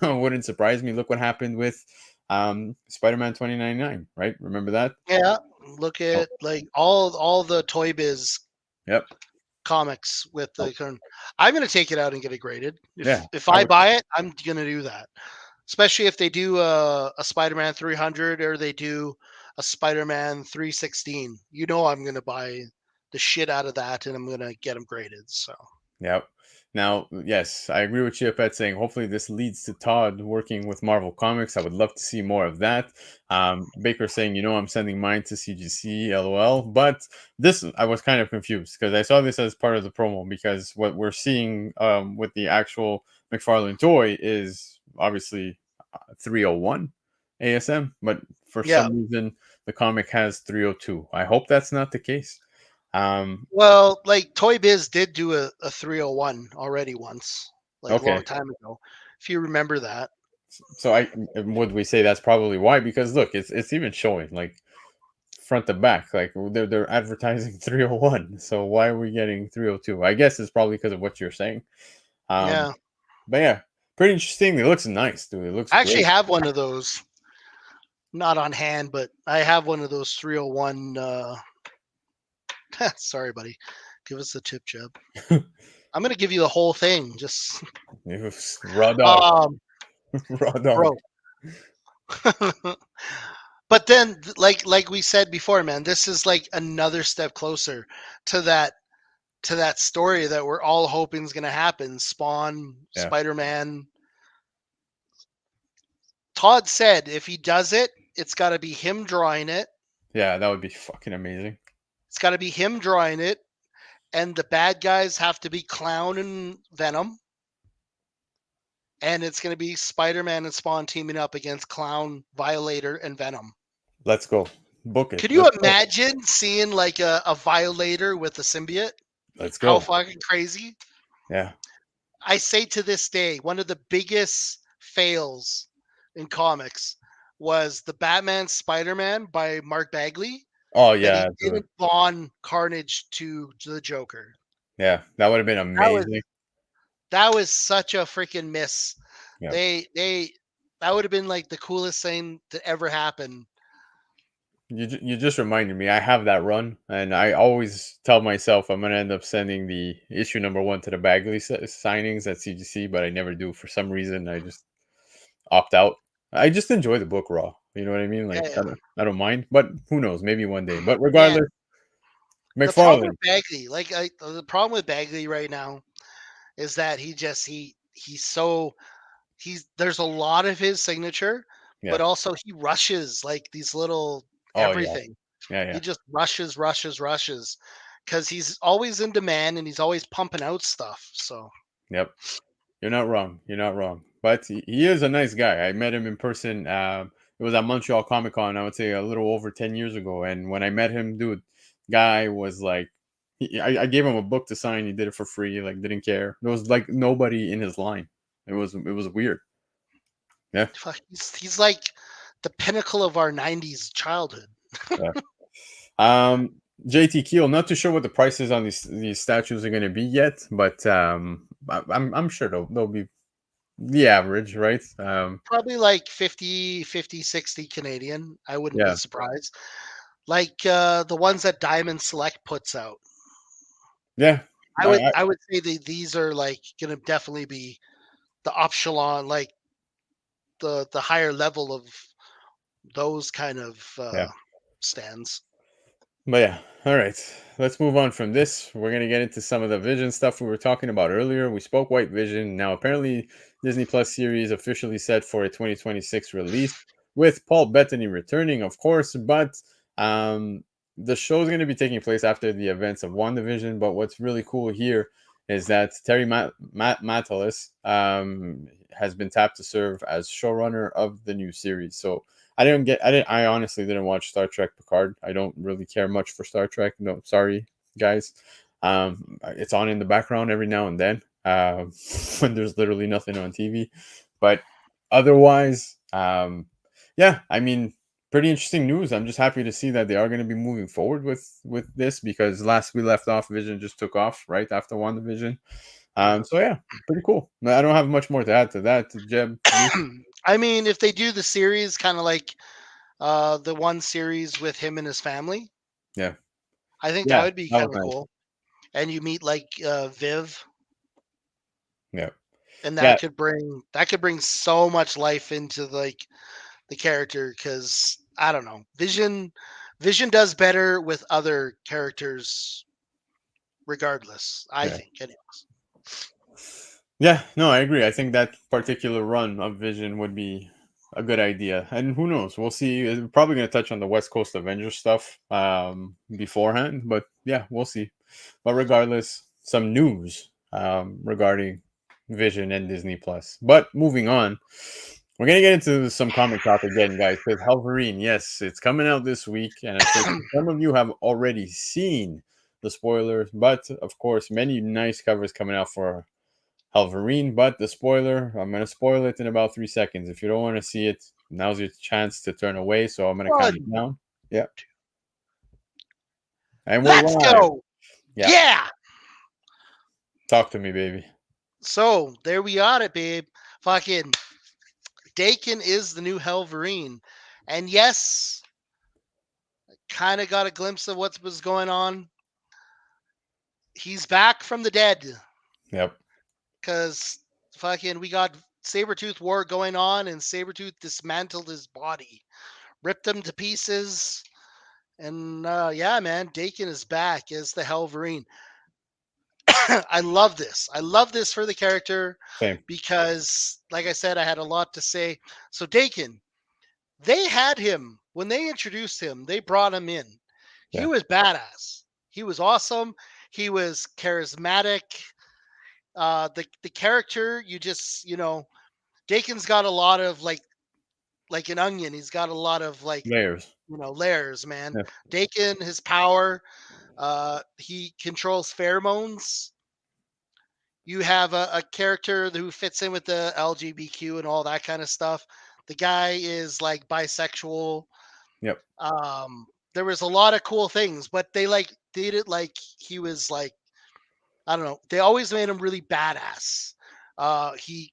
Speaker 1: Wouldn't surprise me. Look what happened with Spider-Man 2099, right? Remember that?
Speaker 2: Yeah, look
Speaker 1: Oh,
Speaker 2: at like all the Toy Biz
Speaker 1: yep.
Speaker 2: comics with
Speaker 1: Oh,
Speaker 2: the current. I'm gonna take it out and get it graded.
Speaker 1: yeah.
Speaker 2: If
Speaker 1: I
Speaker 2: I
Speaker 1: would.
Speaker 2: buy it, I'm gonna do that. Especially if they do a Spider-Man 300 or they do a Spider-Man 316. I'm gonna buy the shit out of that and I'm gonna get them graded. So
Speaker 1: Yep. Now, yes, I agree with Chip at saying hopefully this leads to Todd working with Marvel Comics. I would love to see more of that. Baker saying, I'm sending mine to CGC, LOL. But this, I was kind of confused because I saw this as part of the promo because what we're seeing with the actual McFarlane toy is obviously 301 ASM, but for
Speaker 2: Yeah.
Speaker 1: some reason the comic has 302. I hope that's not the case. Um,
Speaker 2: Well, like Toy Biz did do a 301 already once, like a long
Speaker 1: okay.
Speaker 2: time ago. If you remember that.
Speaker 1: So I would we say that's probably why? Because look, it's even showing like front to back, like they're advertising 301. So why are we getting 302? I guess it's probably because of what you're saying. Um,
Speaker 2: Yeah.
Speaker 1: but yeah, pretty interesting. It looks nice, dude. It looks
Speaker 2: I actually
Speaker 1: great.
Speaker 2: have one of those. Not on hand, but I have one of those 301 sorry, buddy. Give us a tip, Jeb. I'm gonna give you the whole thing. Just
Speaker 1: It was raw dog,
Speaker 2: um
Speaker 1: raw dog.
Speaker 2: bro. But then like we said before, man, this is like another step closer to that story that we're all hoping is gonna happen. Spawn,
Speaker 1: Yeah,
Speaker 2: Spider-Man. Todd said if he does it, it's gotta be him drawing it.
Speaker 1: yeah, that would be fucking amazing.
Speaker 2: It's gotta be him drawing it, and the bad guys have to be Clown and Venom. And it's going to be Spider-Man and Spawn teaming up against Clown, Violator, and Venom.
Speaker 1: Let's go. Book it.
Speaker 2: Could you
Speaker 1: Let's go.
Speaker 2: imagine seeing like a Violator with a symbiote?
Speaker 1: Let's
Speaker 2: How
Speaker 1: go.
Speaker 2: fucking crazy!
Speaker 1: Yeah.
Speaker 2: I say to this day, one of the biggest fails in comics was the Batman Spider-Man by Mark Bagley
Speaker 1: Oh
Speaker 2: that he
Speaker 1: yeah, dude.
Speaker 2: didn't bond Carnage to the Joker.
Speaker 1: Yeah, that would have been
Speaker 2: That was
Speaker 1: amazing.
Speaker 2: that was such a freaking miss.
Speaker 1: Yeah.
Speaker 2: They that would have been like the coolest thing to ever happen.
Speaker 1: You just reminded me. I have that run, and I always tell myself I'm gonna end up sending the issue number one to the Bagley signings at CGC, but I never do for some reason. I just opt out. I just enjoy the book raw. You know what I mean? Like
Speaker 2: Yeah,
Speaker 1: I don't mind, but who knows? Maybe one day. But
Speaker 2: man.
Speaker 1: regardless,
Speaker 2: The problem
Speaker 1: McFarlane.
Speaker 2: with Bagley, the problem with Bagley right now is that he's so he's there's a lot of his signature,
Speaker 1: Yeah.
Speaker 2: but also he rushes like these little
Speaker 1: Oh yeah.
Speaker 2: everything.
Speaker 1: Yeah.
Speaker 2: He
Speaker 1: Yeah.
Speaker 2: just rushes because he's always in demand and he's always pumping out stuff. So
Speaker 1: Yep. You're not wrong. You're not wrong. But he is a nice guy. I met him in person. It was at Montreal Comic Con. I would say a little over 10 years ago. And when I met him, dude, guy was like, I gave him a book to sign. He did it for free. Like didn't care. There was like nobody in his line. It was weird. Yeah.
Speaker 2: fuck, he's like the pinnacle of our '90s childhood.
Speaker 1: Yeah. JT Keel. Not too sure what the prices on these statues are going to be yet, but I'm sure they'll be the average, right?
Speaker 2: Probably like 50, 60 Canadian. I wouldn't be
Speaker 1: Yeah.
Speaker 2: surprised. Like the ones that Diamond Select puts out.
Speaker 1: Yeah.
Speaker 2: I would say that these are like gonna definitely be the option, like the higher level of those kind of
Speaker 1: Yeah.
Speaker 2: stands.
Speaker 1: But yeah, all right. Let's move on from this. We're gonna get into some of the Vision stuff we were talking about earlier. We spoke White Vision. Now apparently Disney Plus series officially set for a 2026 release with Paul Bettany returning, of course. But um, the show is going to be taking place after the events of WandaVision. But what's really cool here is that Terry Matalas has been tapped to serve as showrunner of the new series. So I honestly didn't watch Star Trek Picard. I don't really care much for Star Trek. No, sorry, guys. It's on in the background every now and then when there's literally nothing on TV. But otherwise, yeah, I mean, pretty interesting news. I'm just happy to see that they are going to be moving forward with this because last we left off, Vision just took off right after WandaVision.
Speaker 2: Yeah.
Speaker 1: So yeah, pretty cool. I don't have much more to add to that, Jeb. You?
Speaker 2: I mean, if they do the series kind of like the one series with him and his family,
Speaker 1: Yeah,
Speaker 2: I think that
Speaker 1: yeah,
Speaker 2: would be
Speaker 1: that was
Speaker 2: kind of
Speaker 1: nice.
Speaker 2: cool. And you meet like Viv,
Speaker 1: Yeah.
Speaker 2: and
Speaker 1: Yeah,
Speaker 2: that could bring so much life into like the character because I don't know, Vision does better with other characters regardless. I
Speaker 1: yeah.
Speaker 2: think, anyways.
Speaker 1: Yeah, no, I agree. I think that particular run of Vision would be a good idea. And who knows? We'll see. We're probably going to touch on the West Coast Avengers stuff beforehand, but yeah, we'll see. But regardless, some news regarding Vision and Disney Plus. But moving on, we're going to get into some comic talk again, guys, because Wolverine, yes, it's coming out this week. And I'm sure some of you have already seen the spoilers, but of course, many nice covers coming out for Wolverine, but the spoiler, I'm going to spoil it in about 3 seconds. If you don't want to see it, now's your chance to turn away. So I'm going to count it
Speaker 2: One,
Speaker 1: down. Yeah. And we're
Speaker 2: let's
Speaker 1: live.
Speaker 2: go.
Speaker 1: Yeah.
Speaker 2: Yeah.
Speaker 1: Talk to me, baby.
Speaker 2: So there we are, it, babe. Fucking Dakin is the new Wolverine, and yes, kind of got a glimpse of what was going on. He's back from the dead
Speaker 1: Yep.
Speaker 2: because fucking we got Sabretooth War going on, and Sabretooth dismantled his body, ripped him to pieces. And yeah, man, Dakin is back as the Wolverine. I love this. I love this for the character
Speaker 1: Same.
Speaker 2: because, like I said, I had a lot to say. So Dakin, they had him when they introduced him. They brought him in. He
Speaker 1: Yeah.
Speaker 2: was badass. He was awesome. He was charismatic. The character, Dakin's got a lot of like an onion. He's got a lot of
Speaker 1: Layers.
Speaker 2: layers, man.
Speaker 1: Yeah.
Speaker 2: Dakin, his power. He controls pheromones. You have a character who fits in with the LGBTQ and all that kind of stuff. The guy is like bisexual.
Speaker 1: Yep.
Speaker 2: There was a lot of cool things, but they did it like he was like, I don't know. They always made him really badass. He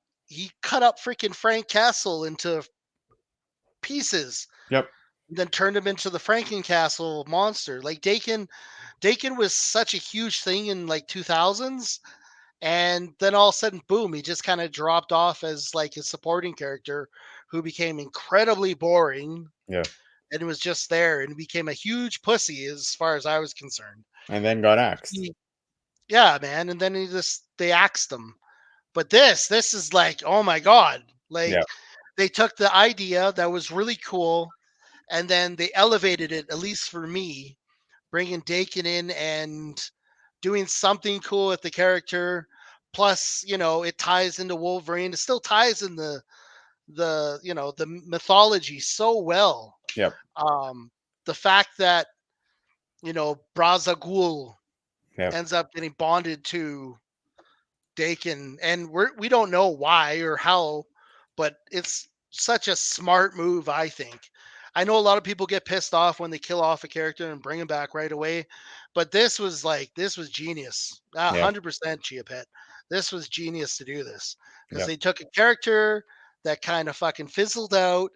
Speaker 2: cut up freaking Frank Castle into pieces,
Speaker 1: Yep.
Speaker 2: and then turned him into the Frankencastle monster. Like Dakin was such a huge thing in like 2000s, and then all of a sudden, boom, he just kind of dropped off as like a supporting character who became incredibly boring
Speaker 1: Yeah.
Speaker 2: and was just there and became a huge pussy as far as I was concerned.
Speaker 1: And then got axed.
Speaker 2: Yeah, man. And then they axed him. But this is like, oh my God. Like
Speaker 1: Yeah.
Speaker 2: they took the idea that was really cool and then they elevated it, at least for me, bringing Dakin in and doing something cool with the character. Plus, it ties into Wolverine. It still ties in the mythology so well.
Speaker 1: Yep.
Speaker 2: The fact that Brazagul
Speaker 1: Yep.
Speaker 2: ends up getting bonded to Dakin, and we don't know why or how, but it's such a smart move, I think. I know a lot of people get pissed off when they kill off a character and bring him back right away, but this was genius.
Speaker 1: Yeah.
Speaker 2: 100% Chia Pet. This was genius to do this because
Speaker 1: Yep.
Speaker 2: they took a character that kind of fucking fizzled out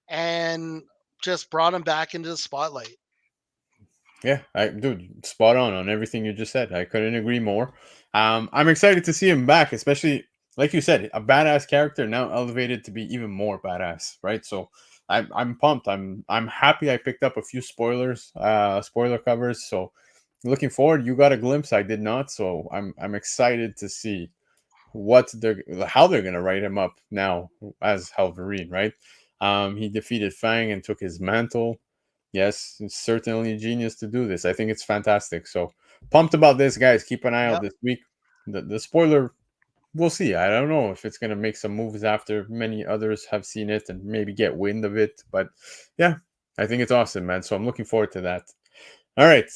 Speaker 2: and just brought him back into the spotlight.
Speaker 1: Yeah, dude, spot on everything you just said. I couldn't agree more. I'm excited to see him back, especially like you said, a badass character now elevated to be even more badass, right? So I'm pumped. I'm happy I picked up a few spoiler covers. So looking forward. You got a glimpse, I did not. So I'm excited to see how they're gonna write him up now as Wolverine, right? He defeated Fang and took his mantle. Yes, it's certainly a genius to do this. I think it's fantastic. So pumped about this, guys. Keep an eye out
Speaker 2: Yep.
Speaker 1: this week. The spoiler, we'll see. I don't know if it's gonna make some moves after many others have seen it and maybe get wind of it. But yeah, I think it's awesome, man. So I'm looking forward to that. All right.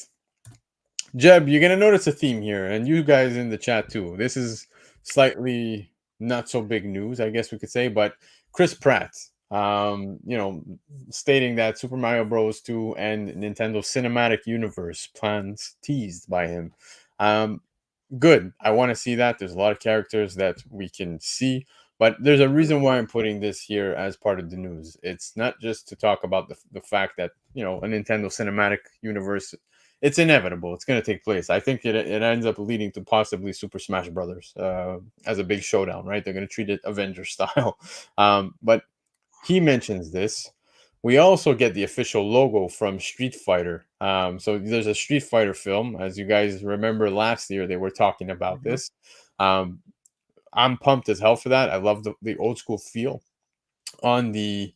Speaker 1: Jeb, you're gonna notice a theme here, and you guys in the chat too. This is slightly not so big news, I guess we could say, but Chris Pratt, stating that Super Mario Bros. 2 and Nintendo Cinematic Universe plans teased by him. Good. I want to see that. There's a lot of characters that we can see, but there's a reason why I'm putting this here as part of the news. It's not just to talk about the fact that, a Nintendo Cinematic Universe, it's inevitable. It's going to take place. I think it ends up leading to possibly Super Smash Brothers as a big showdown, right? They're going to treat it Avenger style. But he mentions this We also get the official logo from Street Fighter. So there's a Street Fighter film, as you guys remember last year, they were talking about
Speaker 2: Mhm.
Speaker 1: this. Um, I'm pumped as hell for that. I love the old school feel on the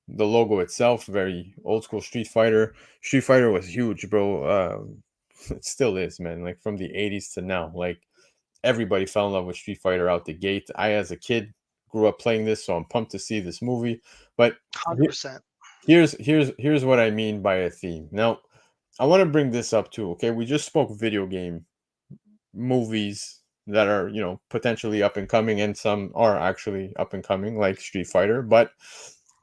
Speaker 1: logo itself. Very old school Street Fighter. Street Fighter was huge, bro. It still is, man. Like from the 80s to now, like everybody fell in love with Street Fighter out the gate. I, as a kid, grew up playing this, so I'm pumped to see this movie. But he-
Speaker 2: 100%.
Speaker 1: here's what I mean by a theme. Now, I want to bring this up too. Okay, we just spoke video game movies that are potentially up and coming, and some are actually up and coming, like Street Fighter. But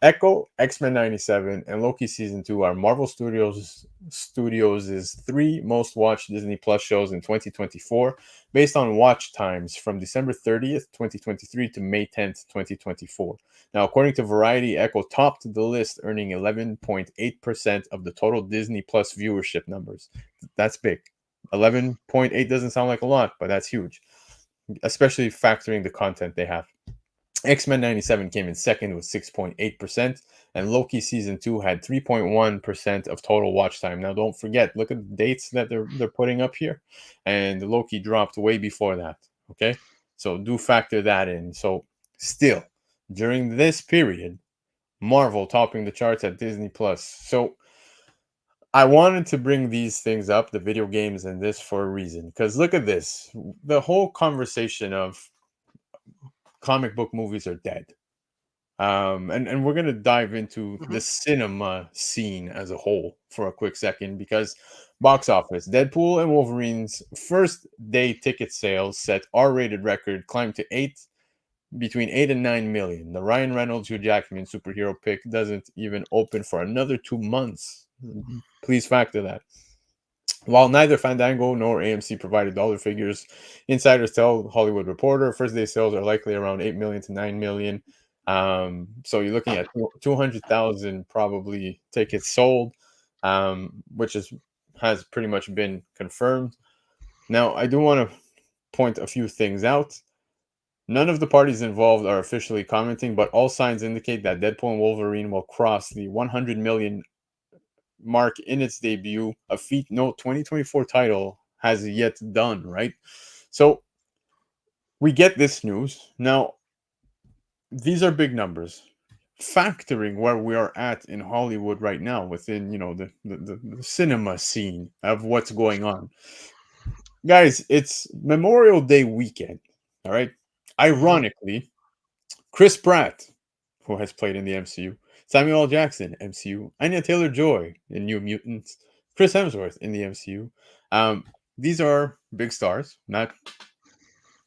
Speaker 1: Echo, X-Men 97, and Loki season 2 are Marvel Studios' three most watched Disney Plus shows in 2024, based on watch times from December 30th, 2023 to May 10th, 2024. Now, according to Variety, Echo topped the list, earning 11.8% of the total Disney Plus viewership numbers. That's big. 11.8 doesn't sound like a lot, but that's huge, especially factoring the content they have. X-Men 97 came in second with 6.8%, and Loki season 2 had 3.1% of total watch time. Now don't forget, look at the dates that they're putting up here, and Loki dropped way before that. Okay? So do factor that in. So still, during this period, Marvel topping the charts at Disney Plus. So I wanted to bring these things up, the video games and this, for a reason. Because look at this. The whole conversation of comic book movies are dead. And we're gonna dive into
Speaker 2: Mhm.
Speaker 1: the cinema scene as a whole for a quick second, because box office, Deadpool and Wolverine's first day ticket sales set R-rated record, climbed to between 8 and 9 million. The Ryan Reynolds Hugh Jackman superhero pick doesn't even open for another 2 months. Please factor that. While neither Fandango nor AMC provided dollar figures, insiders tell Hollywood Reporter first day sales are likely around 8 million to 9 million. So you're looking at 200,000 probably tickets sold, which has pretty much been confirmed. Now, I do want to point a few things out. None of the parties involved are officially commenting, but all signs indicate that Deadpool and Wolverine will cross the 100 million mark in its debut, a feat no 2024 title has yet done, right? So we get this news. Now, these are big numbers. Factoring where we are at in Hollywood right now, within the cinema scene of what's going on. Guys, it's Memorial Day weekend. All right.
Speaker 2: Mhm.
Speaker 1: Ironically, Chris Pratt, who has played in the MCU, Samuel L. Jackson, MCU, Anya Taylor-Joy in New Mutants, Chris Hemsworth in the MCU. Um, these are big stars, not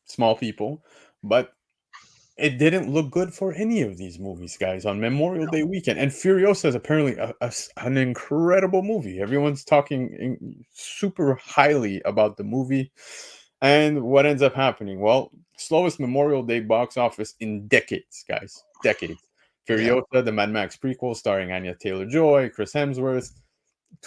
Speaker 1: small people, but it didn't look good for any of these movies, guys, on Memorial Day weekend. And Furiosa is apparently an incredible movie. Everyone's talking super highly about the movie. And what ends up happening? Well, slowest Memorial Day box office in decades, guys. Decades.
Speaker 2: Yeah.
Speaker 1: Furiosa, the Mad Max prequel starring Anya Taylor-Joy, Chris Hemsworth,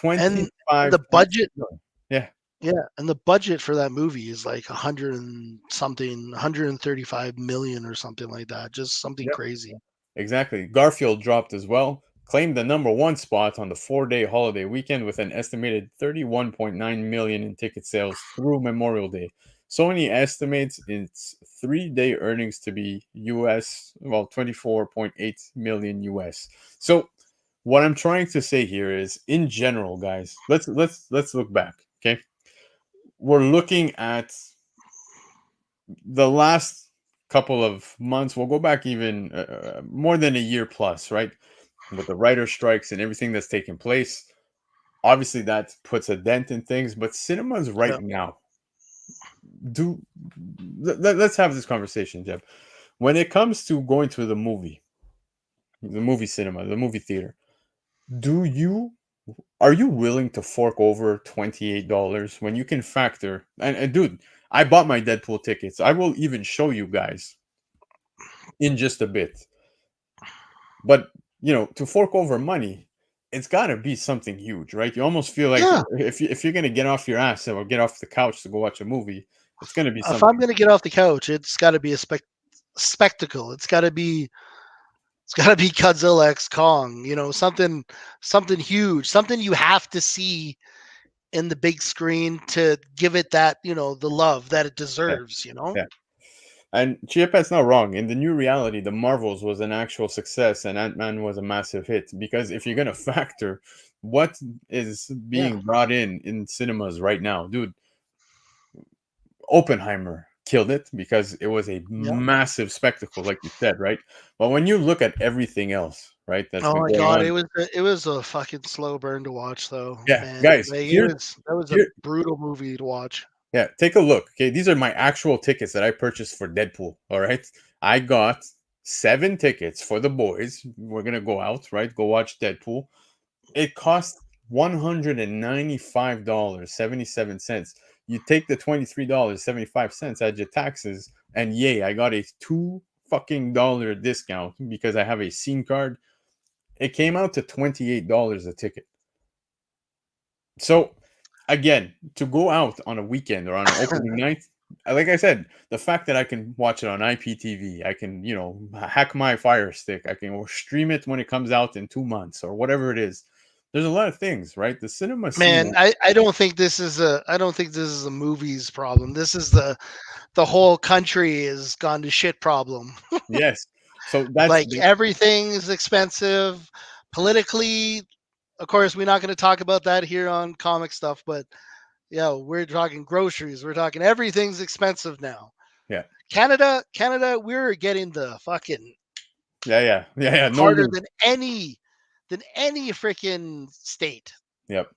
Speaker 2: And the
Speaker 1: 25.6
Speaker 2: budget,
Speaker 1: million. Yeah.
Speaker 2: yeah, and the budget for that movie is like 100 and something, 135 million or something like that. Just something crazy.
Speaker 1: Exactly. Garfield dropped as well, claimed the number one spot on the 4-day holiday weekend with an estimated 31.9 million in ticket sales through Memorial Day. Sony estimates its 3-day earnings to be US, well, 24.8 million US. So what I'm trying to say here is, in general, guys, let's look back, okay? We're looking at the last couple of months. We'll go back even more than a year plus, right? With the writer strikes and everything that's taken place. Obviously, that puts a dent in things, but cinemas
Speaker 2: Yeah.
Speaker 1: right now do. Let's have this conversation, Jeb. When it comes to going to the movie cinema, the movie theater, do you are you willing to fork over $28 when you can factor? And dude, I bought my Deadpool tickets. I will even show you guys in just a bit. But to fork over money, it's got to be something huge, right? You almost feel like
Speaker 2: Yeah.
Speaker 1: if you're gonna get off your ass or get off the couch to go watch a movie, it's gonna be
Speaker 2: If I'm
Speaker 1: something.
Speaker 2: gonna get off the couch, it's got to be a spectacle. It's got to be It's got to be Godzilla X Kong. You know, something huge, something you have to see in the big screen to give it that, the love that it
Speaker 1: Yeah,
Speaker 2: deserves.
Speaker 1: yeah. And Chiapet's not wrong. In the new reality, the Marvels was an actual success, and Ant-Man was a massive hit. Because if you're gonna factor what is
Speaker 2: Yeah.
Speaker 1: being brought in cinemas right now, dude, Oppenheimer killed it because it was a
Speaker 2: Yeah.
Speaker 1: massive spectacle, like you said, right? But when you look at everything else, right, that's
Speaker 2: Oh
Speaker 1: been
Speaker 2: my
Speaker 1: going
Speaker 2: god,
Speaker 1: on,
Speaker 2: it was a fucking slow burn to watch though,
Speaker 1: yeah,
Speaker 2: man.
Speaker 1: guys,
Speaker 2: Like
Speaker 1: here,
Speaker 2: that was a
Speaker 1: here,
Speaker 2: brutal movie to watch.
Speaker 1: yeah, take a look. Okay, these are my actual tickets that I purchased for Deadpool. All right, I got 7 tickets for the boys. We're gonna go out, right? Go watch Deadpool. It cost $195.77. You take the $23.75, add your taxes, and yay, I got a $2 discount because I have a scene card. It came out to $28 a ticket. So again, to go out on a weekend or on an opening night, like I said, the fact that I can watch it on IPTV, I can, hack my Fire Stick, I can or stream it when it comes out in 2 months or whatever it is. There's a lot of things, right? The cinema scene,
Speaker 2: Man, I don't think this is a movies problem. This is the whole country has gone to shit problem.
Speaker 1: yes. So that's
Speaker 2: Like everything is expensive politically. Of course, we're not going to talk about that here on comic stuff, but yeah, we're talking groceries. We're talking everything's expensive now.
Speaker 1: yeah,
Speaker 2: Canada, we're getting the fucking
Speaker 1: yeah. No
Speaker 2: harder
Speaker 1: lose.
Speaker 2: than any freaking state.
Speaker 1: Yep.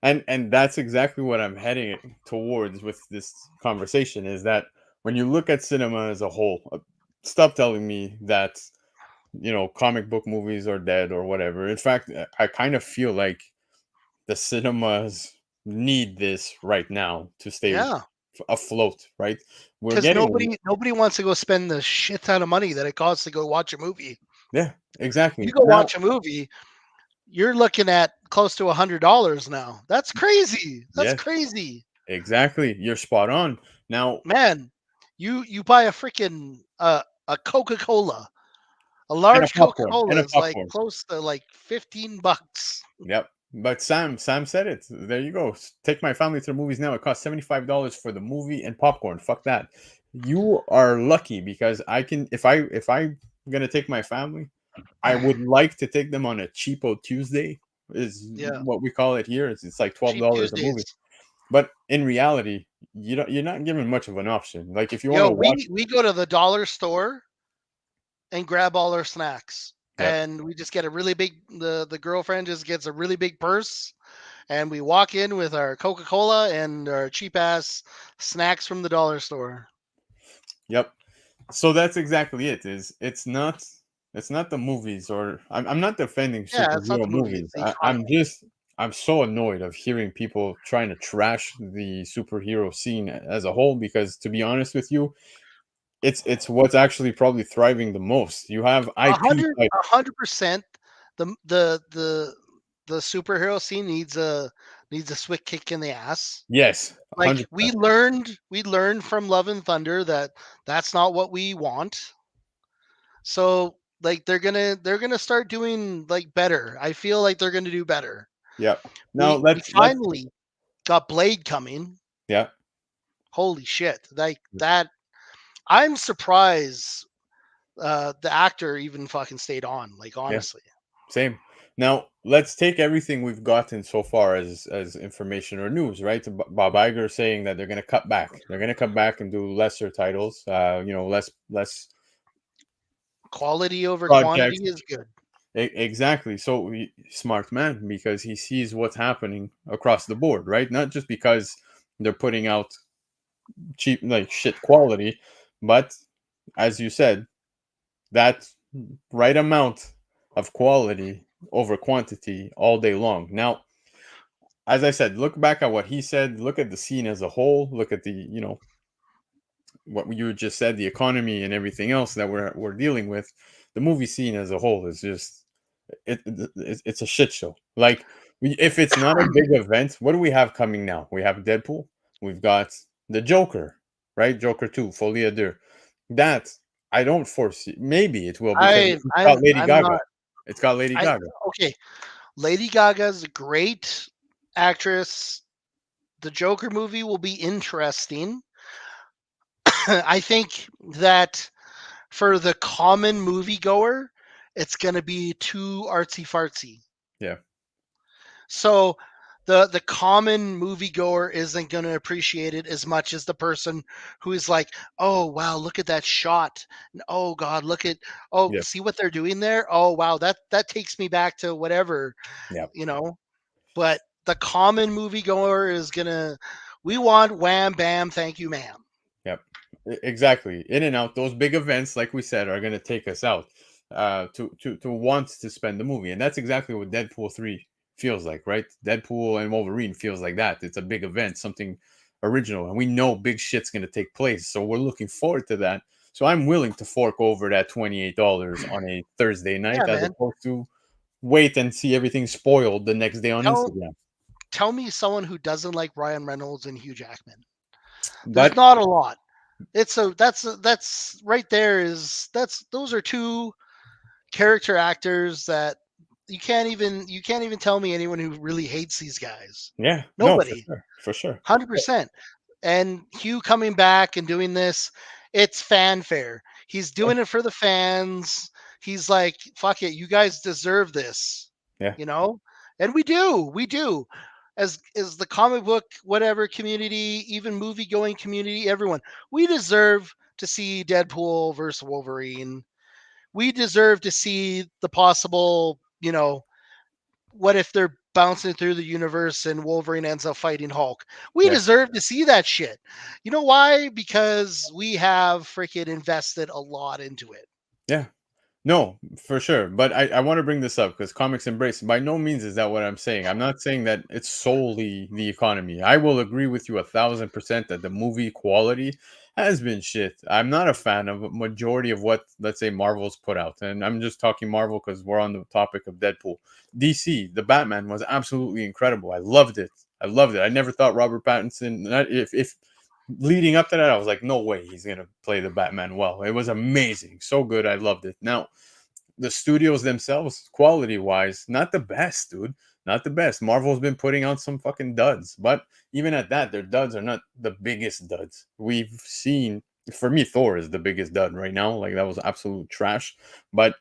Speaker 1: And that's exactly what I'm heading towards with this conversation is that when you look at cinema as a whole, stop telling me that comic book movies are dead or whatever. In fact, I kind of feel like the cinemas need this right now to stay
Speaker 2: Yeah,
Speaker 1: afloat, right? We're
Speaker 2: because
Speaker 1: getting,
Speaker 2: nobody wants to go spend the shit ton of money that it costs to go watch a movie.
Speaker 1: yeah,
Speaker 2: You
Speaker 1: exactly.
Speaker 2: go
Speaker 1: Now,
Speaker 2: watch a movie, you're looking at close to $100 now. That's crazy. That's
Speaker 1: yes,
Speaker 2: crazy,
Speaker 1: exactly. You're spot on. Now,
Speaker 2: man. You buy a freaking a Coca Cola. A
Speaker 1: and a
Speaker 2: large Coca
Speaker 1: popcorn, and
Speaker 2: Cola
Speaker 1: a
Speaker 2: is like
Speaker 1: popcorn.
Speaker 2: close to like $15.
Speaker 1: Yep. But Sam said it. There you go. Take my family to the movies now. It costs $75 for the movie and popcorn. Fuck that. You are lucky because I can if I'm gonna take my family, I would like to take them on a cheapo Tuesday, is
Speaker 2: Yeah,
Speaker 1: what we call it here. It's like twelve
Speaker 2: cheap
Speaker 1: dollars a movie.
Speaker 2: Tuesdays.
Speaker 1: But in reality, you're not given much of an option. Like if you want
Speaker 2: Yo,
Speaker 1: to watch,
Speaker 2: we go to the dollar store and grab all our snacks.
Speaker 1: yep,
Speaker 2: And we just get a really big the girlfriend just gets a really big purse and we walk in with our Coca-Cola and our cheap ass snacks from the dollar store.
Speaker 1: yep. So that's exactly it. Is it's not the movies or I'm not defending
Speaker 2: Yeah, it's not
Speaker 1: superhero
Speaker 2: the movie, it's
Speaker 1: movies.
Speaker 2: the
Speaker 1: I'm
Speaker 2: economy.
Speaker 1: just I'm so annoyed of hearing people trying to trash the superhero scene as a whole because to be honest with you, it's what's actually probably thriving the most. You have
Speaker 2: A
Speaker 1: IP
Speaker 2: hundred
Speaker 1: type.
Speaker 2: a 100% the superhero scene needs a swift kick in the ass.
Speaker 1: Yes,
Speaker 2: Like
Speaker 1: 100%.
Speaker 2: we learned from Love and Thunder that that's not what we want. So like they're gonna start doing like better. I feel like they're gonna do better.
Speaker 1: Yep. Now
Speaker 2: We
Speaker 1: let's
Speaker 2: finally got Blade coming.
Speaker 1: yeah,
Speaker 2: Holy shit! Like that, I'm surprised the actor even fucking stayed on. Like
Speaker 1: yeah,
Speaker 2: honestly,
Speaker 1: same. Now let's take everything we've gotten so far as information or news, right? Bob Iger saying that they're going to cut back. They're going to cut back and do lesser titles. Less
Speaker 2: quality over quantity
Speaker 1: projects.
Speaker 2: is good.
Speaker 1: Exactly. So smart man because he sees what's happening across the board, right? Not just because they're putting out cheap like shit quality, but as you said, that right amount of quality over quantity all day long. Now, as I said, look back at what he said, look at the scene as a whole, look at the, what you just said, the economy and everything else that we're dealing with. The movie scene as a whole is just it's a shit show. Like if it's not a big event, what do we have coming now? We have Deadpool, we've got the Joker, right? Joker 2, Folie à Deux. That I don't foresee. Maybe it will because
Speaker 2: I
Speaker 1: it's got
Speaker 2: I'm
Speaker 1: Lady
Speaker 2: I'm
Speaker 1: Gaga.
Speaker 2: not.
Speaker 1: It's got Lady
Speaker 2: I
Speaker 1: Gaga.
Speaker 2: Okay. Lady Gaga's a great actress. The Joker movie will be interesting. I think that for the common moviegoer, it's going to be too artsy fartsy.
Speaker 1: Yeah.
Speaker 2: So the common moviegoer isn't going to appreciate it as much as the person who is like, "Oh wow, look at that shot! Oh God, look at
Speaker 1: Yeah.
Speaker 2: see what they're doing there! Oh wow, that takes me back to whatever,
Speaker 1: Yeah.
Speaker 2: you know." But the common moviegoer is gonna, we want wham bam, thank you, ma'am.
Speaker 1: Yep. Exactly. In and out. Those big events, like we said, are going to take us out to want to spend the movie, and that's exactly what Deadpool 3 feels like, right? Deadpool and Wolverine feels like that. It's a big event, something original, and we know big shit's going to take place, so we're looking forward to that. So I'm willing to fork over that $28 on a Thursday night
Speaker 2: Yeah,
Speaker 1: as
Speaker 2: man.
Speaker 1: opposed to wait and see everything spoiled the next day on
Speaker 2: Tell
Speaker 1: Instagram.
Speaker 2: tell me someone who doesn't like Ryan Reynolds and Hugh Jackman. There's
Speaker 1: But
Speaker 2: not a lot. That's right there is that's those are two character actors that you can't even tell me anyone who really hates these guys.
Speaker 1: yeah, no, for
Speaker 2: Nobody.
Speaker 1: sure, for sure.
Speaker 2: 100%. And Hugh coming back and doing this, it's fanfare. He's
Speaker 1: Yeah,
Speaker 2: doing it for the fans. He's like, fuck it, you guys deserve this,
Speaker 1: yeah,
Speaker 2: you know? And we do. As the comic book, whatever community, even movie going community, everyone, we deserve to see Deadpool versus Wolverine. We deserve to see the possible, what if they're bouncing through the universe and Wolverine ends up fighting Hulk? We
Speaker 1: yeah,
Speaker 2: deserve to see that shit. You know why? Because we have freaking invested a lot into it.
Speaker 1: yeah. No, for sure. But I want to bring this up because comics embrace. By no means is that what I'm saying. I'm not saying that it's solely the economy. I will agree with you 1,000% that the movie quality has been shit. I'm not a fan of a majority of what, let's say, Marvel's put out. And I'm just talking Marvel because we're on the topic of Deadpool. DC, the Batman was absolutely incredible. I loved it. I loved it. I never thought Robert Pattinson, if leading up to that, I was like, no way he's gonna play the Batman well. It was amazing, so good. I loved it. Now, the studios themselves, quality wise, not the best, dude. Not the best. Marvel's been putting out some fucking duds, but even at that, their duds are not the biggest duds. We've seen, for me, Thor is the biggest dud right now. Like, that was absolute trash. But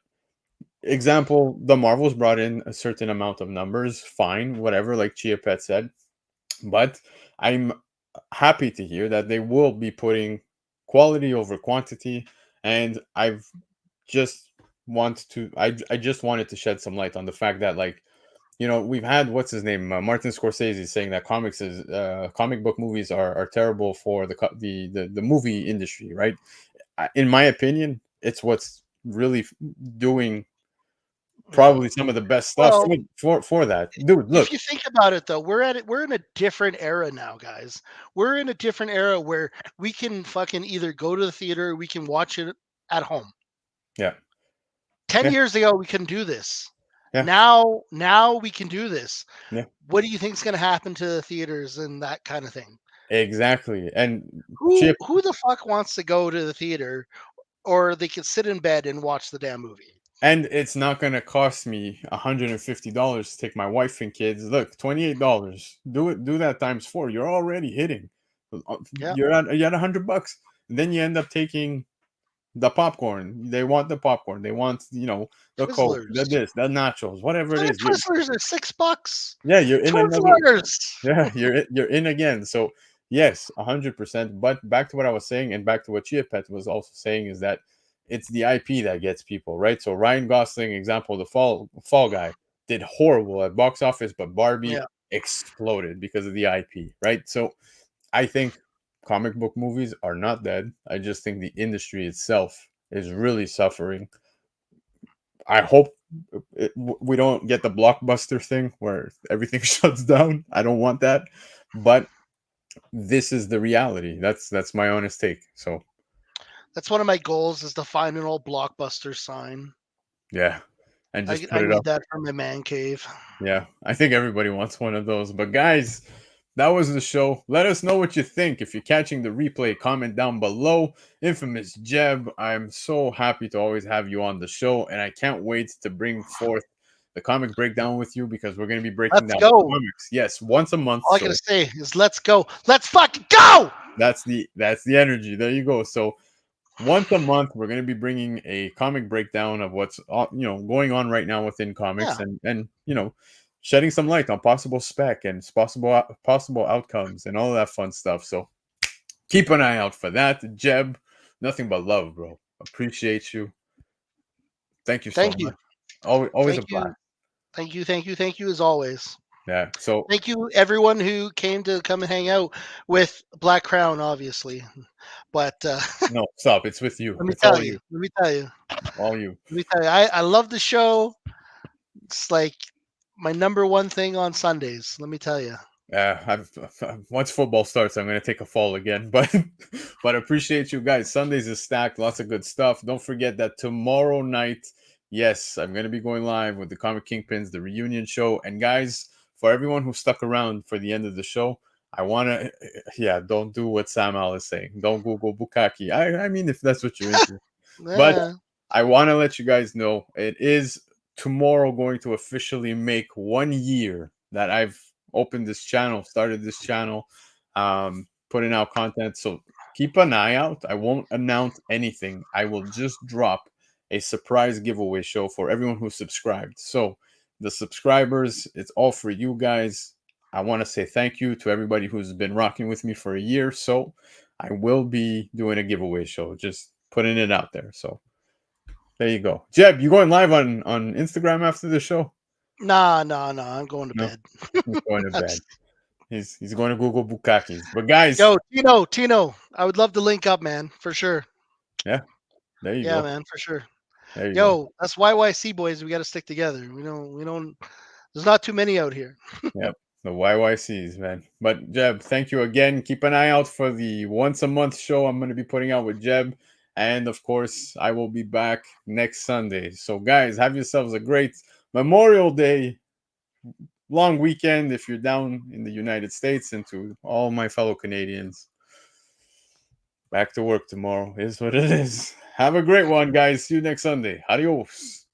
Speaker 1: example, the Marvels brought in a certain amount of numbers, fine, whatever, like Chia Pet said. But I'm happy to hear that they will be putting quality over quantity. And just I just wanted to shed some light on the fact that, like, we've had, what's his name, Martin Scorsese, saying that comic book movies are terrible for the movie industry, right? In my opinion, it's what's really doing probably some of the best stuff
Speaker 2: Well,
Speaker 1: for that, dude.
Speaker 2: if
Speaker 1: Look.
Speaker 2: you think about it though, we're in a different era now, guys. We're in a different era where we can fucking either go to the theater or we can watch it at home.
Speaker 1: Yeah.
Speaker 2: 10
Speaker 1: Yeah.
Speaker 2: years ago we couldn't do this.
Speaker 1: Yeah.
Speaker 2: Now we can do this.
Speaker 1: Yeah.
Speaker 2: What do you think is going to happen to the theaters and that kind of thing?
Speaker 1: Exactly. And
Speaker 2: Who
Speaker 1: Chip,
Speaker 2: who the fuck wants to go to the theater, or they can sit in bed and watch the damn movie?
Speaker 1: and it's not gonna cost me $150 to take my wife and kids. Look, $28. Do that times four. You're already hitting.
Speaker 2: Yeah,
Speaker 1: You're at $100. Then you end up taking the popcorn. They want the popcorn. They want, the Coke, the
Speaker 2: Twizzlers.
Speaker 1: this, the nachos, whatever it
Speaker 2: Fucking
Speaker 1: is.
Speaker 2: Twizzlers are $6.
Speaker 1: Yeah, you're in another.
Speaker 2: Twizzlers.
Speaker 1: Yeah, you're in again. So yes, 100%. But back to what I was saying, and back to what Chia Pet was also saying, is that it's the IP that gets people, right. So Ryan Gosling, example, the Fall Guy did horrible at box office, but Barbie
Speaker 2: Yeah,
Speaker 1: exploded because of the IP, right. So I think comic book movies are not dead. I just think the industry itself is really suffering. I hope we don't get the blockbuster thing where everything shuts down. I don't want that, but this is the reality. That's my honest take. So
Speaker 2: that's one of my goals is to find an old Blockbuster sign.
Speaker 1: yeah, and just
Speaker 2: I
Speaker 1: put it
Speaker 2: need
Speaker 1: up.
Speaker 2: that for my man cave.
Speaker 1: Yeah, I think everybody wants one of those. But guys, that was the show. Let us know what you think. If you're catching the replay, comment down below. Infamous Jeb, I'm so happy to always have you on the show, and I can't wait to bring forth the comic breakdown with you because we're going to be breaking
Speaker 2: Let's
Speaker 1: down
Speaker 2: go.
Speaker 1: comics. Yes, once a month.
Speaker 2: All I
Speaker 1: So
Speaker 2: gotta say is let's go. Let's fucking go.
Speaker 1: that's the energy. There you go. So once a month we're going to be bringing a comic breakdown of what's going on right now within comics,
Speaker 2: Yeah.
Speaker 1: and shedding some light on possible spec and possible outcomes and all that fun stuff. So keep an eye out for that. Jeb, nothing but love, bro. Appreciate you. Thank you so
Speaker 2: Thank you.
Speaker 1: much. Always a
Speaker 2: Thank
Speaker 1: blast.
Speaker 2: you. Thank you. Thank you. Thank you as always.
Speaker 1: Yeah. So
Speaker 2: Thank you everyone who came to come and hang out with Black Crown, obviously. But
Speaker 1: no, stop. It's with you.
Speaker 2: let me
Speaker 1: It's
Speaker 2: tell
Speaker 1: all
Speaker 2: you.
Speaker 1: you.
Speaker 2: Let me tell you.
Speaker 1: All you.
Speaker 2: Let me tell you. I love the show. It's like my number one thing on Sundays. Let me tell you.
Speaker 1: Once football starts, I'm gonna take a fall again. But appreciate you guys. Sundays is stacked, lots of good stuff. Don't forget that tomorrow night, yes, I'm gonna be going live with the Comic Kingpins, the reunion show. And guys, for everyone who stuck around for the end of the show, I wanna, yeah, don't do what Sam Al is saying. Don't Google Bukaki. I mean, if that's what you're into, but
Speaker 2: Yeah.
Speaker 1: I want to let you guys know it is tomorrow going to officially make 1 year that I've opened this channel, started this channel, putting out content. So keep an eye out. I won't announce anything. I will just drop a surprise giveaway show for everyone who subscribed. So the subscribers, it's all for you guys. I want to say thank you to everybody who's been rocking with me for a year. So I will be doing a giveaway show, just putting it out there. So there you go. Jeb, you going live on Instagram after the show?
Speaker 2: Nah. I'm going to
Speaker 1: No,
Speaker 2: bed.
Speaker 1: he's going to bed.
Speaker 2: That's
Speaker 1: He's going to Google Bukakis. But guys,
Speaker 2: Yo, Tino. I would love to link up, man, for sure.
Speaker 1: yeah, there you
Speaker 2: Yeah,
Speaker 1: go.
Speaker 2: man, for sure.
Speaker 1: There you go.
Speaker 2: Yo, that's YYC boys. We got to stick together. We don't. There's not too many out here.
Speaker 1: Yep. The YYCs, man. But Jeb, thank you again. Keep an eye out for the once a month show I'm going to be putting out with Jeb. And of course, I will be back next Sunday. So, guys, have yourselves a great Memorial Day long weekend if you're down in the United States, and to all my fellow Canadians. Back to work tomorrow is what it is. Have a great one, guys. See you next Sunday. Adios.